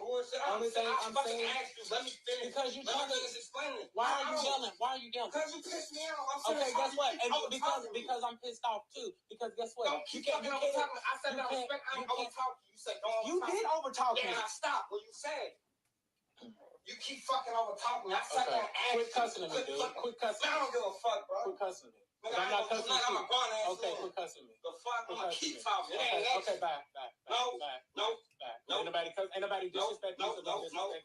Let me finish. Because you trying to explain it. Why are you yelling? Because you pissed me off. Okay, guess what? And because I'm pissed off too. Because guess what? Don't keep talking over talking. I said no respect. I ain't over talking. You said don't. You did over talking. Yeah, I stopped when you said. You keep fucking over talking. I sat there and asked. Quit cussing at me, dude. Quit cussing. I don't give a fuck, bro. Quit cussing at me. I'm not cussing at you. Okay, quit cussing at me. The fuck? I'm gonna keep talking. Okay, bye. No. Ain't nobody disrespect me.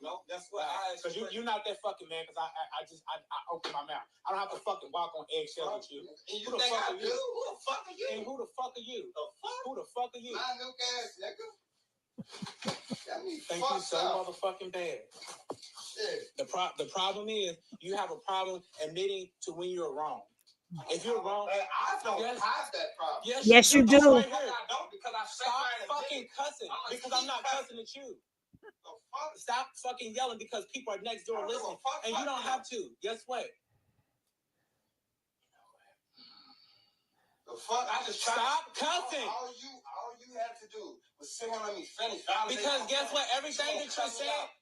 No. That's what I. Because you're not that fucking man. Because I open my mouth. I don't have to fucking walk on eggshells with you. And you think I do? Who the fuck are you? And who the fuck are you? The fuck? Who the fuck are you? My new ass nigga. Thank you so motherfucking bad. Shit. The problem is you have a problem admitting to when you're wrong. If you're wrong, I don't have that problem. Yes, you do. Right here. I don't because I stop fucking cussing because I'm not cussing at you. Stop fucking yelling because people are next door listening, and you don't have to. Guess what? The fuck? I just stop cussing. All you had to do was sit here and let me finish. Because guess what? Everything that you're saying,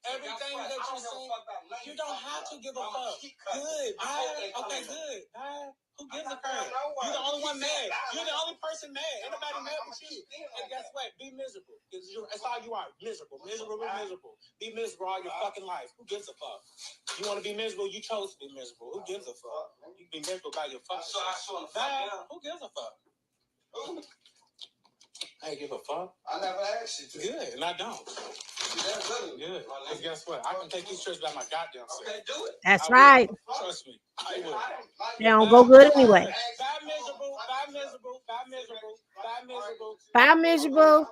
you don't have to give a fuck. Good. Okay, good. Who gives a fuck? You're the only one mad. You're the only person mad. Ain't nobody mad with you. And guess what? Be miserable. That's all you are. Miserable. Be miserable all your fucking life. Who gives a fuck? You want to be miserable? You chose to be miserable. Who gives a fuck? You can be miserable by your fucking self. Who gives a fuck? Who? I ain't give a fuck. I never asked you to. Good, and I don't. Good. Because guess what? I can take these trips by my goddamn self. Okay, do it. That's right. Trust me. I will. They don't go good anyway. Bye miserable. Bye miserable. Bye miserable. Bye miserable. Bye miserable. Bye miserable.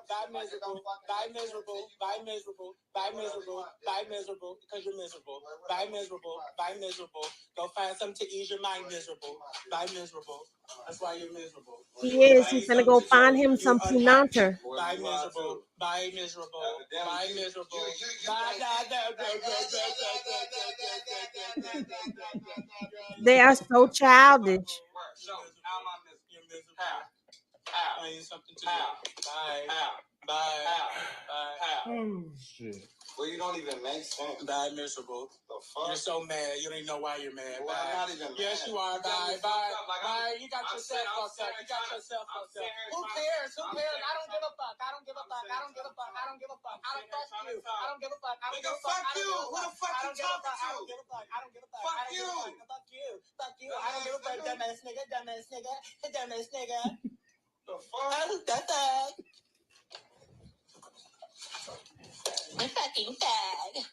Bye miserable. Bye miserable. Bye miserable. Bye miserable. Because you're miserable. Bye miserable. Bye miserable. Go find something to ease your mind, miserable. Bye miserable. That's why you're miserable. He is. He's gonna go find him some punanta. Bye miserable. Bye miserable. Bye miserable. They are so childish. Oh shit. Well, you don't even make sense. Bye, miserable. The fuck? You're so mad. You don't even know why you're mad. Well, I'm not even mad. Yes, you are. Bye. You got yourself fucked up. Who cares? I don't give a fuck. I don't trust you. I don't give a fuck. I don't give a fuck. Fuck you. Who the fuck you talking to? I don't give a fuck. Fuck you. I don't give a fuck. Dumbass nigga. The fuck? I'm fucking fag.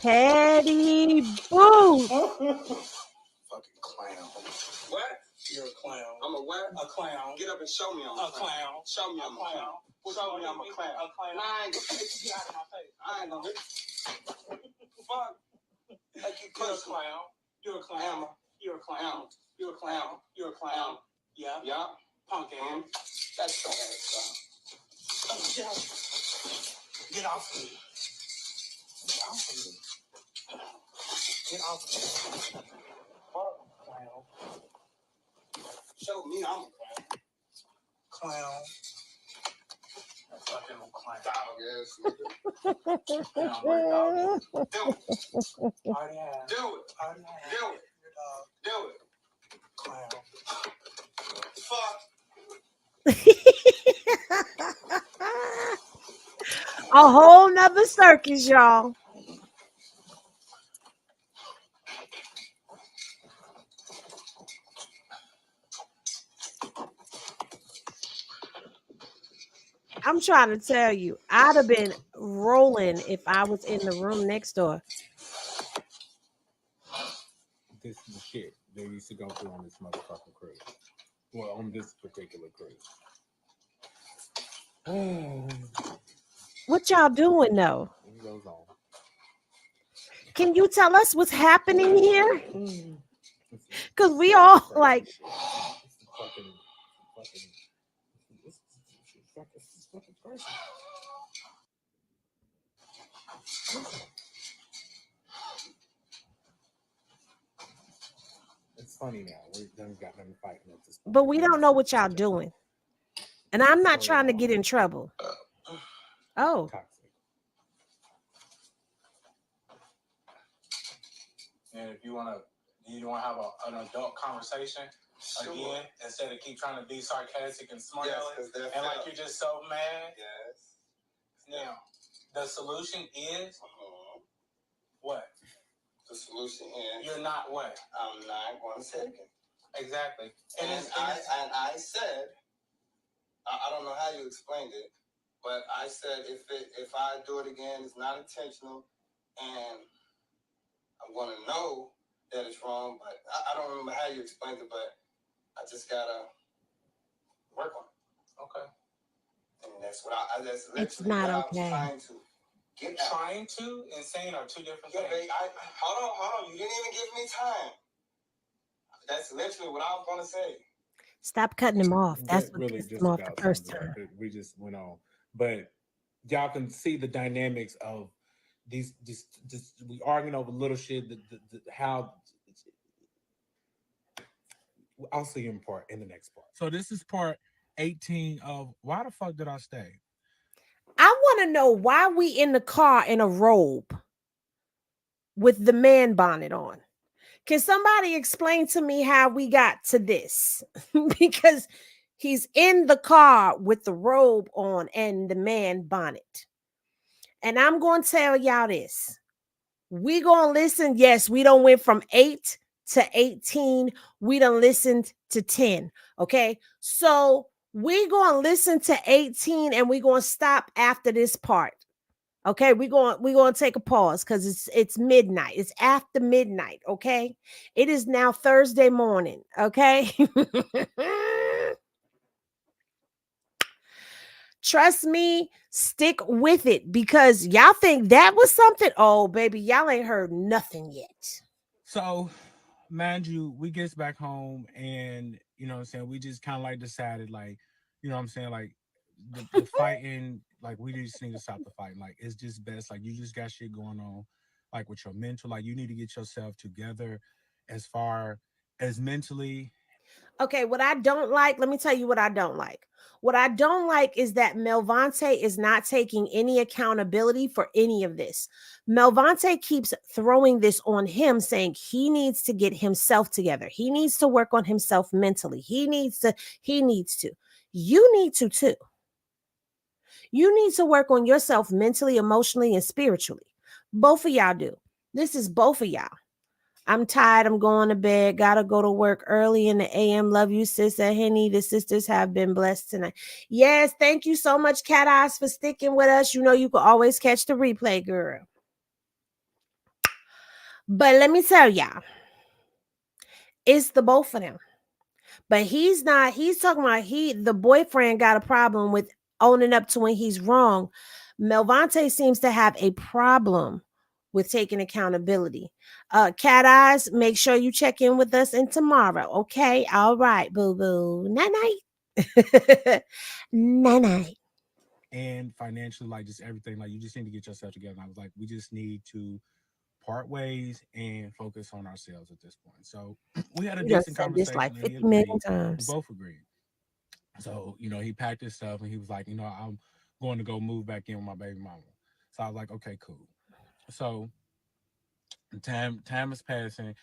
Petty boots. Fucking clown. What? You're a clown. I'm a what? A clown. Get up and show me I'm a clown. Show me I'm a clown. Show me I'm a clown. A clown. I ain't gonna get out of my face. I ain't gonna fuck. Like you're a clown. You're a clown. You're a clown. You're a clown. You're a clown. Yeah. Yeah. Punk ass. That's your ass. Get off of me. Get off of me. Get off of me. Fuck, clown. Show me I'm a clown. Clown. Fucking clown. Dog ass. Do it. Party ass. Do it. Party ass. Do it. Do it. Clown. Fuck. A whole nother circus, y'all. I'm trying to tell you, I'd have been rolling if I was in the room next door. This is the shit they used to go through on this motherfucking cruise. Well, on this particular cruise. What y'all doing though? It goes on. Can you tell us what's happening here? Because we all like. It's fucking person. It's funny now. We done got them fighting at this point. But we don't know what y'all doing. And I'm not trying to get in trouble. Oh. Toxic. And if you want to have an adult conversation again, instead of keep trying to be sarcastic and smart and like you're just so mad. Yes. Now, the solution is what? The solution is you're not what? I'm not going to say it again. Exactly. And I said, I don't know how you explained it, but I said if I do it again, it's not intentional, and I'm going to know that it's wrong, but I don't remember how you explained it, but I just got to work on it. Okay. And that's what that's It's not what okay. I was trying to get at. Trying to and saying are two different things. Babe, hold on. You didn't even give me time. That's literally what I was going to say. Stop cutting him off. That's That what really pissed just him off the about first sums it up. time. We just went on. But y'all can see the dynamics of these we arguing over little shit, how I'll see you in the next part. So this is part 18 of Why the Fuck Did I Stay? I want to know why we in the car in a robe with the man bonnet on. Can somebody explain to me how we got to this? Because he's in the car with the robe on and the man bonnet. And I'm going to tell y'all this. We going to listen. Yes, we don't went from 8 to 18. We done listened to 10. Okay. So we going to listen to 18 and we going to stop after this part. Okay, we're going to take a pause because it's midnight. It's after midnight. Okay, it is now Thursday morning. Okay, trust me, stick with it because y'all think that was something. Oh, baby, y'all ain't heard nothing yet. So, mind you, we gets back home and you know what I'm saying, we just kind of like decided like, you know what I'm saying, like the fighting, like we just need to stop the fighting. Like it's just best. Like you just got shit going on, like with your mental. Like you need to get yourself together as far as mentally. Okay, what I don't like, let me tell you what I don't like. What I don't like is that Melvontae is not taking any accountability for any of this. Melvontae keeps throwing this on him, saying he needs to get himself together. He needs to work on himself mentally. He needs to. You need to too. You need to work on yourself mentally, emotionally, and spiritually. Both of y'all do. This is both of y'all. I'm tired. I'm going to bed. Gotta go to work early in the AM. Love you, Sister Henny. The sisters have been blessed tonight. Yes, thank you so much, Cat Eyes, for sticking with us. You know you can always catch the replay, girl. But let me tell y'all, it's the both of them. But he's not, he's talking about the boyfriend got a problem with owning up to when he's wrong. Melvontae seems to have a problem with taking accountability. Cat Eyes, make sure you check in with us in tomorrow. Okay. All right, boo boo. Night night. Night night. And financially, like just everything, like you just need to get yourself together. And I was like, we just need to part ways and focus on ourselves at this point. So we had a You done decent said this like conversation and he 50 million agreed. We times. both agreed. So, he packed his stuff and he was like, I'm going to go move back in with my baby mama. So I was like, okay, cool. So time is passing.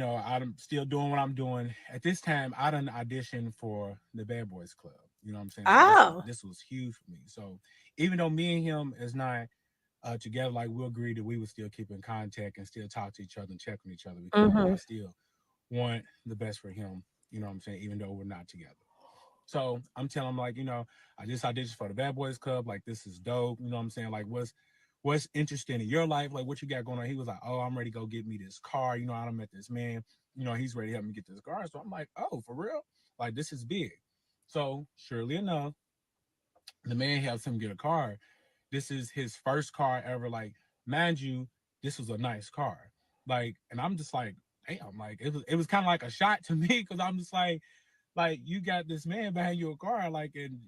I'm still doing what I'm doing. At this time, I done auditioned for the Bad Boys Club. You know what I'm saying? So this was Oh. this was huge for me. So even though me and him is not together, like we agreed that we would still keep in contact and still talk to each other and check on each other because I Mm-hmm. still want the best for him. You know what I'm saying? Even though we're not together. So I'm telling him like, I just auditioned for the Bad Boys Club. Like this is dope. You know what I'm saying? Like what's interesting in your life? Like what you got going on? He was like, oh, I'm ready to go get me this car. I done met this man. He's ready to help me get this car. So I'm like, oh, for real? Like this is big. So surely enough, the man helps him get a car. This is his first car ever. Like, mind you, this was a nice car. Like, and I'm just like, damn, like it was kind of like a shot to me because I'm just like you got this man behind you a car, like, and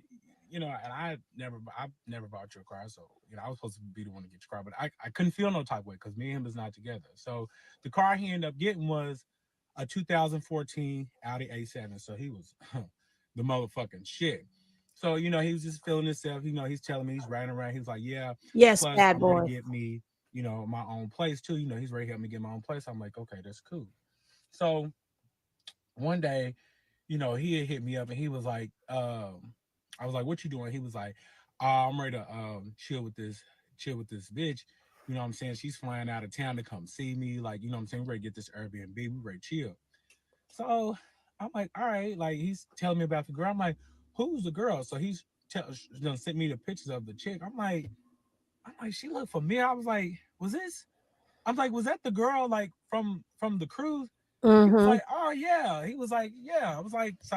and I never bought you a car, so I was supposed to be the one to get your car, but I couldn't feel no type of way because me and him is not together. So the car he ended up getting was a 2014 Audi A7. So he was the motherfucking shit. So he was just feeling himself. He's telling me he's riding around. He was like, yeah. Yes, Plus, bad I'm ready to boy. get me my own place too. He's ready to help me get my own place. I'm like, okay, that's cool. So one day he had hit me up and he was like, I was like, what you doing? He was like, I'm ready to chill with this bitch. You know what I'm saying? She's flying out of town to come see me. Like, you know what I'm saying? We're ready to get this Airbnb. We're ready to chill. So I'm like, all right. Like, he's telling me about the girl. I'm like, who's the girl? So he's gonna send me the pictures of the chick. I'm like, she looked familiar. I was like, was that the girl like from the cruise? He was Mm-hmm. like, oh yeah. He was like, yeah. I was like, so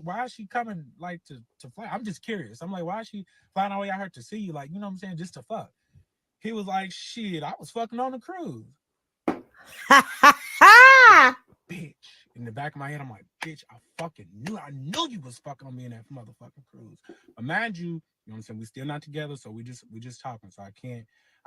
why is she coming like to fly? I'm just curious. I'm like, why is she flying all the way out here to see you? Like, you know what I'm saying? Just to fuck. He was like, shit, I was fucking on the cruise. Ha ha ha! Bitch. In the back of my head, I'm like, bitch, I knew you was fucking on me in that motherfucking cruise. But mind you, know what I'm saying? We still not together, so we just talking. So I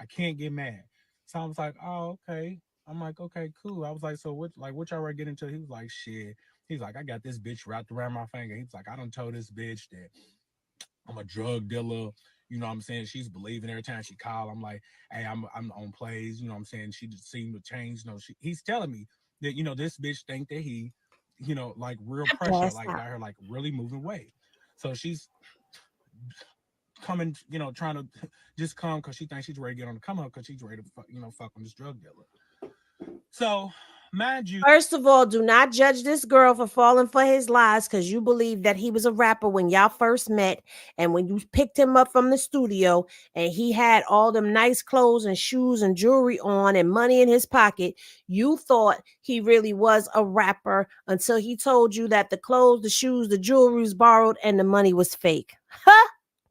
can't get mad. So I was like, oh, okay. I'm like, okay, cool. I was like, so what y'all were getting into? He was like, shit. He's like, I got this bitch wrapped around my finger. He's like, I done told this bitch that I'm a drug dealer. You know what I'm saying? She's believing every time she call. I'm like, hey, I'm on plays. You know what I'm saying? She just seemed to change. He's telling me that this bitch think that he, like real pressure, Blast like out. got her like really moving weight. So she's coming, trying to just come because she thinks she's ready to get on the come up because she's ready to fuck on this drug dealer. So mind you, First of all, do not judge this girl for falling for his lies because you believe that he was a rapper when y'all first met. And when you picked him up from the studio and he had all them nice clothes and shoes and jewelry on and money in his pocket, you thought he really was a rapper until he told you that the clothes, the shoes, the jewelry was borrowed and the money was fake. Huh?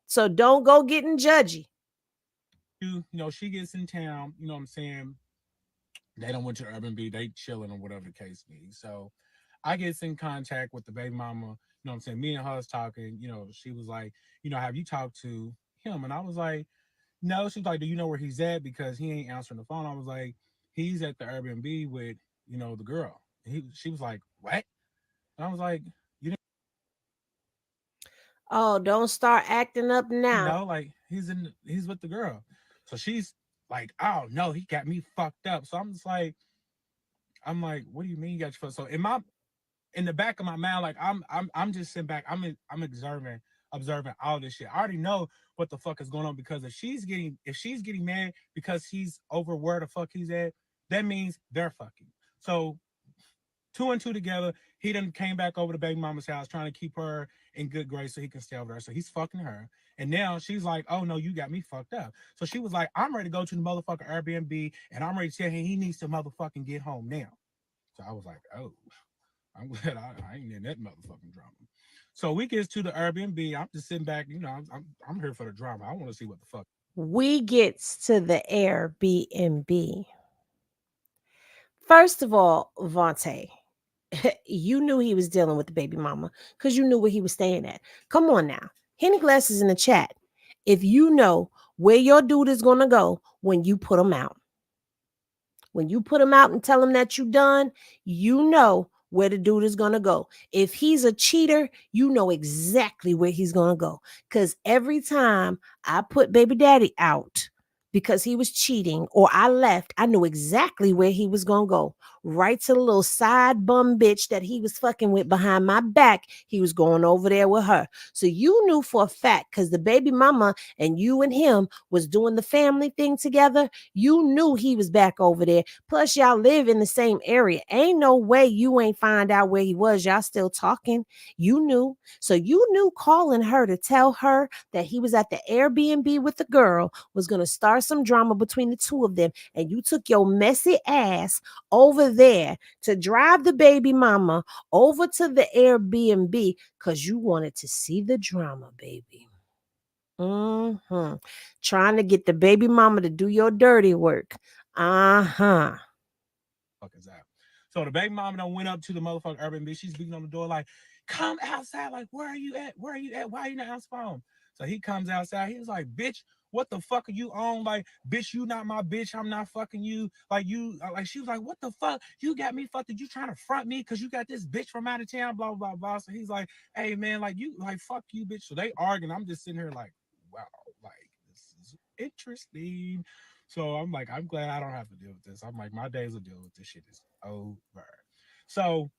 So don't go getting judgy. she gets in town. You know what I'm saying? They don't went to Urban B. They chilling or whatever the case be. So I gets in contact with the baby mama. You know what I'm saying? Me and her was talking. She was like, have you talked to him? And I was like, no. She's like, do you know where he's at? Because he ain't answering the phone. I was like, he's at the Airbnb with, the girl. She was like, what? And I was like, you Oh, don't start acting up didn't now. know? Like, he's with the girl. So she's like, oh no, he got me fucked up. So I'm like, what do you mean you got your fucked? So in the back of my mind, like I'm just sitting back. I'm observing all this shit. I already know what the fuck is going on because if she's getting mad because he's over where the fuck he's at, that means they're fucking. So two and two together. He done came back over to baby mama's house trying to keep her in good grace so he can stay over there. So he's fucking her. And now she's like, oh no, you got me fucked up. So she was like, I'm ready to go to the motherfucking Airbnb and I'm ready to tell him he needs to motherfucking get home now. So I was like, oh, I'm glad I ain't in that motherfucking drama. So we gets to the Airbnb. I'm just sitting back, I'm here for the drama. I want to see what the fuck. We gets to the Airbnb. First of all, Vontae, you knew he was dealing with the baby mama because you knew where he was staying at. Come on now. Henny Glass is in the chat. If you know where your dude is going to go when you put him out, when you put him out and tell him that you done, you know where the dude is going to go. If he's a cheater, you know exactly where he's going to go. Because every time I put baby daddy out because he was cheating or I left, I knew exactly where he was going to go. Right to the little side bum bitch that he was fucking with behind my back. He was going over there with her. So you knew for a fact because the baby mama and you and him was doing the family thing together. You knew he was back over there. Plus, y'all live in the same area. Ain't no way you ain't find out where he was. Y'all still talking. You knew. So you knew calling her to tell her that he was at the Airbnb with the girl was going to start some drama between the two of them. And you took your messy ass over there to drive the baby mama over to the Airbnb because you wanted to see the drama, baby. Trying to get the baby mama to do your dirty work. Uh-huh. Fuck is that? So the baby mama done went up to the motherfucking Airbnb. She's beating on the door like, come outside. Like, where are you at? Where are you at? Why are you not answering the phone? So he comes outside. He was like, bitch, what the fuck are you on? Like, bitch, you not my bitch. I'm not fucking you. Like, like, she was like, what the fuck? You got me fucked. You trying to front me because you got this bitch from out of town, blah, blah, blah. So he's like, hey, man, like, you, like, fuck you, bitch. So they arguing. I'm just sitting here like, wow, like, this is interesting. So I'm like, I'm glad I don't have to deal with this. I'm like, my days of dealing with this shit is over. So,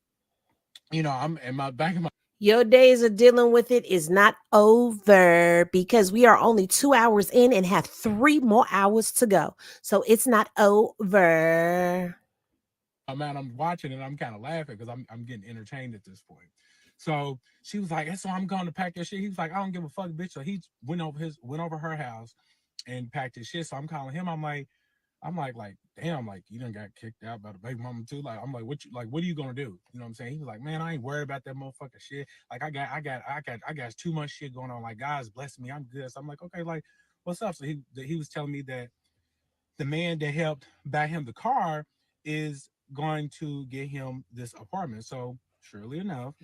I'm in my back of my Your days of dealing with it is not over because we are only 2 hours in and have 3 more hours to go. So it's not over. man, I'm watching and I'm kind of laughing because I'm getting entertained at this point. So she was like, so I'm going to pack your shit. He was like, I don't give a fuck, bitch. So he went over her house and packed his shit. So I'm calling him. I'm like, damn, like you done got kicked out by the baby mama too. Like, I'm like, what are you gonna do? You know what I'm saying? He was like, man, I ain't worried about that motherfucking shit. Like, I got too much shit going on. Like, God's blessing me. I'm good. So I'm like, okay, like, what's up? So he was telling me that the man that helped buy him the car is going to get him this apartment. So surely enough,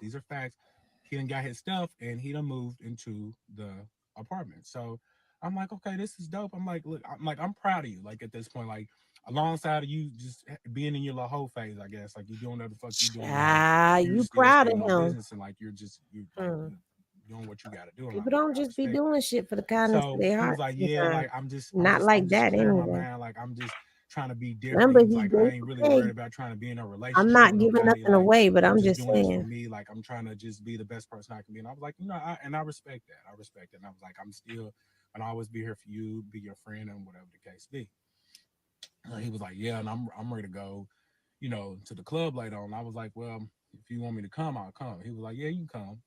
these are facts. He done got his stuff and he done moved into the apartment. So I'm like, okay, this is dope. I'm like, look, I'm proud of you. Like at this point, like alongside of you just being in your little whole phase, I guess, like you're doing what the fuck you doing, like you're You still proud of standing on him. business and like you're like Hmm. doing what you got to do. And People I'm like, don't I just be respect that. doing shit for the kindness of So their he was heart like, yeah, sometimes. like I'm just I'm Not just I'm like just that clearing my anyway. mind. Like I'm just trying to be different. Remember, He was he like, I did ain't really say, worried about trying to be in a I'm relationship not with giving nobody. nothing Like away, but I'm I'm just just doing this for saying. me. Like I'm trying to just be the best person I can be. And I was like, I respect that. I respect it. And I was like, I'm still and I'll always be here for you, be your friend, and whatever the case be. And he was like, yeah, and I'm ready to go, to the club later on. I was like, well, if you want me to come, I'll come. He was like, yeah, you can come.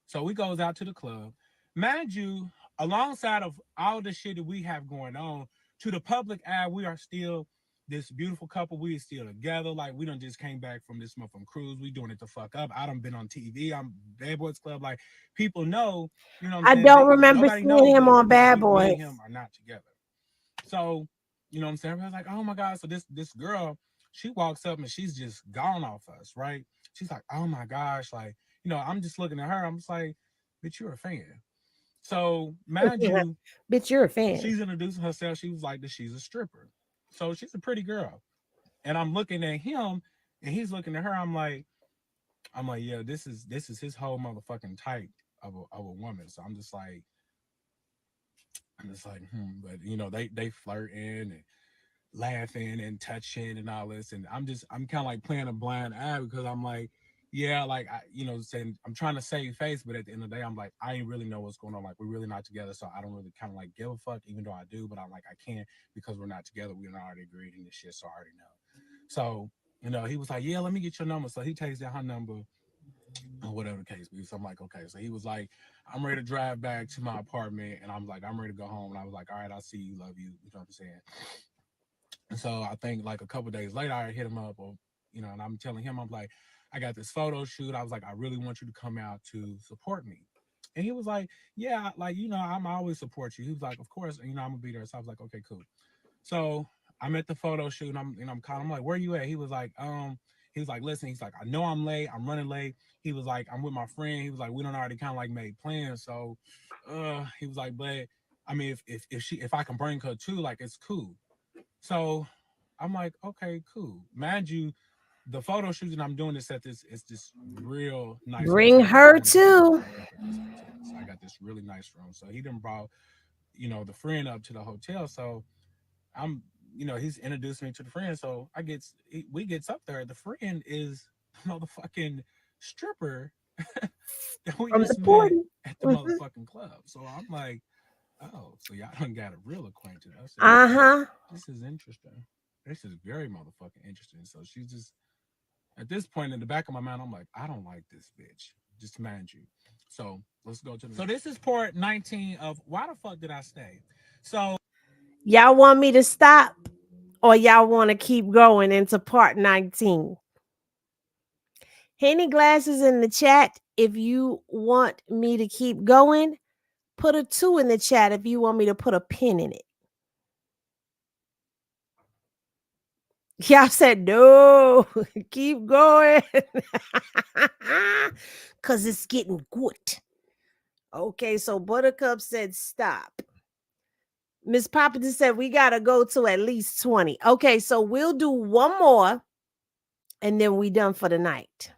So we goes out to the club. Mind you, alongside of all the shit that we have going on, to the public eye, we are still this beautiful couple. We are still together. Like we done just came back from this motherfucking cruise. We doing it the fuck up. I done been on TV. I'm Bad Boys Club. Like people know, you know what I'm I saying? don't remember Nobody seeing knows him that on Bad me Boys. and him are not together. So, you know what I'm saying? I was like, oh my God. So this girl, she walks up and she's just gone off us, right? She's like, oh my gosh, like, I'm just looking at her. I'm just like, bitch, you're a fan. So mind you, Bitch, you're a fan. she's introducing herself. She was like that she's a stripper. So she's a pretty girl. And I'm looking at him and he's looking at her. I'm like, yeah, this is his whole motherfucking type of a woman. So I'm just like, but they flirting and laughing and touching and all this. And I'm kind of like playing a blind eye because I'm like, yeah, like saying I'm trying to save face, but at the end of the day, I'm like, I ain't really know what's going on. Like we're really not together, so I don't really kind of like give a fuck, even though I do. But I'm like, I can't because we're not together. We already agreed in this shit, so I already know. So he was like, yeah, let me get your number. So he takes down her number or whatever the case be. So I'm like, okay. So he was like, I'm ready to drive back to my apartment, and I'm like, I'm ready to go home. And I was like, all right, I'll see you, love you. You know what I'm saying? And so I think like a couple days later, I hit him up, or and I'm telling him, I'm like, I got this photo shoot. I was like, I really want you to come out to support me. And he was like, yeah, like I'm always support you. He was like, of course, I'm gonna be there. So I was like, okay, cool. So I'm at the photo shoot, and I'm calling. I'm like, where you at? He was like, listen, he's like, I know I'm late. I'm running late. He was like, I'm with my friend. He was like, we don't already kind of like made plans. So, he was like, but I mean, if I can bring her too, like it's cool. So I'm like, okay, cool. Mind you, the photo shoot that I'm doing this at this real nice Bring hotel. her I only got one too. room up at this hotel. So I got this really nice room. So he done brought, the friend up to the hotel. So I'm, he's introduced me to the friend. So we gets up there. The friend is the motherfucking stripper that we From the just met party. at the motherfucking club. So I'm like, oh, so y'all done got a real acquainted. I said, Uh-huh. this is interesting. This is very motherfucking interesting. So she's just at this point in the back of my mind, I'm like, I don't like this bitch. Just mind you. So let's go to the. So this is part 19 of why the fuck did I stay? So Y'all want me to stop, or y'all want to keep going into part 19? Henny Glasses in the chat if you want me to keep going. Put a 2 in the chat if you want me to put a pin in it. Y'all said no. Keep going. Because it's getting good. Okay, so Buttercup said stop. Miss Papa just said we got to go to at least 20. Okay, so we'll do one more and then we done for the night.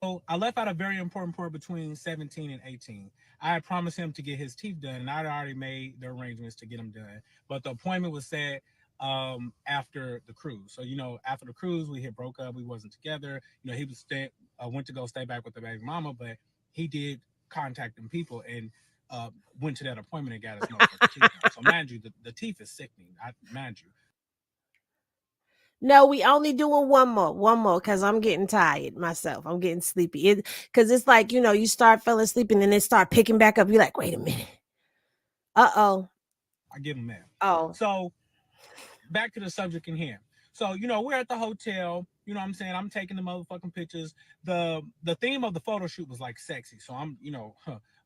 So I left out a very important part between 17 and 18. I had promised him to get his teeth done, and I'd already made the arrangements to get them done. But the appointment was set after the cruise. So after the cruise, we had broke up. We wasn't together. He was went to go stay back with the baby mama, but he did contact them people and went to that appointment and got his motherfucking teeth done. So mind you, the teeth is sickening. Mind you. No, we only doing one more, because I'm getting tired myself. I'm getting sleepy. Because it's like, you start falling asleep and then it start picking back up. You're like, wait a minute. Uh-oh. I give him that. Oh. So back to the subject in hand. So, we're at the hotel. You know what I'm saying? I'm taking the motherfucking pictures. The theme of the photo shoot was like sexy. So I'm,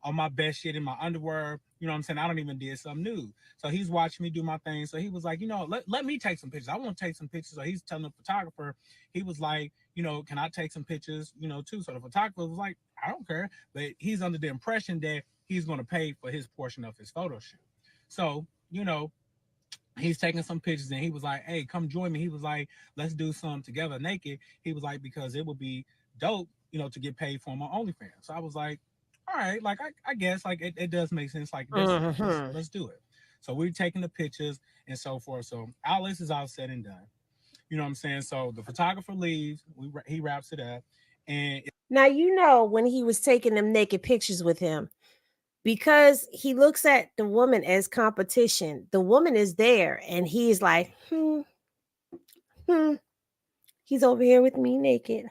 on my best shit in my underwear. You know what I'm saying? I don't even did something new. So he's watching me do my thing. So he was like, let me take some pictures. I want to take some pictures. So he's telling the photographer, he was like, can I take some pictures, too? So the photographer was like, I don't care. But he's under the impression that he's going to pay for his portion of his photo shoot. So, he's taking some pictures and he was like, hey, come join me. He was like, let's do something together naked. He was like, because it would be dope, to get paid for my OnlyFans. So I was like, all right, like I guess like it does make sense. Like let's do it. So we're taking the pictures and so forth. So our list is all said and done. You know what I'm saying? So the photographer leaves, he wraps it up. And now, when he was taking them naked pictures with him, because he looks at the woman as competition, the woman is there and he's like, he's over here with me naked.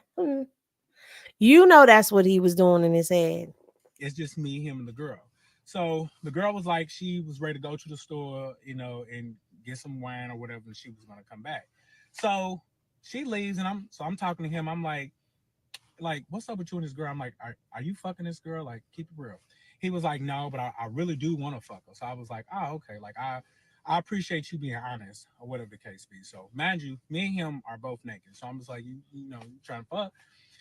That's what he was doing in his head. it's just me, him, and the girl. So the girl was like, she was ready to go to the store, and get some wine or whatever, and she was gonna come back. So she leaves, and I'm talking to him. I'm like, what's up with you and this girl? I'm like, are you fucking this girl? Like, keep it real. He was like, no, but I really do want to fuck her. So I was like, oh, okay. Like I appreciate you being honest or whatever the case be. So mind you, me and him are both naked. So I'm just like, you trying to fuck.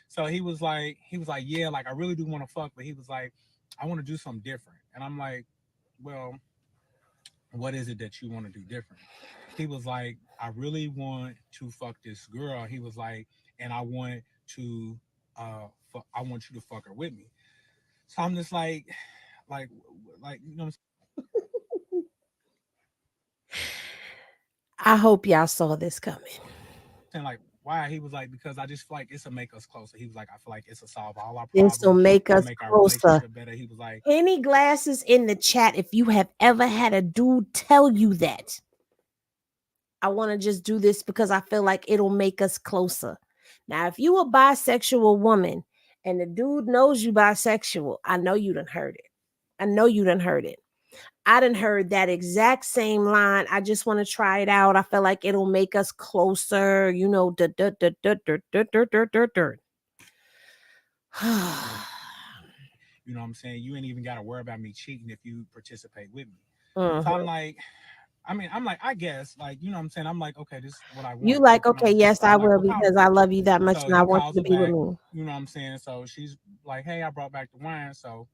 So he was like, yeah, like I really do want to fuck, but he was like, I want to do something different. And I'm like, well, what is it that you want to do different? He was like, I really want to fuck this girl. He was like, and I want to, I want you to fuck her with me. So I'm just like, what I'm I hope y'all saw this coming. saying? Like, why? He was like, because I just feel like it's to make us closer. He was like, I feel like it's to solve all our This will problems, make us make our closer. relationship better. He was like, Any glasses in the chat if you have ever had a dude tell you that. I want to just do this because I feel like it'll make us closer. Now, if you a bisexual woman and the dude knows you bisexual, I know you done heard it. I know you done heard it. I done heard that exact same line. I just want to try it out. I feel like it'll make us closer. You know, You know what I'm saying? You ain't even got to worry about me cheating if you participate with me. So I'm Mhm. like, I'm like, I guess, like, you know what I'm saying? I'm like, okay, this is what I You want. like, You know what okay, I'm saying? yes, So I'm I like, will well, call me, because I bitch. love you that much So and I he want calls you her to be with back. me. You know what I'm saying? So she's like, hey, I brought back the wine. So,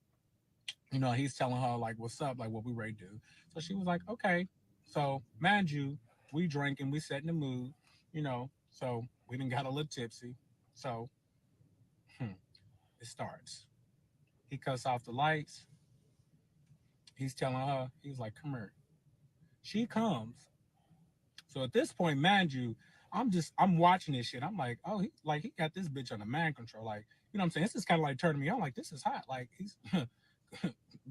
you know, he's telling her, like, what's up? Like, what we ready to do. So she was like, okay. So, mind you, we drinking, we setting the mood, you know. So we done got a little tipsy. So, it starts. He cuts off the lights. He's telling her, he's like, come here. She comes. So at this point, mind you, I'm watching this shit. I'm like, oh, he got this bitch under mind control. Like, you know what I'm saying? This is kind of like turning me on. Like, this is hot. Like, he's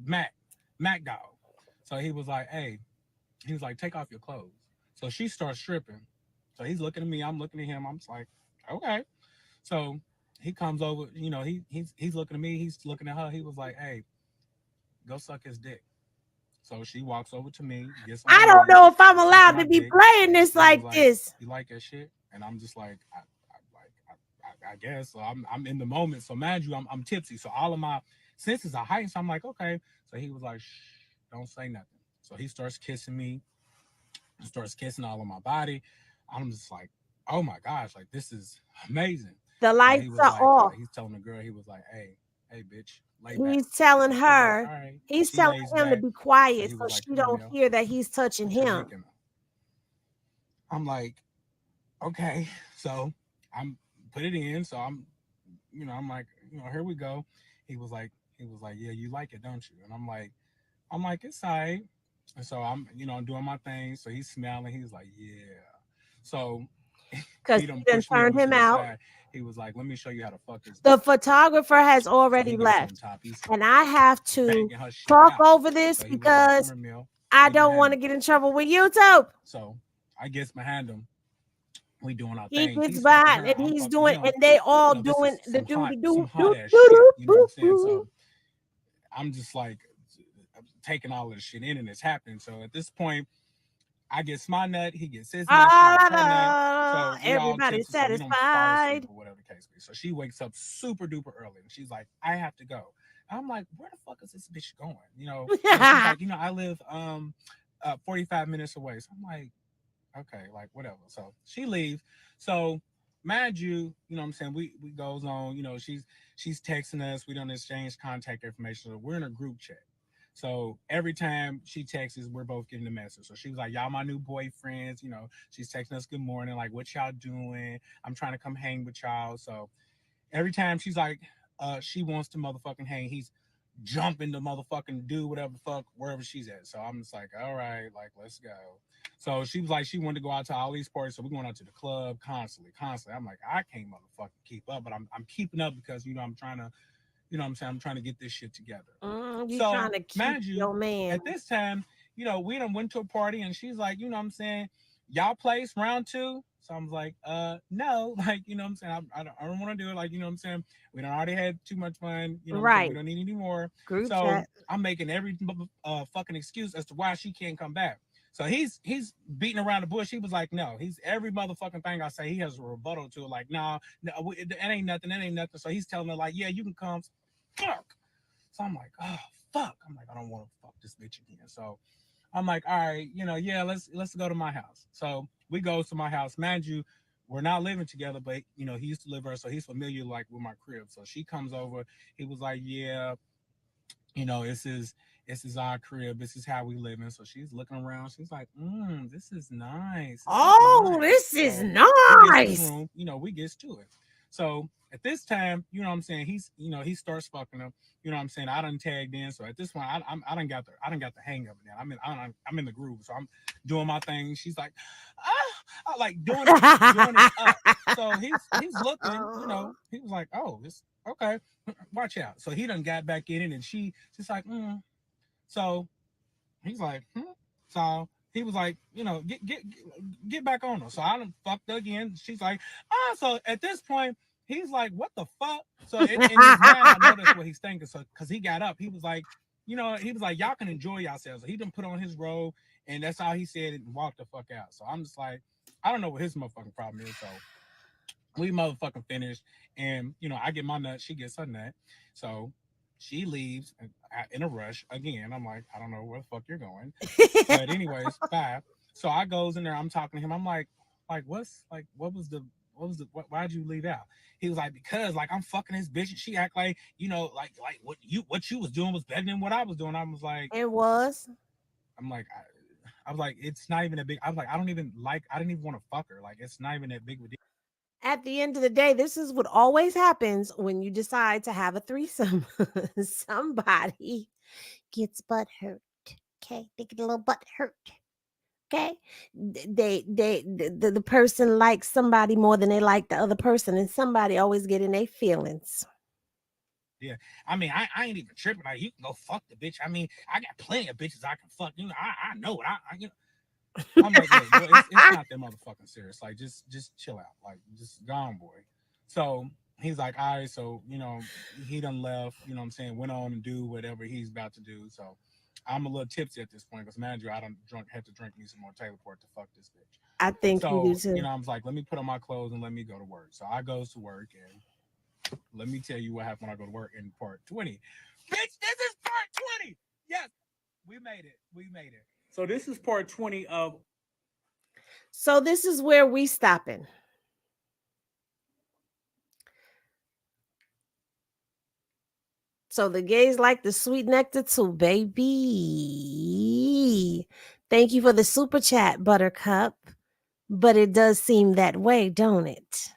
Mac, Mac dog. So he was like, hey, he was like, take off your clothes. So she starts stripping. So he's looking at me. I'm looking at him. I'm just like, okay. So he comes over. You know, he's looking at me. He's looking at her. He was like, hey, go suck his dick. So she walks over to me, gets on I her don't knees, know if I'm and sucks allowed my to be dick. playing this And he was like like, this. "You like that shit?" And I'm just like, I guess. So I'm in the moment. So mind you, I'm tipsy. So all of my senses are heightened. So I'm like, okay. So he was like, shh, don't say nothing. So he starts kissing me, starts kissing all of my body. I'm just like, oh my gosh, like this is amazing. The So he lights was are like, off. he's telling the girl, he was like, hey, bitch, lay back. He's telling So she's like, her, all right. he's She telling lays him to back. be So quiet he so was like, she come here, don't Mel. hear that he's touching Put your him. dick in her. I'm like, okay. So I'm put it in. So I'm like, here we go. He was like, yeah, you like it, don't you? And I'm like, it's all right. And so I'm doing my thing. So he's smiling. He's like, yeah. So Because he he done done pushed me turned over to him the out. side. He was like, let me show you how to fuck this The bitch. photographer has So he already gets on left. top. He's And I have to banging her shit talk out. over this So he was like, come because here, Mill. I Get don't behind want to me. get in trouble with YouTube. So I gets behind him. We doing our He thing. gets He's fucking behind her. and I'm he's fucking doing, and him. they all This doing is the do the some do hot do ass shit. do You know what I'm do saying? do. So I'm just like taking all of this shit in and it's happening. So at this point, I get my nut, he gets his nut, she gets her nut. So we all Everybody's tipsy, so we don't fall asleep satisfied. or whatever the case be. So she wakes up super duper early and she's like, I have to go. I'm like, where the fuck is this bitch going? So she's like, I live 45 minutes away. So I'm like, okay, like whatever. So she leaves. So mind you, you know what I'm saying, we goes on, she's texting us, we don't exchange contact information. So we're in a group chat. So every time she texts us, we're both getting the message. So she was like, y'all my new boyfriends, she's texting us good morning, like what y'all doing? I'm trying to come hang with y'all. So every time she's like, she wants to motherfucking hang, he's jumping to motherfucking do whatever the fuck wherever she's at. So I'm just like, all right, like let's go. So she was like, she wanted to go out to all these parties. So we're going out to the club constantly. I'm like, I can't motherfucking keep up, but I'm keeping up because I'm trying to, I'm trying to get this shit together. You So trying to keep mind you, your man. at this time, we done went to a party and she's like, y'all place round two. So I was like, no, like, I don't want to do it. Like, we done already had too much fun. We Right. don't need any more. Group So chat. I'm making every fucking excuse as to why she can't come back. So he's beating around the bush. He was like, no, he's every motherfucking thing I say, he has a rebuttal to it. Like, no, it ain't nothing. It ain't nothing. So he's telling her like, yeah, you can come. Fuck. So I'm like, oh fuck. I'm like, I don't want to fuck this bitch again. So I'm like, all right, yeah, let's go to my house. So we go to my house. Mind you, we're not living together, but he used to live there, so he's familiar like with my crib. So she comes over. He was like, yeah, this is our crib. This is how we live in. So she's looking around. She's like, this is nice. This is Oh, nice. this is So we gets to the nice. room. We gets to it. So at this time, what I'm saying, he starts fucking up. What I'm saying, I done tagged in. So at this point, I done got the hang of it now. I'm in the groove. So I'm doing my thing. She's like, I like doing it up. So he's looking. He was like, oh, this okay. Watch out. So he done got back in it, and she's like, So he's like, So he was like, get back on her. So I done fucked her again. She's like, so at this point, he's like, what the fuck? So in his mind, I know that's what he's thinking. So because he got up, he was like, y'all can enjoy yourselves. So he done put on his robe, and that's all he said, and walked the fuck out. So I'm just like, I don't know what his motherfucking problem is. So we motherfucking finished, and I get my nut, she gets her nut. So she leaves in a rush again. I'm like, I don't know where the fuck you're going. But anyways, bye. So I goes in there. I'm talking to him. I'm like, why'd you leave out? He was like, because like I'm fucking this bitch, and she act like like what you was doing was better than what I was doing. I was like, It was. I'm like, I was like, it's not even that big. I was like, I didn't even want to fuck her. Like, it's not even that big of a deal. At the end of the day, this is what always happens when you decide to have a threesome. Somebody gets butt hurt. Okay, they get a little butt hurt. Okay, the person likes somebody more than they like the other person, and somebody always get in their feelings. Yeah, I mean, I ain't even tripping. Like, you can go fuck the bitch. I mean, I got plenty of bitches I can fuck. I know it. I'm like, look, bro, it's not that motherfucking serious. Like, just chill out. Like, just go on, boy. So he's like, all right, so he done left. You know what I'm saying? Went on and do whatever he's about to do. So I'm a little tipsy at this point because, man, I done had to drink me some more Taylor Port to fuck this bitch. I think you do So too. I was like, let me put on my clothes and let me go to work. So I goes to work, and let me tell you what happened when I go to work in part 20. Bitch, this is part 20. Yes, we made it. We made it. So this is part 20 of. So this is where we stopping. So the gays like the sweet nectar too, baby. Thank you for the super chat, Buttercup. But it does seem that way, don't it?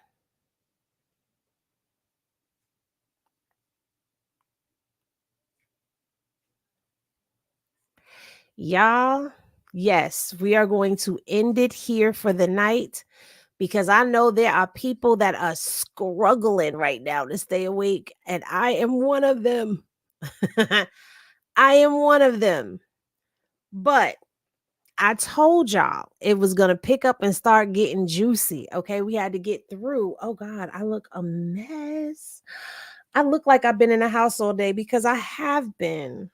Y'all, yes, we are going to end it here for the night because I know there are people that are struggling right now to stay awake, and I am one of them. I am one of them. But I told y'all it was going to pick up and start getting juicy. Okay. We had to get through. Oh, God, I look a mess. I look like I've been in the house all day because I have been.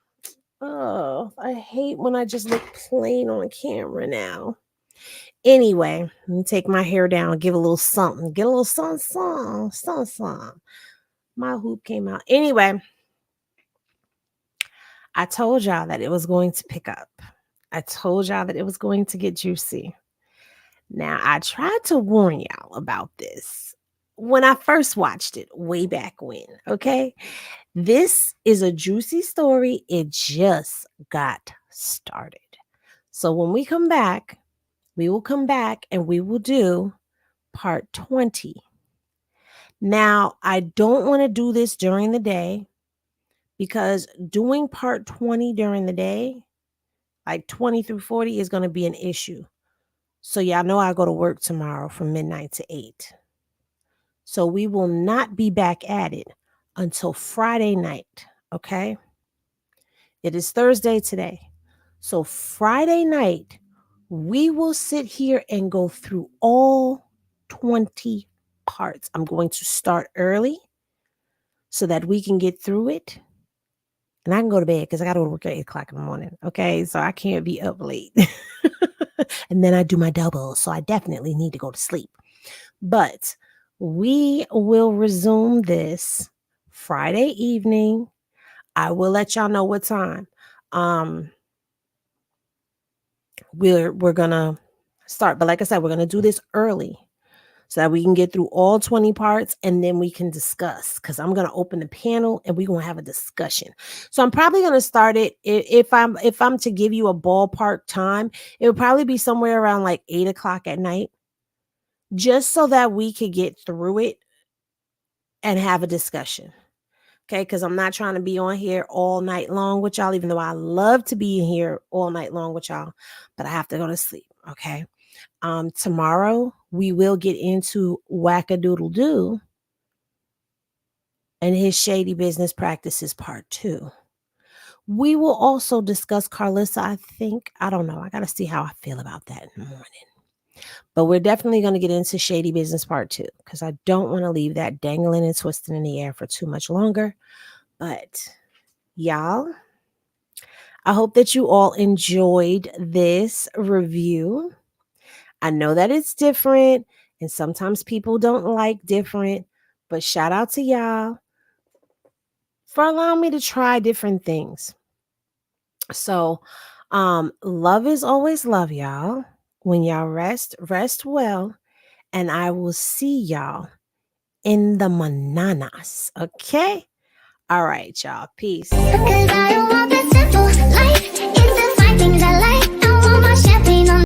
Oh, I hate when I just look plain on camera now. Anyway, let me take my hair down, give a little something, get a little something. My hoop came out. Anyway, I told y'all that it was going to pick up. I told y'all that it was going to get juicy. Now, I tried to warn y'all about this when I first watched it way back when, okay? This is a juicy story. It just got started. So when we come back, we will come back and we will do part 20. Now, I don't want to do this during the day because doing part 20 during the day, like 20 through 40, is going to be an issue. So, y'all know I go to work tomorrow from midnight to 8. So, we will not be back at it until Friday night. Okay. It is Thursday today. So, Friday night, we will sit here and go through all 20 parts. I'm going to start early so that we can get through it. And I can go to bed because I got to go to work at 8 o'clock in the morning. Okay. So I can't be up late. And then I do my double. So I definitely need to go to sleep. But we will resume this Friday evening. I will let y'all know what time. We're gonna start, but like I said, we're gonna do this early so that we can get through all 20 parts and then we can discuss, because I'm going to open the panel and we're going to have a discussion. So I'm probably going to start it, if I'm to give you a ballpark time, it would probably be somewhere around like 8 o'clock at night, just so that we could get through it and have a discussion. Okay, because I'm not trying to be on here all night long with y'all, even though I love to be in here all night long with y'all, but I have to go to sleep. Okay. Tomorrow we will get into Wackadoodle Doo and his shady business practices part 2. We will also discuss Carlissa, I think. I don't know. I got to see how I feel about that in the morning. But we're definitely going to get into Shady Business Part 2 because I don't want to leave that dangling and twisting in the air for too much longer. But y'all, I hope that you all enjoyed this review. I know that it's different and sometimes people don't like different, but shout out to y'all for allowing me to try different things. So, love is always love, y'all. When y'all rest, rest well, and I will see y'all in the mananas. Okay? All right, y'all. Peace. Because I don't want that simple life. It's the fine things I like.